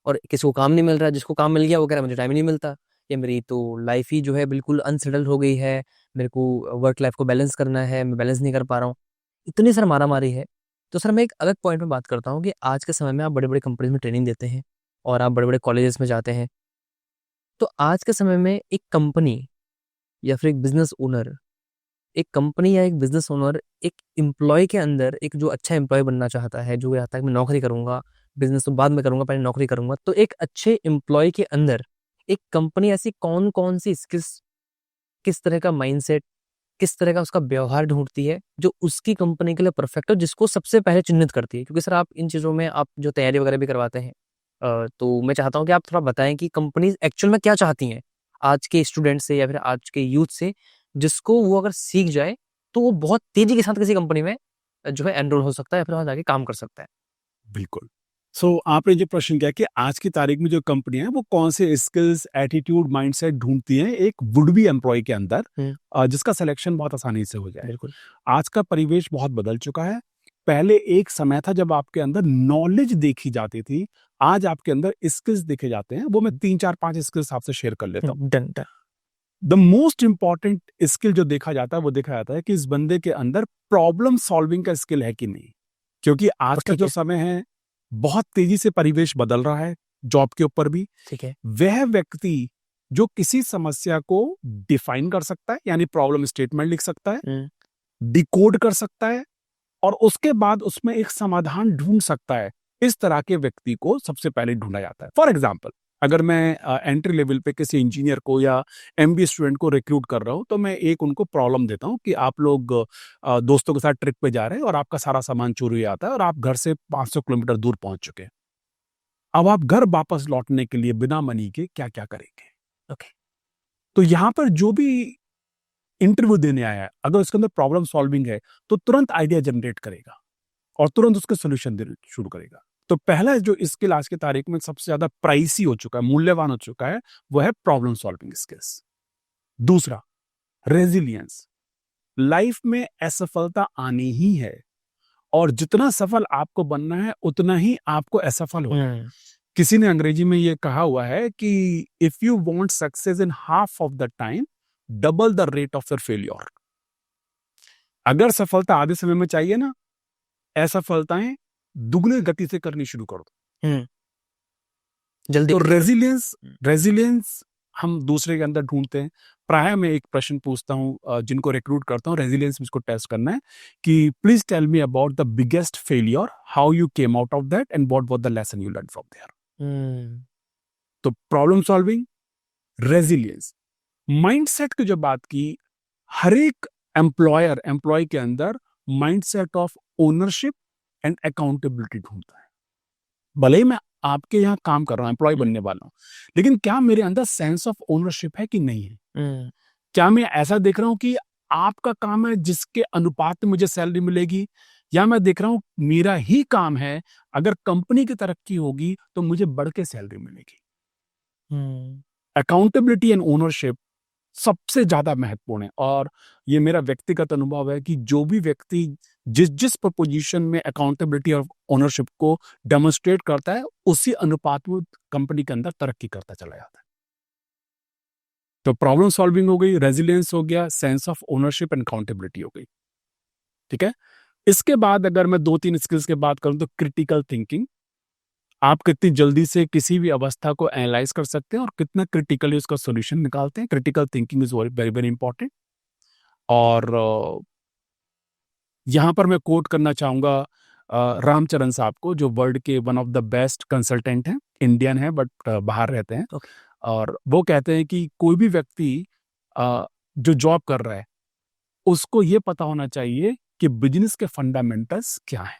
और किसी को काम नहीं मिल रहा है, जिसको काम मिल गया वो कह रहा है मुझे टाइम ही नहीं मिलता, या मेरी तो लाइफ ही जो है बिल्कुल अनसेटल्ड हो गई है, मेरे को वर्क लाइफ को बैलेंस करना है, मैं बैलेंस नहीं कर पा रहा हूँ। इतनी सर मारामारी है। तो सर मैं एक अलग पॉइंट में बात करता हूँ कि आज के समय में आप बड़े-बड़े कंपनीज़ में ट्रेनिंग देते हैं और आप बड़े-बड़े कॉलेजेस में जाते हैं। तो आज के समय में एक कंपनी या फिर एक बिज़नेस ओनर, एक कंपनी या एक बिज़नेस ओनर एक एम्प्लॉयी के अंदर एक जो अच्छा एम्प्लॉयी बनना चाहता है, जो चाहता है कि मैं नौकरी करूँगा, बिज़नेस तो बाद में करूँगा, पहले नौकरी करूँगा। तो एक अच्छे एम्प्लॉयी के अंदर एक कंपनी ऐसी कौन-कौन सी स्किल्स, किस तरह का माइंडसेट, किस तरह का उसका व्यवहार ढूँढती है, जो उसकी कंपनी के लिए परफेक्ट हो, जिसको सबसे पहले चिन्हित करती है? क्योंकि सर आप इन चीज़ों में आप जो तैयारी वगैरह भी करवाते हैं, तो मैं चाहता हूँ कि आप थोड़ा बताएँ कि कंपनीज़ एक्चुअल में क्या चाहती हैं, आज के स्टूडेंट से या फिर आज के यूथ से, जिसको वो अगर सीख जाए, तो वो बहुत तेज़ी के साथ किसी कंपनी में जो है एनरोल हो सकता है या फिर वहाँ जाके काम कर सकता है। बिल्कुल। सो आपने जो प्रश्न किया कि आज की तारीख में जो कंपनियां हैं वो कौन से स्किल्स, एटीट्यूड, माइंडसेट ढूंढती हैं एक वुड बी एम्प्लॉय के अंदर, हुँ, जिसका सिलेक्शन बहुत आसानी से हो जाए। बिल्कुल। आज का परिवेश बहुत बदल चुका है। पहले एक समय था जब आपके अंदर नॉलेज देखी जाती थी, आज आपके अंदर स्किल्स देखे जाते हैं। वो मैं 3-4-5 स्किल्स आपसे शेयर कर लेता हूँ। Done, done. The most important skill जो देखा जाता है वो देखा जाता है कि इस बंदे के अंदर प्रॉब्लम सॉल्विंग का स्किल है कि नहीं, क्योंकि आज का ठीक जो है, समय है बहुत तेजी से परिवेश बदल रहा है, जॉब के ऊपर भी। ठीक है। वह व्यक्ति जो किसी समस्या को डिफाइन कर सकता है, यानी प्रॉब्लम स्टेटमेंट लिख सकता है, हुँ, डिकोड कर सकता है और उसके बाद उसमें एक समाधान ढूंढ सकता है, इस तरह के व्यक्ति को सबसे पहले ढूंढा जाता है। फॉर एग्जाम्पल, अगर मैं एंट्री लेवल पे किसी इंजीनियर को या एमबीए स्टूडेंट को रिक्रूट कर रहा हूँ, तो मैं एक उनको प्रॉब्लम देता हूँ कि आप लोग दोस्तों के साथ ट्रिप पे जा रहे हैं और आपका सारा सामान चोरी आता है और आप घर से 500 किलोमीटर दूर पहुंच चुके हैं। अब आप घर वापस लौटने के लिए बिना मनी के क्या क्या करेंगे? ओके। तो यहाँ पर जो भी इंटरव्यू देने आया है, अगर उसके अंदर प्रॉब्लम सॉल्विंग है, तो तुरंत आइडिया जनरेट करेगा और तुरंत उसके सॉल्यूशन देने शुरू करेगा। तो पहला जो स्किल आज की तारीख में सबसे ज्यादा प्राइसी हो चुका है, मूल्यवान हो चुका है, वो है प्रॉब्लम सॉल्विंग स्किल्स। दूसरा, रेजिलियंस। लाइफ में असफलता आनी ही है और जितना सफल आपको बनना है उतना ही आपको असफल होना है। हुँ, किसी ने अंग्रेजी में ये कहा हुआ है कि if you want success in half of the time, double the rate of your failure. अगर सफलता आधे समय में चाहिए ना, असफलताएं दुगने गति से करनी शुरू कर दो। हुँ। जल्दी तो करिए सर। रेजिलियंस हुँ, रेजिलियंस हम दूसरे के अंदर ढूंढते हैं। प्राय मैं एक प्रश्न पूछता हूँ जिनको रिक्रूट करता हूँ, रेजिलियंस मुझको टेस्ट करना है कि please tell me about the biggest failure, how you came out of that and what was the lesson you learn from there. हुँ, तो प्रॉब्लम सॉल्विंग, रेजिलियंस, माइंडसेट की जो बात की, हर एक एम्प्लॉय के अंदर mindset of ownership and accountability ढूंढता है। भले ही मैं आपके यहाँ काम कर रहा हूँ, एम्प्लॉय हुँ, बनने वाला हूँ, लेकिन क्या मेरे अंदर सेंस ऑफ ओनरशिप है कि नहीं है? हुँ, क्या मैं ऐसा देख रहा हूँ कि आपका काम है जिसके अनुपात में मुझे सैलरी मिलेगी, या मैं देख रहा हूँ मेरा ही काम है, अगर कंपनी की तरक्की होगी तो मुझे बढ़ के सैलरी मिलेगी। हुँ, अकाउंटेबिलिटी एंड ओनरशिप सबसे ज्यादा महत्वपूर्ण है और ये मेरा व्यक्तिगत अनुभव है कि जो भी व्यक्ति जिस जिस पोजीशन में अकाउंटेबिलिटी और ओनरशिप को डेमोन्स्ट्रेट करता है, उसी अनुपात में कंपनी के अंदर तरक्की करता चला जाता है। तो प्रॉब्लम सॉल्विंग हो गई, रेजिलियंस हो गया, sense of ownership and accountability हो गई। ठीक है। इसके बाद अगर मैं 2-3 स्किल्स की बात करूं तो क्रिटिकल थिंकिंग। आप कितनी जल्दी से किसी भी अवस्था को एनालाइज कर सकते हैं और कितना क्रिटिकली उसका सॉल्यूशन निकालते हैं। Critical thinking is very very important. और यहाँ पर मैं कोट करना चाहूँगा रामचरण साहब को, जो वर्ल्ड के one of the best consultant हैं, इंडियन है बट बाहर रहते हैं। ओके। और वो कहते हैं कि कोई भी व्यक्ति जो जॉब कर रहा है उसको ये पता होना चाहिए कि बिजनेस के फंडामेंटल्स क्या हैं।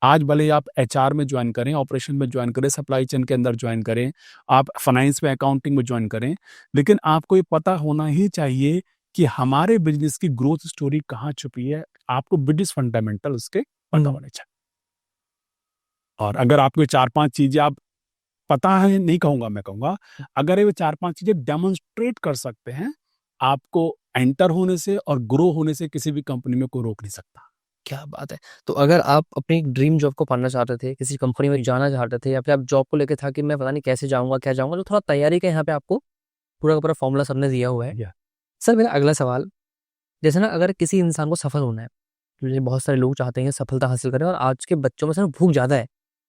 आज भले आप एचआर में ज्वाइन करें, ऑपरेशन में ज्वाइन करें, सप्लाई चेन के अंदर ज्वाइन करें, आप फाइनेंस में, अकाउंटिंग में ज्वाइन करें, लेकिन आपको ये पता होना ही चाहिए कि हमारे बिजनेस की ग्रोथ स्टोरी कहाँ छुपी है। आपको बिजनेस फंडामेंटल उसके पता होने चाहिए। और अगर आपको 4-5 चीजें आप पता है, नहीं कहूंगा, मैं कहूंगा अगर ये 4-5 चीजें डेमोन्स्ट्रेट कर सकते हैं, आपको एंटर होने से और ग्रो होने से किसी भी कंपनी में कोई रोक नहीं सकता। क्या बात है! तो अगर आप अपनी ड्रीम जॉब को पाना चाहते थे, किसी कंपनी में जाना चाहते थे, या फिर आप जॉब को लेके था कि मैं पता नहीं कैसे जाऊँगा, क्या जाऊँगा, तो थोड़ा तैयारी का यहाँ पे आपको पूरा का पूरा फ़ॉर्मूला सर ने दिया हुआ है। Yeah. सर मेरा अगला सवाल, जैसे ना अगर किसी इंसान को सफल होना है, जैसे बहुत सारे लोग चाहते हैं सफलता हासिल करें, और आज के बच्चों में सर भूख ज़्यादा है।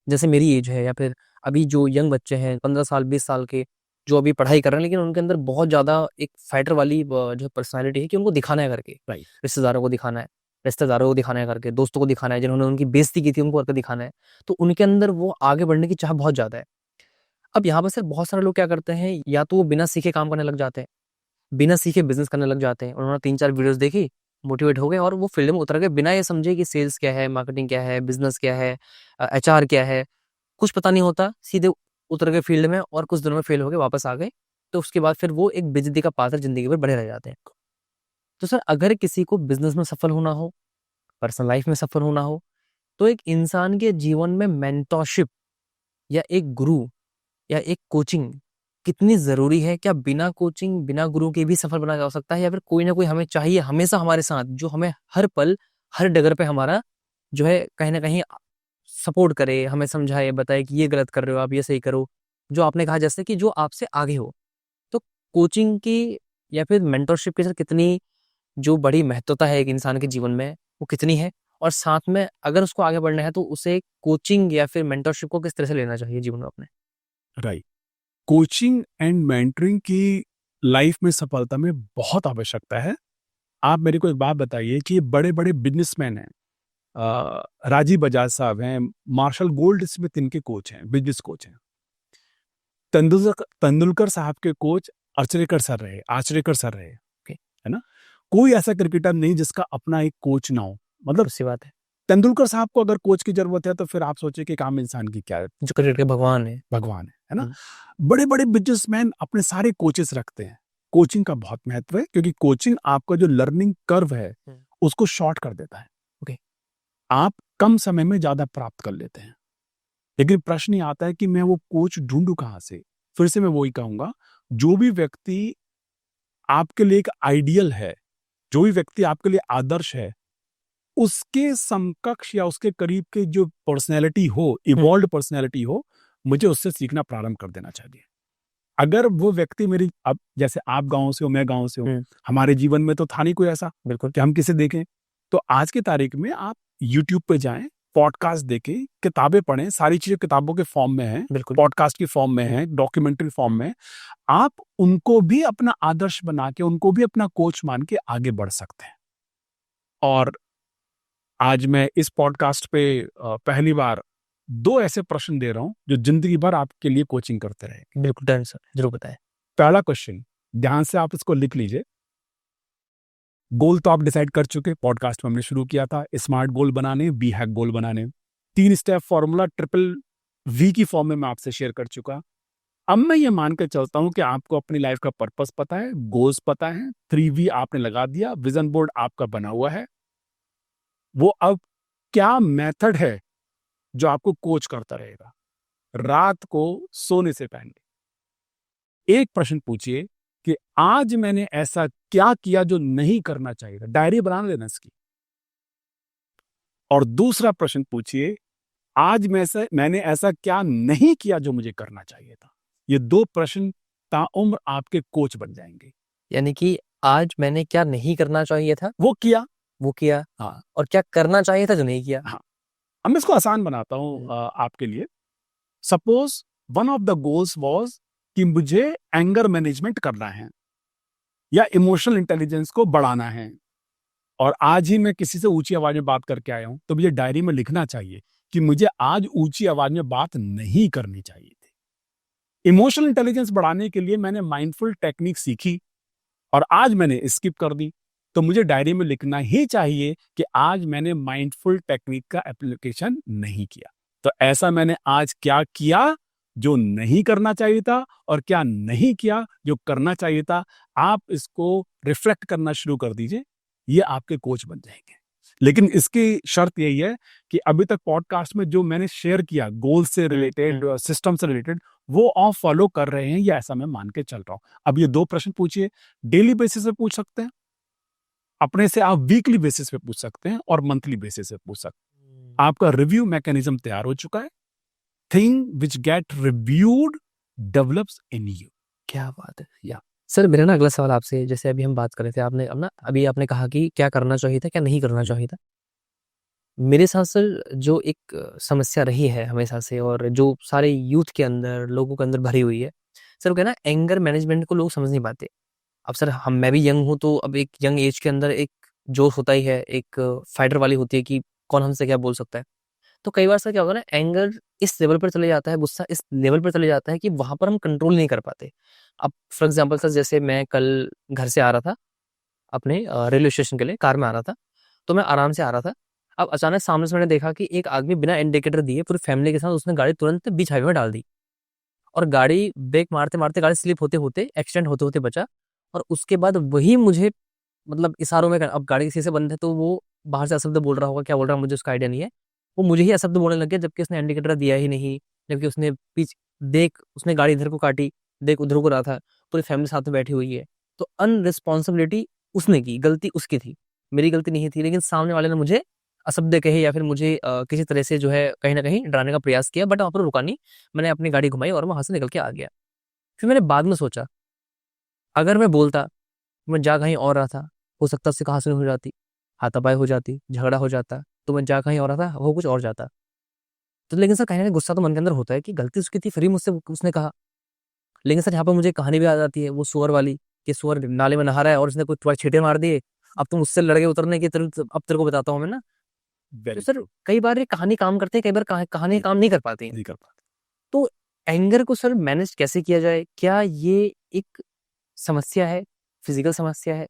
जैसे मेरी एज है, या फिर अभी जो यंग बच्चे हैं 15 साल, 20 साल के, जो अभी पढ़ाई कर रहे हैं, लेकिन उनके अंदर बहुत ज़्यादा एक फाइटर वाली जो पर्सनैलिटी है कि उनको दिखाना है करके। Right. रिश्तेदारों को दिखाना है करके, दोस्तों को दिखाना है, जिन्होंने उनकी बेइज़्ती की थी उनको करके दिखाना है। तो उनके अंदर वो आगे बढ़ने की चाह बहुत ज़्यादा है। अब यहाँ पर सर बहुत सारे लोग क्या करते हैं, या तो वो बिना सीखे काम करने लग जाते हैं, बिना सीखे बिज़नेस करने लग जाते हैं। उन्होंने 3-4 वीडियोज़ देखी, मोटिवेट हो गए और वो फील्ड में उतर गए, बिना ये समझे कि सेल्स क्या है, मार्केटिंग क्या है, बिज़नेस क्या है, एचआर क्या है, कुछ पता नहीं होता। सीधे उतर गए फील्ड में और कुछ दिनों में फेल हो गए, वापस आ गए। तो उसके बाद फिर वो एक बेइज्जती का पात्र ज़िंदगी भर बने रह जाते हैं। तो सर अगर किसी को बिज़नेस में सफल होना हो, पर्सनल लाइफ में सफल होना हो, तो एक इंसान के जीवन में मेंटरशिप या एक गुरु या एक कोचिंग कितनी ज़रूरी है? क्या बिना कोचिंग, बिना गुरु के भी सफल बना जा सकता है, या फिर कोई ना कोई हमें चाहिए हमेशा हमारे साथ, जो हमें हर पल, हर डगर पे हमारा जो है कहीं न कहीं सपोर्ट करे, हमें समझाए, बताए कि ये गलत कर रहे हो आप, ये सही करो। जो आपने कहा जैसे कि जो आपसे आगे हो। तो कोचिंग की या फिर मेंटरशिप की सर कितनी जो बड़ी महत्वता है एक इंसान के जीवन में, वो कितनी है? और साथ में अगर उसको आगे बढ़ना है तो उसे कोचिंग या फिर मेंटरशिप को किस तरह से लेना चाहिए जीवन में अपने? राइट। कोचिंग एंड मेंटरिंग की लाइफ में सफलता में बहुत आवश्यकता है। आप मेरे को एक बात बताइए कि बड़े-बड़े बिजनेसमैन हैं, राजीव बजाज साहब हैं, मार्शल गोल्ड स्मिथ इनके कोच हैं, बिजनेस कोच हैं। तेंदुलकर साहब के कोच आचरेकर सर रहे, ओके। है ना? कोई ऐसा क्रिकेटर नहीं जिसका अपना एक कोच ना हो। मतलब सी बात है। तेंदुलकर साहब को अगर कोच की जरूरत है तो फिर आप सोचिए कि एक आम इंसान की क्या जो क्रिकेट के भगवान है। भगवान है ना? हुँ। बड़े-बड़े बिजनेसमैन अपने सारे कोचेस रखते हैं। कोचिंग का बहुत महत्व है क्योंकि कोचिंग आपका जो लर्निंग कर्व है हुँ। उसको शॉर्ट कर देता है। ओके। आप कम समय में ज़्यादा प्राप्त कर लेते हैं। लेकिन प्रश्न ये आता है कि मैं वो कोच ढूँढूँ कहाँ से? फिर से मैं वही कहूँगा, जो भी व्यक्ति आपके लिए एक आइडियल है, जो भी व्यक्ति आपके लिए आदर्श है, उसके समकक्ष या उसके करीब के जो पर्सनैलिटी हो, इवॉल्व्ड पर्सनैलिटी हो, मुझे उससे सीखना प्रारंभ कर देना चाहिए। अगर वो व्यक्ति मेरी, अब जैसे आप गाँव से हो, मैं गाँव से हूँ, हुँ। हमारे जीवन में तो था नहीं कोई ऐसा बिल्कुल। कि हम किसे देखें। तो आज की तारीख में आप यूट्यूब पे जाएँ, पॉडकास्ट देखें, किताबें पढ़ें, सारी चीज़ें किताबों के फॉर्म में हैं, बिल्कुल। पॉडकास्ट की फॉर्म में हैं, डॉक्यूमेंट्री फॉर्म में। आप उनको भी अपना आदर्श बना के, उनको भी अपना कोच मान के आगे बढ़ सकते हैं। और आज मैं इस पॉडकास्ट पे पहली बार 2 ऐसे प्रश्न दे रहा हूँ जो ज़िंदगी भर आपके लिए कोचिंग करते रहेंगे। बिल्कुल, डन सर, ज़रूर बताएँ। पहला क्वेश्चन, ध्यान से आप इसको लिख लीजिए। गोल तो आप डिसाइड कर चुके, पॉडकास्ट में हमने शुरू किया था स्मार्ट गोल बनाने, बी हैक गोल बनाने। 3 स्टेप फॉर्मूला ट्रिपल वी की फॉर्म में मैं आपसे शेयर कर चुका। अब मैं ये मान के चलता हूँ कि आपको अपनी लाइफ का पर्पस पता है, गोल्स पता है, 3V आपने लगा दिया, विजन बोर्ड आपका बना हुआ है। वो अब क्या मेथड है जो आपको कोच करता रहेगा? रात को सोने से पहले एक प्रश्न पूछिए कि आज मैंने ऐसा क्या किया जो नहीं करना चाहिए था? डायरी बना लेना इसकी। और दूसरा प्रश्न पूछिए, आज मैंने ऐसा क्या नहीं किया जो मुझे करना चाहिए था? ये 2 प्रश्न ताउम्र आपके कोच बन जाएंगे। यानी कि आज मैंने क्या नहीं करना चाहिए था, वो किया, वो किया, हाँ, और क्या करना चाहिए था जो नहीं किया। हाँ। अब मैं इसको आसान बनाता हूँ आपके लिए। Suppose one of the goals was कि मुझे एंगर मैनेजमेंट करना है या इमोशनल इंटेलिजेंस को बढ़ाना है, और आज ही मैं किसी से ऊंची आवाज में बात करके आया हूं, तो मुझे डायरी में लिखना चाहिए कि मुझे आज ऊंची आवाज में बात नहीं करनी चाहिए थी। इमोशनल इंटेलिजेंस बढ़ाने के लिए मैंने माइंडफुल टेक्निक सीखी और आज मैंने स्किप कर दी, तो मुझे डायरी में लिखना ही चाहिए कि आज मैंने माइंडफुल टेक्निक का एप्लीकेशन नहीं किया। तो ऐसा मैंने आज क्या किया जो नहीं करना चाहिए था और क्या नहीं किया जो करना चाहिए था। आप इसको रिफ्लेक्ट करना शुरू कर दीजिए, ये आपके कोच बन जाएंगे। लेकिन इसकी शर्त यही है कि अभी तक पॉडकास्ट में जो मैंने शेयर किया गोल से रिलेटेड, सिस्टम से रिलेटेड, वो आप फॉलो कर रहे हैं या ऐसा मैं मान के चल रहा हूं। अब ये 2 प्रश्न पूछिए, डेली बेसिस पे पूछ सकते हैं, अपने से आप वीकली बेसिस पे पूछ सकते हैं और मंथली बेसिस पे पूछ सकते हैं। आपका रिव्यू मैकेनिज्म तैयार हो चुका है। Thing which get reviewed develops in you. क्या बात है। या सर, मेरा ना अगला सवाल आपसे, जैसे अभी हम बात कर रहे थे, आपने अभी आपने कहा कि क्या करना चाहिए था, क्या नहीं करना चाहिए था। मेरे साथ सर जो एक समस्या रही है हमेशा से, और जो सारे यूथ के अंदर, लोगों के अंदर भरी हुई है, सर वो क्या है ना, एंगर मैनेजमेंट को लोग समझ नहीं पाते। अब सर मैं भी यंग हूँ, तो अब एक यंग एज के अंदर एक जोश होता ही है, एक फाइटर वाली होती है कि कौन हमसे क्या बोल सकता है। तो कई बार सर क्या होता है ना, एंगर इस लेवल पर चले जाता है, गुस्सा इस लेवल पर चले जाता है कि वहां पर हम कंट्रोल नहीं कर पाते। अब फॉर एग्जाम्पल सर, जैसे मैं कल घर से आ रहा था अपने रेलवे स्टेशन के लिए, कार में आ रहा था, तो मैं आराम से आ रहा था। अब अचानक सामने से मैंने देखा कि एक आदमी बिना इंडिकेटर दिए पूरी फैमिली के साथ उसने गाड़ी तुरंत बीच हाईवे में डाल दी, और गाड़ी ब्रेक मारते मारते, गाड़ी स्लिप होते होते, एक्सीडेंट होते होते बचा। और उसके बाद वही मुझे, मतलब इशारों में, अब गाड़ी किसी से बंद है तो वो बाहर से अशब्द बोल रहा होगा, क्या बोल रहा है मुझे उसका आइडिया नहीं है, वो मुझे ही अशब्द बोलने लग गया, जबकि उसने इंडिकेटर दिया ही नहीं, जबकि उसने देख, उसने गाड़ी इधर को काटी, देख उधर को रहा था, पूरी फैमिली साथ में बैठी हुई है। तो अनरिस्पॉन्सिबिलिटी उसने की, गलती उसकी थी, मेरी गलती नहीं थी। लेकिन सामने वाले ने मुझे अशब्द कहे या फिर मुझे किसी तरह से जो है कहीं ना कहीं डराने का प्रयास किया, बट वहां पर रुका नहीं, मैंने अपनी गाड़ी घुमाई और वहां से निकल के आ गया। फिर मैंने बाद में सोचा, अगर मैं बोलता, मैं जा कहीं और रहा था, हो सकता उससे कहासुनी हो जाती, हाथापाई हो जाती, झगड़ा हो जाता, तो मैं जा कहीं और रहा था, वो कुछ और जाता। तो लेकिन सर कहीं ना कहीं गुस्सा तो मन के अंदर होता है कि गलती उसकी थी, फिर भी मुझसे उसने कहा। लेकिन सर यहाँ पर मुझे कहानी भी आ जाती है वो सुअर वाली, कि सुअर नाले में नहा रहा है और उसने कुछ छींटे मार दिए, अब तुम उससे लड़ गए उतरने की, अब तेरे को बताता हूँ मैं ना। तो वेरी सर ट्रू। कई बार ये कहानी काम करते हैं, कई बार कहानी काम नहीं कर पाती है। नहीं कर पाते। तो एंगर को सर मैनेज कैसे किया जाए? क्या ये एक समस्या है, फिजिकल समस्या है,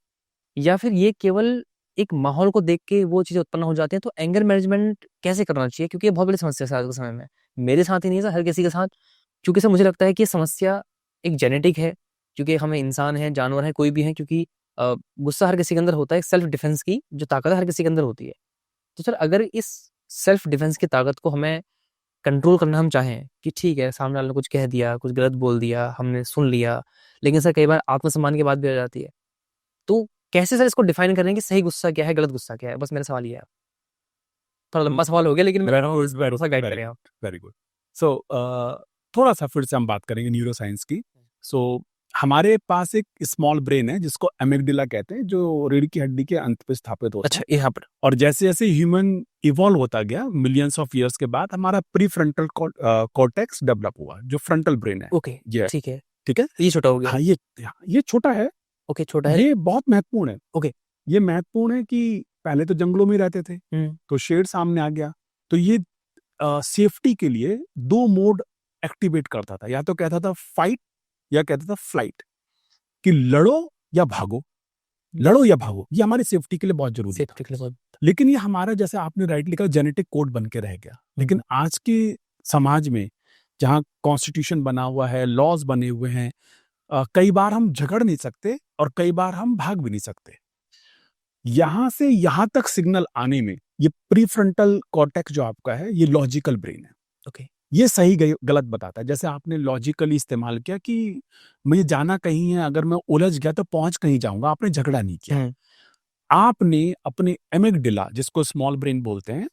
या फिर ये केवल एक माहौल को देख के वो चीज़ें उत्पन्न हो जाती हैं? तो एंगर मैनेजमेंट कैसे करना चाहिए? क्योंकि ये बहुत बड़ी समस्या है आज के समय में। मेरे साथ ही नहीं सर, हर किसी के साथ। क्योंकि सर मुझे लगता है कि ये समस्या एक जेनेटिक है, क्योंकि हम इंसान हैं, जानवर हैं, कोई भी हैं, क्योंकि गुस्सा हर किसी के अंदर होता है, एक सेल्फ डिफेंस की जो ताकत है हर किसी के अंदर होती है। तो सर अगर इस सेल्फ डिफेंस की ताकत को हमें कंट्रोल करना हम चाहें कि ठीक है, सामने वाले ने कुछ कह दिया, कुछ गलत बोल दिया, हमने सुन लिया, लेकिन सर कई बार आत्मसम्मान की बात भी आ जाती है। तो कैसे सर इसको डिफाइन करें कि सही गुस्सा क्या है, गलत गुस्सा क्या है? बस मेरा सवाल ये है। थोड़ा लंबा सवाल हो गया, लेकिन मैं थोड़ा-सा गाइड करें आप। Very good. सो थोड़ा सा फिर से हम बात करेंगे न्यूरो साइंस की। सो हमारे पास एक स्मॉल ब्रेन है जिसको एमिगडाला कहते हैं, जो रीढ़ की हड्डी के अंत पे स्थापित होता अच्छा, है। यहाँ पर। और जैसे जैसे ह्यूमन इवॉल्व होता गया मिलियंस ऑफ ईयर्स के बाद, हमारा प्री फ्रंटल कॉर्टेक्स डेवलप हुआ, जो फ्रंटल ब्रेन है। ओके, ये ठीक है। ठीक है। ये छोटा हो गया। हाँ, ये छोटा है। ओके, छोटा है। ये बहुत महत्वपूर्ण है। ओके। ये महत्वपूर्ण है कि पहले तो जंगलों में ही रहते थे, हुँ, तो शेर सामने आ गया, तो ये सेफ्टी के लिए 2 मोड एक्टिवेट करता था, या तो कहता था फाइट या कहता था फ्लाइट, कि लड़ो या भागो, ये हमारी सेफ्टी के लिए बहुत जरूरी था। सेफ्टी के लिए बहुत। लेकिन ये हमारा, जैसे आपने राइट लिखा, जेनेटिक कोड बन के रह गया। लेकिन आज के समाज में जहाँ कॉन्स्टिट्यूशन बना हुआ है, लॉज बने हुए हैं, कई बार हम झगड़ नहीं सकते और कई बार हम भाग भी नहीं सकते। यहां से यहां तक सिग्नल आने में ये प्रीफ्रंटल कॉर्टेक्स जो आपका है, ये लॉजिकल ब्रेन है। ओके। ये सही गलत बताता है। जैसे आपने लॉजिकली इस्तेमाल किया कि मुझे जाना कहीं है, अगर मैं उलझ गया तो पहुंच कहीं जाऊंगा, आपने झगड़ा नहीं किया। हुँ, आपने अपने एमिगडाला, जिसको स्मॉल ब्रेन बोलते हैं,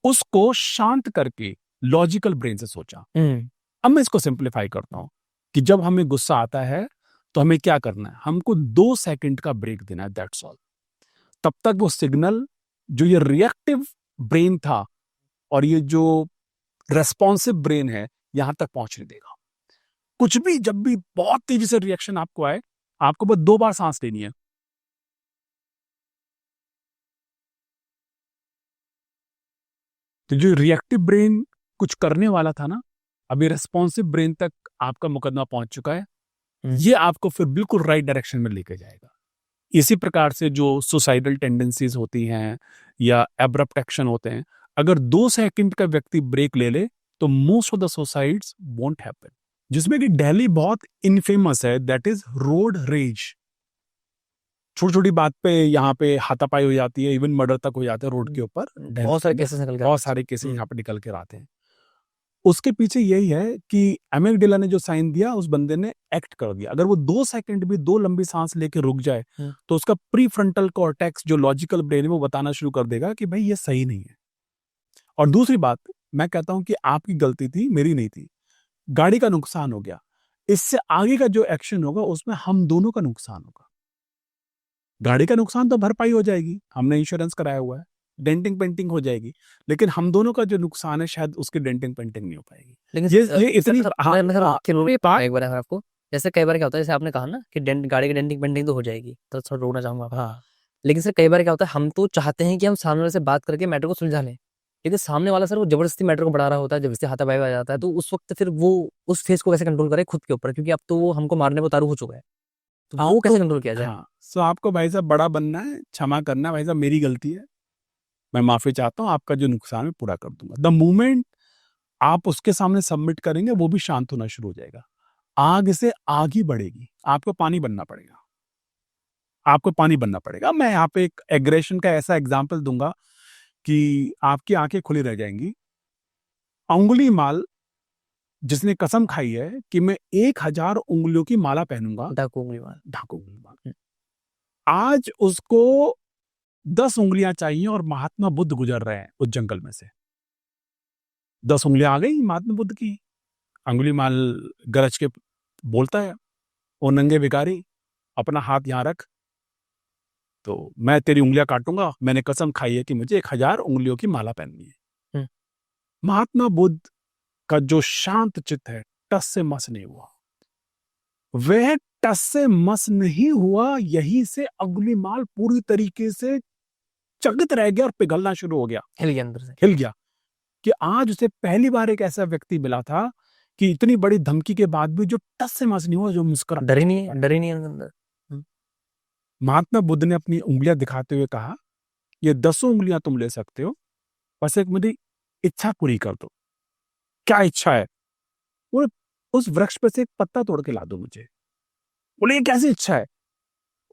उसको शांत करके लॉजिकल ब्रेन से सोचा। हुँ, अब मैं इसको सिंप्लीफाई करता हूं कि जब हमें गुस्सा आता है तो हमें क्या करना है, हमको 2 सेकंड का ब्रेक देना है, दैट्स ऑल। तब तक वो सिग्नल, जो ये रिएक्टिव ब्रेन था और ये जो रेस्पॉन्सिव ब्रेन है, यहां तक पहुंचने देगा। कुछ भी, जब भी बहुत तेजी से रिएक्शन आपको आए, आपको बस 2 बार सांस लेनी है। तो जो रिएक्टिव ब्रेन कुछ करने वाला था ना, अभी रेस्पॉन्सिव ब्रेन तक आपका मुकदमा पहुंच चुका है। ये आपको फिर बिल्कुल राइट डायरेक्शन में लेके जाएगा। इसी प्रकार से जो सुसाइडल टेंडेंसीज होती हैं या एब्रप्ट एक्शन होते हैं, अगर 2 सेकंड का व्यक्ति ब्रेक ले ले तो most of the suicides won't happen. जिसमें कि दिल्ली बहुत इनफेमस है, दैट इज रोड रेज। छोटी छोटी बात पे यहाँ पे हाथापाई हो जाती है, इवन मर्डर तक हो जाता है रोड के ऊपर। बहुत सारे केसेस निकल के बहुत सारे केसेस यहाँ पे निकल के आते हैं। उसके पीछे यही है कि एमेगडेला ने जो साइन दिया, उस बंदे ने एक्ट कर दिया। अगर वो 2 सेकंड भी 2 लंबी सांस लेके रुक जाए तो उसका प्री फ्रंटल कॉर्टेक्स जो लॉजिकल ब्रेन है वो बताना शुरू कर देगा कि भाई ये सही नहीं है। और दूसरी बात, मैं कहता हूं कि आपकी गलती थी, मेरी नहीं थी। गाड़ी का नुकसान हो गया, इससे आगे का जो एक्शन होगा उसमें हम दोनों का नुकसान होगा। गाड़ी का नुकसान तो भरपाई हो जाएगी, हमने इंश्योरेंस कराया हुआ है, डेंटिंग पेंटिंग हो जाएगी, लेकिन हम दोनों का जो नुकसान है शायद उसकी डेंटिंग पेंटिंग नहीं हो पाएगी। लेकिन ये इतनी एक बार आपको, जैसे कई बार क्या होता है, जैसे आपने कहा ना कि गाड़ी की डेंटिंग पेंटिंग तो हो जाएगी, तो थोड़ा रोकना चाहूंगा। हाँ, लेकिन सर कई बार क्या होता है, हम तो चाहते हैं कि हम सामने वाले से बात करके मैटर को सुलझा लें, लेकिन सामने वाला सर वो जबरदस्ती मैटर को बढ़ा रहा होता है, जबरदस्ती हाथापाई आ जाता है, तो उस वक्त फिर वो उस फेस को कैसे कंट्रोल करे खुद के ऊपर, क्योंकि अब तो वो हमको मारने को उतारू हो चुका है, तो वो कैसे कंट्रोल किया जाए? हाँ, सो आपको भाई साहब बड़ा बनना है, क्षमा करना है भाई साहब, मेरी गलती है, मैं माफी चाहता हूँ, आपका जो नुकसान है पूरा कर दूंगा। द मोमेंट आप उसके सामने सबमिट करेंगे वो भी शांत होना शुरू हो जाएगा। आग से आग ही बढ़ेगी, आपको पानी बनना पड़ेगा, आपको पानी बनना पड़ेगा। मैं यहाँ पे एक एग्रेशन का ऐसा एग्जाम्पल दूंगा कि आपकी आंखें खुली रह जाएंगी। अंगुलीमाल जिसने कसम खाई है कि मैं 1000 उंगलियों की माला पहनूंगा, डाकू उंगलीमाल, ढाकू उंगलीमाल, आज उसको 10 उंगलियां चाहिए और महात्मा बुद्ध गुजर रहे हैं उस जंगल में से। 10 उंगलियां आ गई महात्मा बुद्ध की। अंगुलीमाल गरज के बोलता है, ओ नंगे भिखारी, अपना हाथ यहां रख, तो मैं तेरी उंगलियां काटूंगा, मैंने कसम खाई है कि मुझे 1000 उंगलियों की माला पहननी है। महात्मा बुद्ध का जो शांत चित्त है, टस से मस नहीं हुआ। वह टस से मस नहीं हुआ, यही से अंगुलीमाल पूरी तरीके से चकित रह गया और पिघलना शुरू हो गया, हिल गया अंदर से, हिल गया कि आज उसे पहली बार एक ऐसा व्यक्ति मिला था कि इतनी बड़ी धमकी के बाद भी जो टस से मस नहीं हुआ, जो मुस्कुरा, डर ही नहीं है अंदर। महात्मा बुद्ध ने अपनी उंगलियां दिखाते हुए कहा, ये 10 उंगलियां तुम ले सकते हो, बस एक मेरी इच्छा पूरी कर दो। क्या इच्छा है? बोले उस वृक्ष पे से एक पत्ता तोड़ के ला दो मुझे। बोले ये कैसी इच्छा है?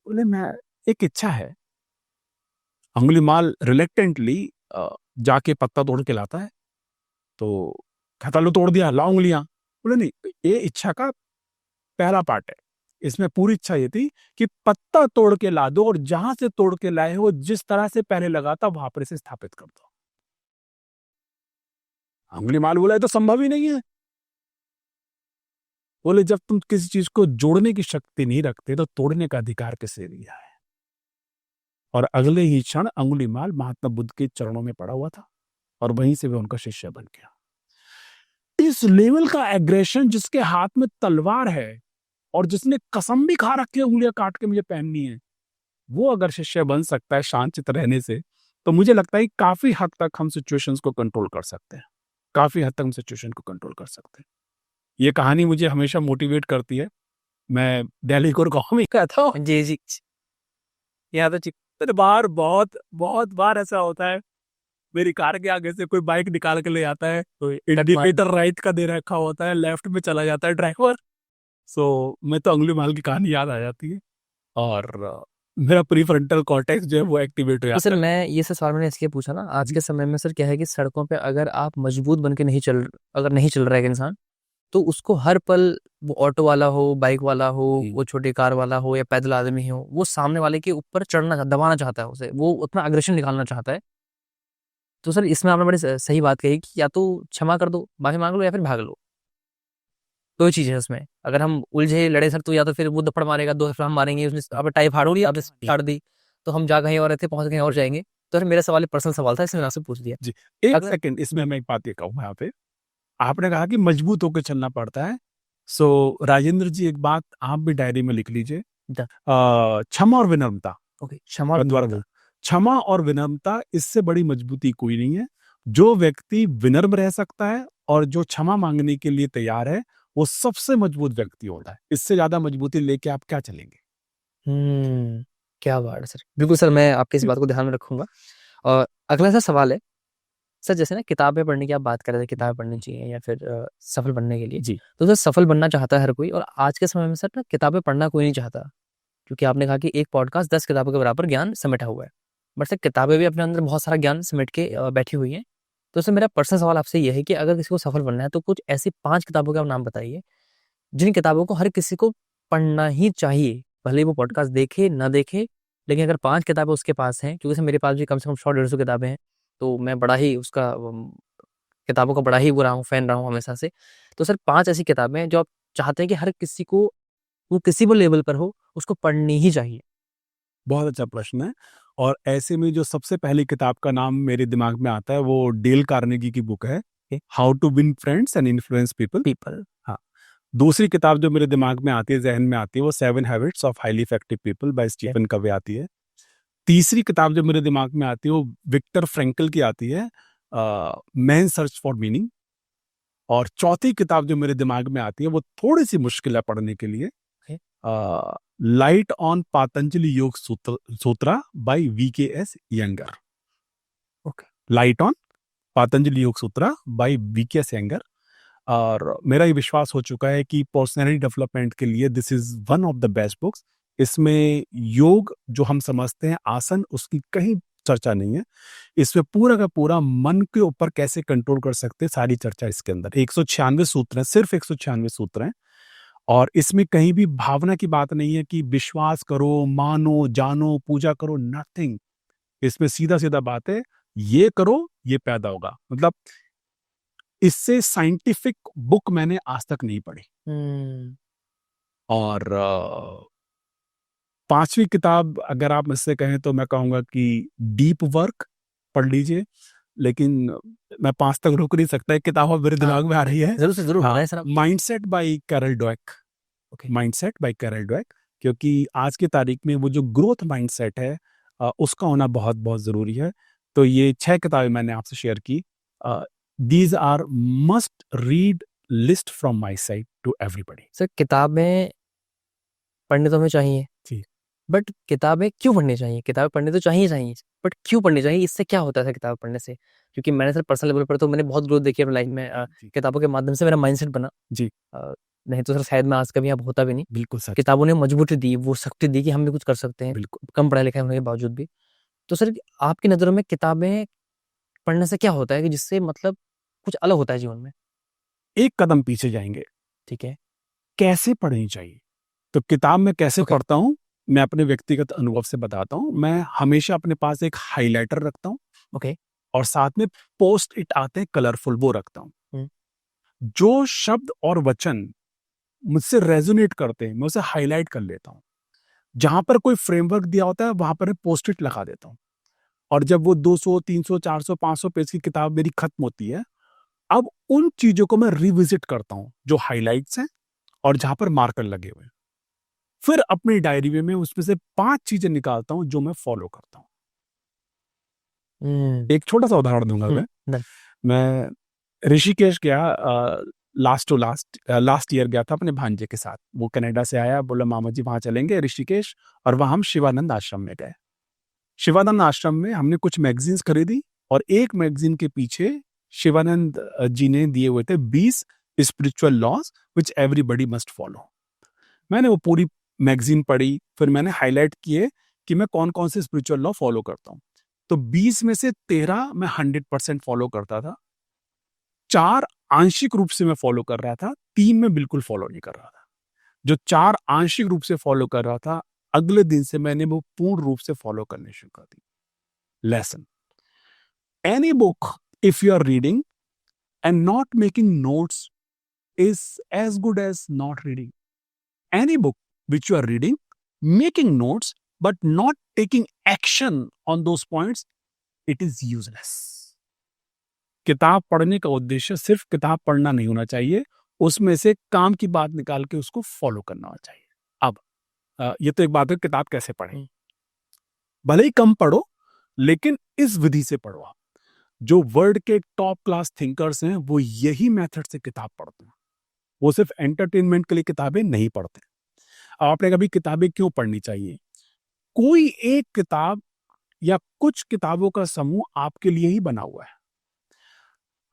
बोले मैं एक इच्छा है। अंगुलीमाल रिलेक्टेंटली जाके पत्ता तोड़ के लाता है, तो कहता लो तोड़ दिया, लाओ उंगलियां। बोले नहीं, ये इच्छा का पहला पार्ट है, इसमें पूरी इच्छा ये थी कि पत्ता तोड़ के ला दो और जहां से तोड़ के लाए हो जिस तरह से पहले लगा था वहां पर इसे स्थापित कर दो। अंगुलीमाल बोला ये तो संभव ही नहीं है। बोले जब तुम किसी चीज को जोड़ने की शक्ति नहीं रखते तो तोड़ने का अधिकार किसे दिया है? और अगले ही क्षण अंगुलीमाल महात्मा बुद्ध के चरणों में पड़ा हुआ था और वहीं से वह उनका शिष्य बन गया। इस लेवल का एग्रेशन, जिसके हाथ में तलवार है और जिसने कसम भी खा रखी है उंगलियां काट के मुझे पहननी है, वो अगर शिष्य बन सकता है शांतचित्त रहने से, तो मुझे लगता है काफी हद तक हम सिचुएशंस को कंट्रोल कर सकते हैं, काफी हद तक हम सिचुएशन को कंट्रोल कर सकते हैं। ये कहानी मुझे हमेशा मोटिवेट करती है। मैं दिल्ली को गाँव में कहता हूँ, जी यहाँ तो बार बहुत बार ऐसा होता है, मेरी कार के आगे से कोई बाइक निकाल के ले आता है, तो इंडिकेटर राइट का दे रखा होता है, लेफ्ट में चला जाता है ड्राइवर। सो मैं तो अंगुलीमाल की कहानी याद आ जाती है और मेरा प्रीफ्रंटल कॉर्टेक्स जो है वो एक्टिवेट हो तो जाता सर है। मैं ये सवाल मैंने इसलिए पूछा ना, आज के समय में सर क्या है कि सड़कों पे अगर आप मजबूत बन के अगर नहीं चल रहा है एक इंसान, तो उसको हर पल, वो ऑटो वाला हो, बाइक वाला हो, वो छोटी कार वाला हो या पैदल आदमी हो, वो सामने वाले के ऊपर दबाना चाहता है उसे, वो उतना अग्रेशन निकालना चाहता है। तो सर इसमें आपने बड़ी सही बात कही कि या तो क्षमा कर दो, माफी मांग लो, या फिर भाग लो। दो चीजें उसमें, अगर हम उलझे लड़े सर, तो या तो फिर वो थप्पड़ मारेगा, दो हम मारेंगे, उसने अब टाई फाड़ ली, अब फाड़ दी, तो हम जा कहीं और रहते, पहुंच कहीं और जाएंगे। तो फिर मेरा सवाल पर्सनल सवाल था, इसलिए मैंने आपसे पूछ दिया। जी, एक सेकंड, इसमें मैं एक बात ये कहूँ यहाँ पे, आपने कहा कि मजबूत होकर चलना पड़ता है। सो राजेंद्र जी, एक बात आप भी डायरी में लिख लीजिए, क्षमा और विनम्रता। ओके, क्षमा और विनम्रता, क्षमा और विनम्रता, इससे बड़ी मजबूती कोई नहीं है। जो व्यक्ति विनम्र रह सकता है और जो क्षमा मांगने के लिए तैयार है, वो सबसे मजबूत व्यक्ति होता है। इससे ज्यादा मजबूती लेके आप क्या चलेंगे? क्या बात है सर। बिल्कुल सर, मैं आपकी इस बात को ध्यान में रखूंगा। और अगला सा सवाल है सर, जैसे ना किताबें पढ़ने की आप बात कर रहे थे, किताबें पढ़नी चाहिए या फिर सफल बनने के लिए। जी। तो सर सफल बनना चाहता है हर कोई, और आज के समय में सर ना किताबें पढ़ना कोई नहीं चाहता, क्योंकि आपने कहा कि एक पॉडकास्ट 10 किताबों के बराबर ज्ञान समेटा हुआ है। बट सर किताबें भी अपने अंदर बहुत सारा ज्ञान समेट के बैठी हुई हैं। तो सर मेरा पर्सनल सवाल आपसे ये है कि अगर किसी को सफल बनना है तो कुछ ऐसी 5 किताबों के आप नाम बताइए, जिन किताबों को हर किसी को पढ़ना ही चाहिए, भले ही वो पॉडकास्ट देखे ना देखे, लेकिन अगर 5 किताबें उसके पास हैं, क्योंकि सर मेरे पास भी कम से कम 100 150 किताबें हैं, तो मैं बड़ा ही उसका किताबों का बड़ा ही वो रहा हूँ, फैन रहा हूँ हमेशा से। तो सर 5 ऐसी किताबें हैं जो आप चाहते हैं कि हर किसी को, वो किसी भी लेवल पर हो, उसको पढ़नी ही चाहिए। बहुत अच्छा प्रश्न है। और ऐसे में जो सबसे पहली किताब का नाम मेरे दिमाग में आता है वो डेल कार्नेगी की बुक है, how to win friends and influence people. People. हाँ। दूसरी किताब जो मेरे दिमाग में आती है, जहन में आती है, वो 7 habits of highly effective people by Stephen Covey आती है। तीसरी किताब जो मेरे दिमाग में आती है वो विक्टर फ्रैंकल की आती है, मैन सर्च फॉर मीनिंग। और चौथी किताब जो मेरे दिमाग में आती है वो थोड़ी सी मुश्किल है पढ़ने के लिए, light on Patanjali Yoga Sutra by BKS Iyengar. Okay. Light on Patanjali Yoga Sutra by BKS younger. और मेरा ये विश्वास हो चुका है कि पर्सनैलिटी डेवलपमेंट के लिए this is one of the best books. इसमें योग जो हम समझते हैं आसन, उसकी कहीं चर्चा नहीं है। इसमें पूरा का पूरा मन के ऊपर कैसे कंट्रोल कर सकते हैं, सारी चर्चा इसके अंदर। 196 सूत्र हैं, सिर्फ 196 सूत्र हैं। और इसमें कहीं भी भावना की बात नहीं है कि विश्वास करो, मानो, जानो, पूजा करो, नथिंग। इसमें सीधा सीधा बात है, ये करो ये पैदा होगा। मतलब इससे साइंटिफिक बुक मैंने आज तक नहीं पढ़ी। और पांचवी किताब अगर आप मुझसे कहें तो मैं कहूंगा कि डीप वर्क पढ़ लीजिए। लेकिन मैं 5 तक रुक नहीं सकता, एक किताब अब मेरे दिमाग में आ रही है। जरूर से जरूर हाँ, बताएं सर आप। Mindset by Carol Dweck. Okay. Mindset by Carol Dweck, क्योंकि आज की तारीख में वो जो ग्रोथ माइंडसेट है उसका होना बहुत बहुत जरूरी है। तो ये 6 किताबें मैंने आपसे शेयर की। These are must read list from my side to everybody. Sir किताबें पढ़नी तो हमें चाहिए, जी। बट किताबें क्यों पढ़नी चाहिए? किताबें पढ़नी तो चाहिए चाहिए, बट क्यों पढ़नी चाहिए? इससे क्या होता है किताब पढ़ने से? क्योंकि मैंने सर पर्सनल लेवल पर तो मैंने बहुत ग्रोथ देखी है अपनी लाइफ में, जी। किताबों के माध्यम से मेरा माइंडसेट बना। जी। नहीं तो सर शायद मैं आज कभी यहाँ होता भी नहीं। बिल्कुल सच। किताबों ने मजबूती दी, वो शक्ति दी कि हम भी कुछ कर सकते हैं, बिल्कुल। कम पढ़ाई लिखाई होने के बावजूद भी। तो सर आपकी नज़रों में किताबें पढ़ने से क्या होता है कि जिससे मतलब कुछ अलग होता है जीवन में? एक कदम पीछे जाएंगे, ठीक है। कैसे पढ़नी चाहिए। तो किताब में कैसे ओके। पढ़ता हूँ, मैं अपने व्यक्तिगत अनुभव से बताता हूँ। मैं हमेशा अपने पास एक हाइलाइटर रखता हूँ ओके। और साथ में पोस्ट इट आते हैं कलरफुल, वो रखता हूँ। जो शब्द और वचन मुझसे रेजोनेट करते हैं मैं उसे हाईलाइट कर लेता हूँ। जहां पर कोई फ्रेमवर्क दिया होता है वहां पर पोस्ट इट लगा देता हूँ। और जब वो 200 300 400 500 पेज की किताब मेरी खत्म होती है, अब उन चीजों को मैं रिविजिट करता हूँ जो हाइलाइट्स हैं और जहां पर मार्कर लगे हुए हैं। फिर अपनी डायरी में मैं उसमें से 5 चीजें निकालता हूं जो मैं फॉलो करता हूं। एक छोटा सा उदाहरण दूंगा मैं ऋषिकेश गया, लास्ट ईयर गया था अपने भांजे के साथ। वो कनाडा से आया, बोला मामा जी वहां चलेंगे ऋषिकेश। और वहां हम शिवानंद आश्रम में गए। शिवानंद आश्रम में हमने कुछ मैगजीन्स खरीदी और एक मैगजीन के पीछे शिवानंद जी ने दिए हुए थे 20 spiritual laws which everybody must follow. मैंने वो पूरी मैगजीन पढ़ी, फिर मैंने हाईलाइट किए कि मैं कौन कौन से स्पिरिचुअल लॉ फॉलो करता हूँ। तो 20 में से 13 मैं 100% फॉलो करता था, 4 आंशिक रूप से मैं फॉलो कर रहा था, 3 में बिल्कुल फॉलो नहीं कर रहा था। जो 4 आंशिक रूप से फॉलो कर रहा था, अगले दिन से मैंने वो पूर्ण रूप से फॉलो करने शुरू कर दी। Lesson, any book if you are reading and not making notes is as good as not reading. Any book which you are reading, making notes but not taking action on those points, it is useless. किताब पढ़ने का उद्देश्य सिर्फ किताब पढ़ना नहीं होना चाहिए, उसमें से काम की बात निकाल के उसको फॉलो करना होना चाहिए। अब ये तो एक बात है किताब कैसे पढ़ें। भले ही कम पढ़ो लेकिन इस विधि से पढ़ो। जो वर्ल्ड के टॉप क्लास थिंकर्स हैं वो यही मेथड से किताब पढ़ते हैं। वो सिर्फ एंटरटेनमेंट के लिए किताबें नहीं पढ़ते। आपने कभी किताबें क्यों पढ़नी चाहिए? कोई एक किताब या कुछ किताबों का समूह आपके लिए ही बना हुआ है।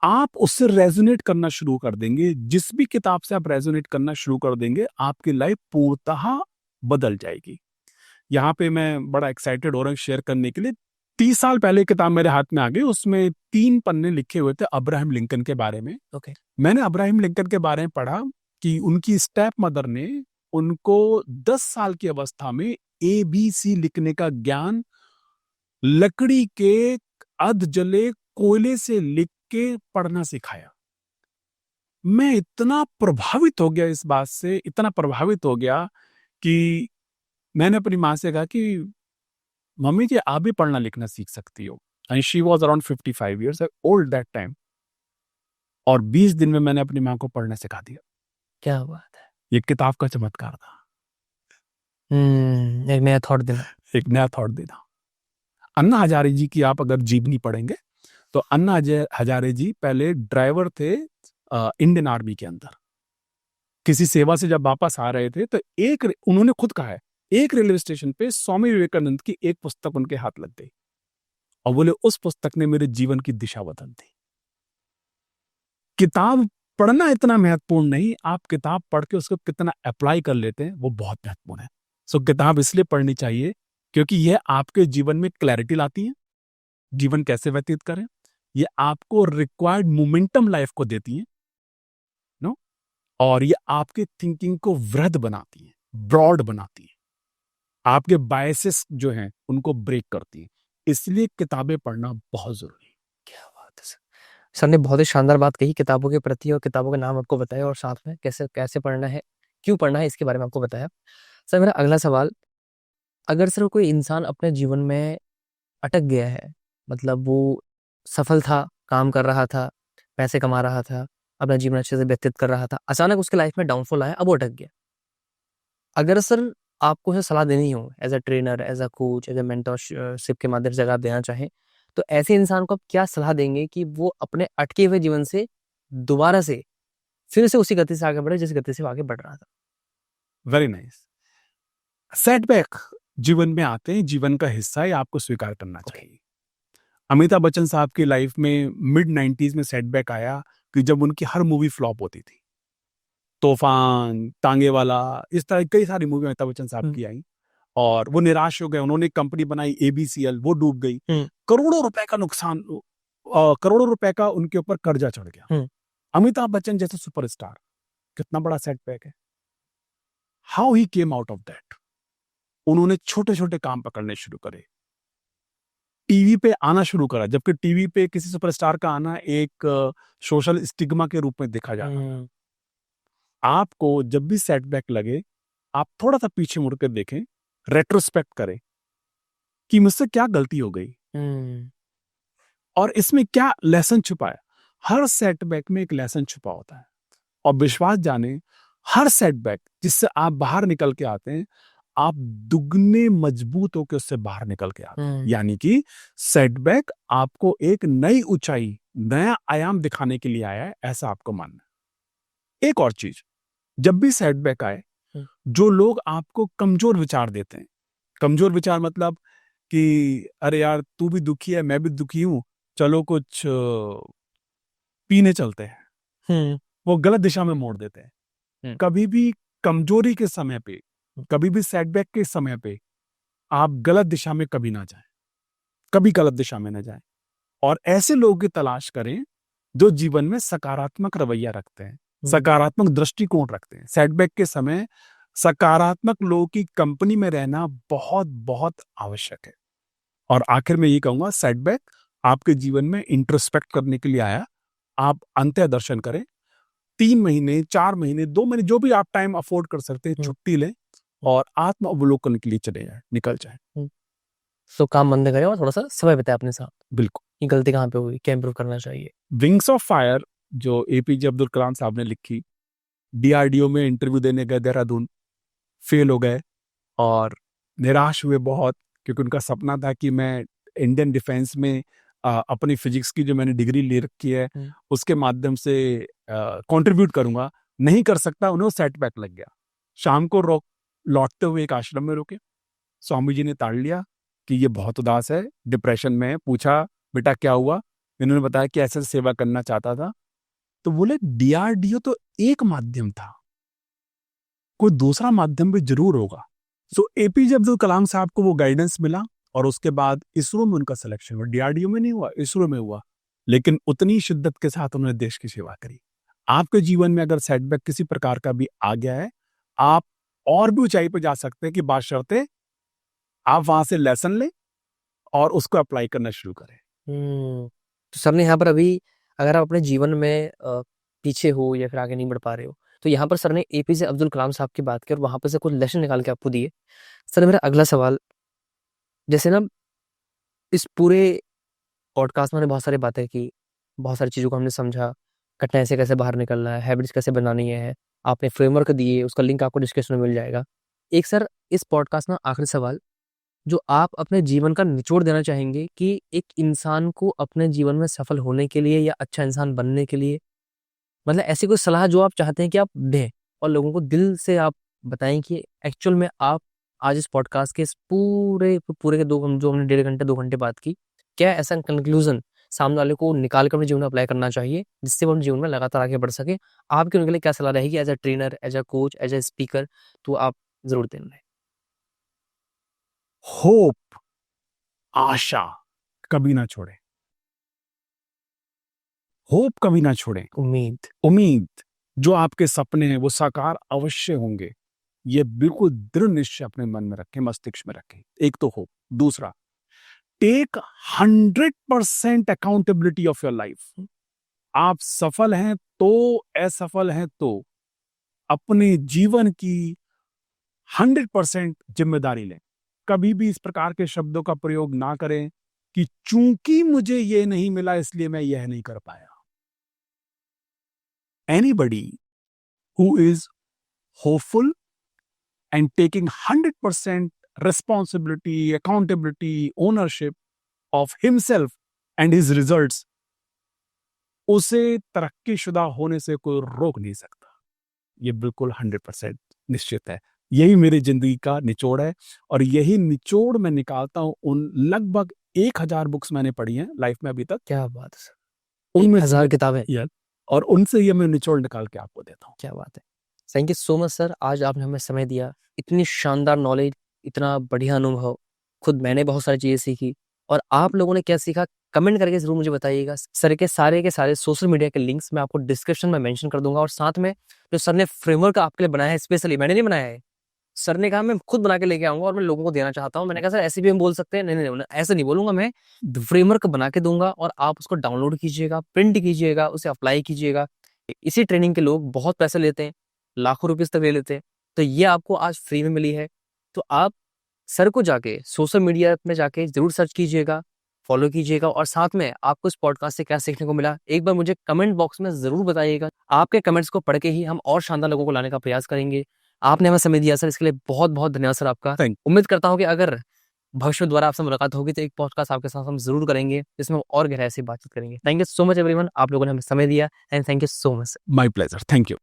आप उससे रेजोनेट करना शुरू कर देंगे। जिस भी किताब से आप रेजोनेट करना शुरू कर देंगे, आपकी लाइफ पूर्णतः बदल जाएगी। यहाँ पे मैं बड़ा एक्साइटेड हो रहा हूँ शेयर करने के लिए। 30 साल पहले किताब मेरे हाथ में आ गई। उसमें 3 पन्ने लिखे हुए थे अब्राहम लिंकन के बारे में। ओके। मैंने अब्राहम लिंकन के बारे में पढ़ा कि उनकी स्टेप मदर ने उनको 10 साल की अवस्था में ABC लिखने का ज्ञान लकड़ी के अध जले कोयले से लिख के पढ़ना सिखाया। मैं इतना प्रभावित हो गया इस बात से, इतना प्रभावित हो गया कि मैंने अपनी माँ से कहा कि मम्मी जी आप भी पढ़ना लिखना सीख सकती हो। And she was around 55 years old that time. और 20 दिन में मैंने अपनी माँ को पढ़ना सिखा दिया। क्या बात है। ये किताब का चमत्कार था। एक नया थॉट देना। एक नया थॉट देना। अन्ना हजारे जी की आप अगर जीवनी पढ़ेंगे तो अन्ना हजारे जी पहले ड्राइवर थे इंडियन आर्मी के अंदर। किसी सेवा से जब वापस आ रहे थे तो उन्होंने खुद कहा है, एक रेलवे स्टेशन पे स्वामी विवेकानंद की एक पुस्तक उनके हाथ लग गई और बोले उस पुस्तक ने मेरे जीवन की दिशा बदल दी। किताब पढ़ना इतना महत्वपूर्ण नहीं, आप किताब पढ़ के उसको कितना अप्लाई कर लेते हैं वो बहुत महत्वपूर्ण है। सो किताब इसलिए पढ़नी चाहिए क्योंकि यह आपके जीवन में क्लैरिटी लाती है, जीवन कैसे व्यतीत करें। ये आपको रिक्वायर्ड मोमेंटम लाइफ को देती है, नो, और ये आपके थिंकिंग को वृहद बनाती है, ब्रॉड बनाती है, आपके बायसेस जो हैं उनको ब्रेक करती है। इसलिए किताबें पढ़ना बहुत जरूरी है। क्या बात है सर। सर ने बहुत ही शानदार बात कही किताबों के प्रति और किताबों के नाम आपको बताया और साथ में कैसे कैसे पढ़ना है, क्यों पढ़ना है, इसके बारे में आपको बताया। सर मेरा अगला सवाल, अगर सर कोई इंसान अपने जीवन में अटक गया है, मतलब वो सफल था, काम कर रहा था, पैसे कमा रहा था, अपना जीवन अच्छे से व्यतीत कर रहा था, अचानक उसके लाइफ में डाउनफॉल आया, अब वो अटक गया। अगर सर आपको उसे सलाह देनी हो as a trainer, as a coach, as a mentorship के माध्यम से अगर आप देना चाहें, तो ऐसे इंसान को आप क्या सलाह देंगे कि वो अपने अटके हुए जीवन से दोबारा से फिर से उसी गति से आगे बढ़े जिस गति से वो आगे बढ़ रहा था? Very nice. सेटबैक जीवन में आते हैं, जीवन का हिस्सा है, आपको स्वीकार करना चाहिए। अमिताभ बच्चन साहब की लाइफ में मिड 90s में सेटबैक आया कि जब उनकी हर मूवी फ्लॉप होती थी। तूफान, तांगे वाला, इस तरह कई सारी मूवी अमिताभ बच्चन साहब की आई और वो निराश हो गए। उन्होंने कंपनी बनाई ABCL, वो डूब गई। करोड़ों रुपए का नुकसान, करोड़ों रुपए का उनके ऊपर कर्जा चढ़ गया। अमिताभ बच्चन जैसे सुपरस्टार, कितना बड़ा सेटबैक है। How he came out of that? उन्होंने छोटे छोटे काम पकड़ने शुरू करे, टीवी पे आना शुरू करा, जबकि टीवी पे किसी सुपरस्टार का आना एक सोशल स्टिग्मा के रूप में देखा जाता है। आपको जब भी सेटबैक लगे, आप थोड़ा सा पीछे मुड़कर देखें, रेट्रोस्पेक्ट करें कि मुझसे क्या गलती हो गई और इसमें क्या लेसन छुपा है। हर सेटबैक में एक लेसन छुपा होता है और विश्वास जाने, हर सेटबैक जिससे आप बाहर निकल के आते हैं, आप दुगने मजबूत होकर उससे बाहर निकल के आते हैं। यानी कि सेटबैक आपको एक नई ऊंचाई, नया आयाम दिखाने के लिए आया है, ऐसा आपको मानना है। एक और चीज, जब भी सेटबैक आए, जो लोग आपको कमजोर विचार देते हैं, कमजोर विचार मतलब कि अरे यार तू भी दुखी है, मैं भी दुखी हूं, चलो कुछ पीने चलते हैं, वो गलत दिशा में मोड़ देते हैं। कभी भी कमजोरी के समय पे, कभी भी सेटबैक के समय पे आप गलत दिशा में कभी ना जाएं, कभी गलत दिशा में ना जाएं। और ऐसे लोगों की तलाश करें जो जीवन में सकारात्मक रवैया रखते हैं, सकारात्मक दृष्टिकोण रखते हैं। सेटबैक के समय सकारात्मक लोगों की कंपनी में रहना बहुत बहुत आवश्यक है। और आखिर में ये कहूंगा, सेटबैक आपके जीवन में इंट्रोस्पेक्ट करने के लिए आया। आप अंत्य दर्शन करें, 3 महीने, 4 महीने, 2 महीने, जो भी आप टाइम अफोर्ड कर सकते हैं, छुट्टी लें और आत्म अवलोकन के लिए चले जाए, निकल जाए। सो काम बंद करें और थोड़ा सा समय बिताए अपने साथ। बिल्कुल। ये गलती कहाँ पे हुई, क्या इंप्रूव करना चाहिए? विंग्स ऑफ फायर जो APJ अब्दुल कलाम साहब ने लिखी, DRDO में इंटरव्यू देने गए देहरादून, फेल हो गए और निराश हुए बहुत, क्योंकि उनका सपना था कि मैं इंडियन डिफेंस में अपनी फिजिक्स की जो मैंने डिग्री ले रखी है हम्म। उसके माध्यम से कंट्रीब्यूट करूंगा, नहीं कर सकता, उन्हें सेटबैक लग गया। शाम को लौटते हुए एक आश्रम में रुके, स्वामी जी ने ताड़ लिया कि ये बहुत उदास है, डिप्रेशन में है। पूछा बेटा क्या हुआ, इन्होंने बताया कि ऐसे सेवा करना चाहता था। तो बोले डीआरडीओ तो एक माध्यम था, कोई दूसरा माध्यम भी जरूर होगा। सो एपीजे अब्दुल कलाम साहब को वो गाइडेंस मिला और उसके बाद इसरो में उनका सिलेक्शन हुआ। डीआरडीओ में नहीं हुआ, इसरो में हुआ, लेकिन उतनी शिद्दत के साथ उन्होंने देश की सेवा करी। आपके जीवन में अगर सेटबैक किसी प्रकार का भी आ गया है, आप और भी ऊंचाई पर जा सकते हैं कि बाशर्ते आप वहां से लेसन लें और उसको अप्लाई करना शुरू करें। तो सर ने यहाँ पर अभी अगर आप अपने जीवन में पीछे हो या फिर आगे नहीं बढ़ पा रहे हो, तो यहाँ पर सर ने एपीजे अब्दुल कलाम साहब की बात की और वहां पर से कुछ लेसन निकाल के आपको दिए। सर मेरा अगला सवाल, जैसे ना इस पूरे पॉडकास्ट में हमने बहुत सारी बातें की, बहुत सारी चीज़ों को हमने समझा, कठिनाई से कैसे बाहर निकलना है, हैबिट्स कैसे बनानी है, आपने फ्रेमवर्क दिए, उसका लिंक आपको डिस्क्रिप्शन में मिल जाएगा। एक सर इस पॉडकास्ट में आखिरी सवाल, जो आप अपने जीवन का निचोड़ देना चाहेंगे कि एक इंसान को अपने जीवन में सफल होने के लिए या अच्छा इंसान बनने के लिए, मतलब ऐसी कोई सलाह जो आप चाहते हैं कि आप दें और लोगों को दिल से आप बताएं कि एक्चुअल में आप आज इस पॉडकास्ट के इस पूरे पूरे के जो हमने 1.5 घंटे 2 घंटे बात की, क्या ऐसा कंक्लूजन सामने वाले को निकाल कर अपने जीवन में अप्लाई करना चाहिए जिससे वो अपने जीवन में लगातार आगे बढ़ सके? आपकी उनके लिए क्या सलाह रहेगी as a trainer, as a coach, as a speaker, तो आप जरूर देना है। होप, आशा कभी ना छोड़े, होप कभी ना छोड़े, उम्मीद। उम्मीद, जो आपके सपने हैं वो साकार अवश्य होंगे, ये बिल्कुल दृढ़ निश्चय अपने मन में रखें, मस्तिष्क में रखें। एक तो होप, दूसरा take 100% accountability of your life. आप सफल हैं तो, असफल हैं तो, अपने जीवन की 100% जिम्मेदारी लें। कभी भी इस प्रकार के शब्दों का प्रयोग ना करें कि चूंकि मुझे ये नहीं मिला इसलिए मैं यह नहीं कर पाया। Anybody who is hopeful and taking 100% responsibility, accountability, ownership of himself and his results, उसे तरक्कीशुदा होने से कोई रोक नहीं सकता। ये बिल्कुल 100% निश्चित है। यही मेरी जिंदगी का निचोड़ है और यही निचोड़ मैं निकालता हूं। उन लगभग 1000 बुक्स मैंने पढ़ी हैं लाइफ में अभी तक। क्या बात है सर, उनमें 1000 किताबें। यार, और उनसे ये मैं निचोड़ निकाल के आपको देता हूँ। क्या बात है। Thank you so much sir, आज आपने हमें समय दिया, इतनी शानदार नॉलेज, इतना बढ़िया अनुभव, खुद मैंने बहुत सारी चीज़ें सीखी और आप लोगों ने क्या सीखा कमेंट करके जरूर मुझे बताइएगा। सर के सारे सोशल मीडिया के लिंक्स मैं आपको डिस्क्रिप्शन में मेंशन कर दूंगा और साथ में जो सर ने फ्रेमवर्क आपके लिए बनाया है, स्पेशली मैंने नहीं बनाया है, सर ने कहा मैं खुद बना के लेके आऊंगा और मैं लोगों को देना चाहता हूं। मैंने कहा सर ऐसे भी हम बोल सकते हैं, नहीं ऐसे नहीं बोलूंगा, मैं फ्रेमवर्क बना के दूंगा और आप उसको डाउनलोड कीजिएगा, प्रिंट कीजिएगा, उसे अप्लाई कीजिएगा। इसी ट्रेनिंग के लोग बहुत पैसे लेते हैं, लाखों रुपीस तक ले लेते हैं, तो ये आपको आज फ्री में मिली है। तो आप सर को जाके सोशल मीडिया में जाके जरूर सर्च कीजिएगा, फॉलो कीजिएगा और साथ में आपको इस पॉडकास्ट से क्या सीखने को मिला एक बार मुझे कमेंट बॉक्स में जरूर बताइएगा। आपके कमेंट्स को पढ़ के ही हम और शानदार लोगों को लाने का प्रयास करेंगे। आपने हमें समय दिया सर, इसके लिए बहुत बहुत धन्यवाद सर आपका। उम्मीद करता हूँ कि अगर भविष्य में दोबारा आपसे मुलाकात होगी तो एक पॉडकास्ट आपके साथ हम जरूर करेंगे जिसमें और गहराई से बातचीत करेंगे। Thank you so much everyone, आप लोगों ने हमें समय दिया and thank you so much. My pleasure, thank you.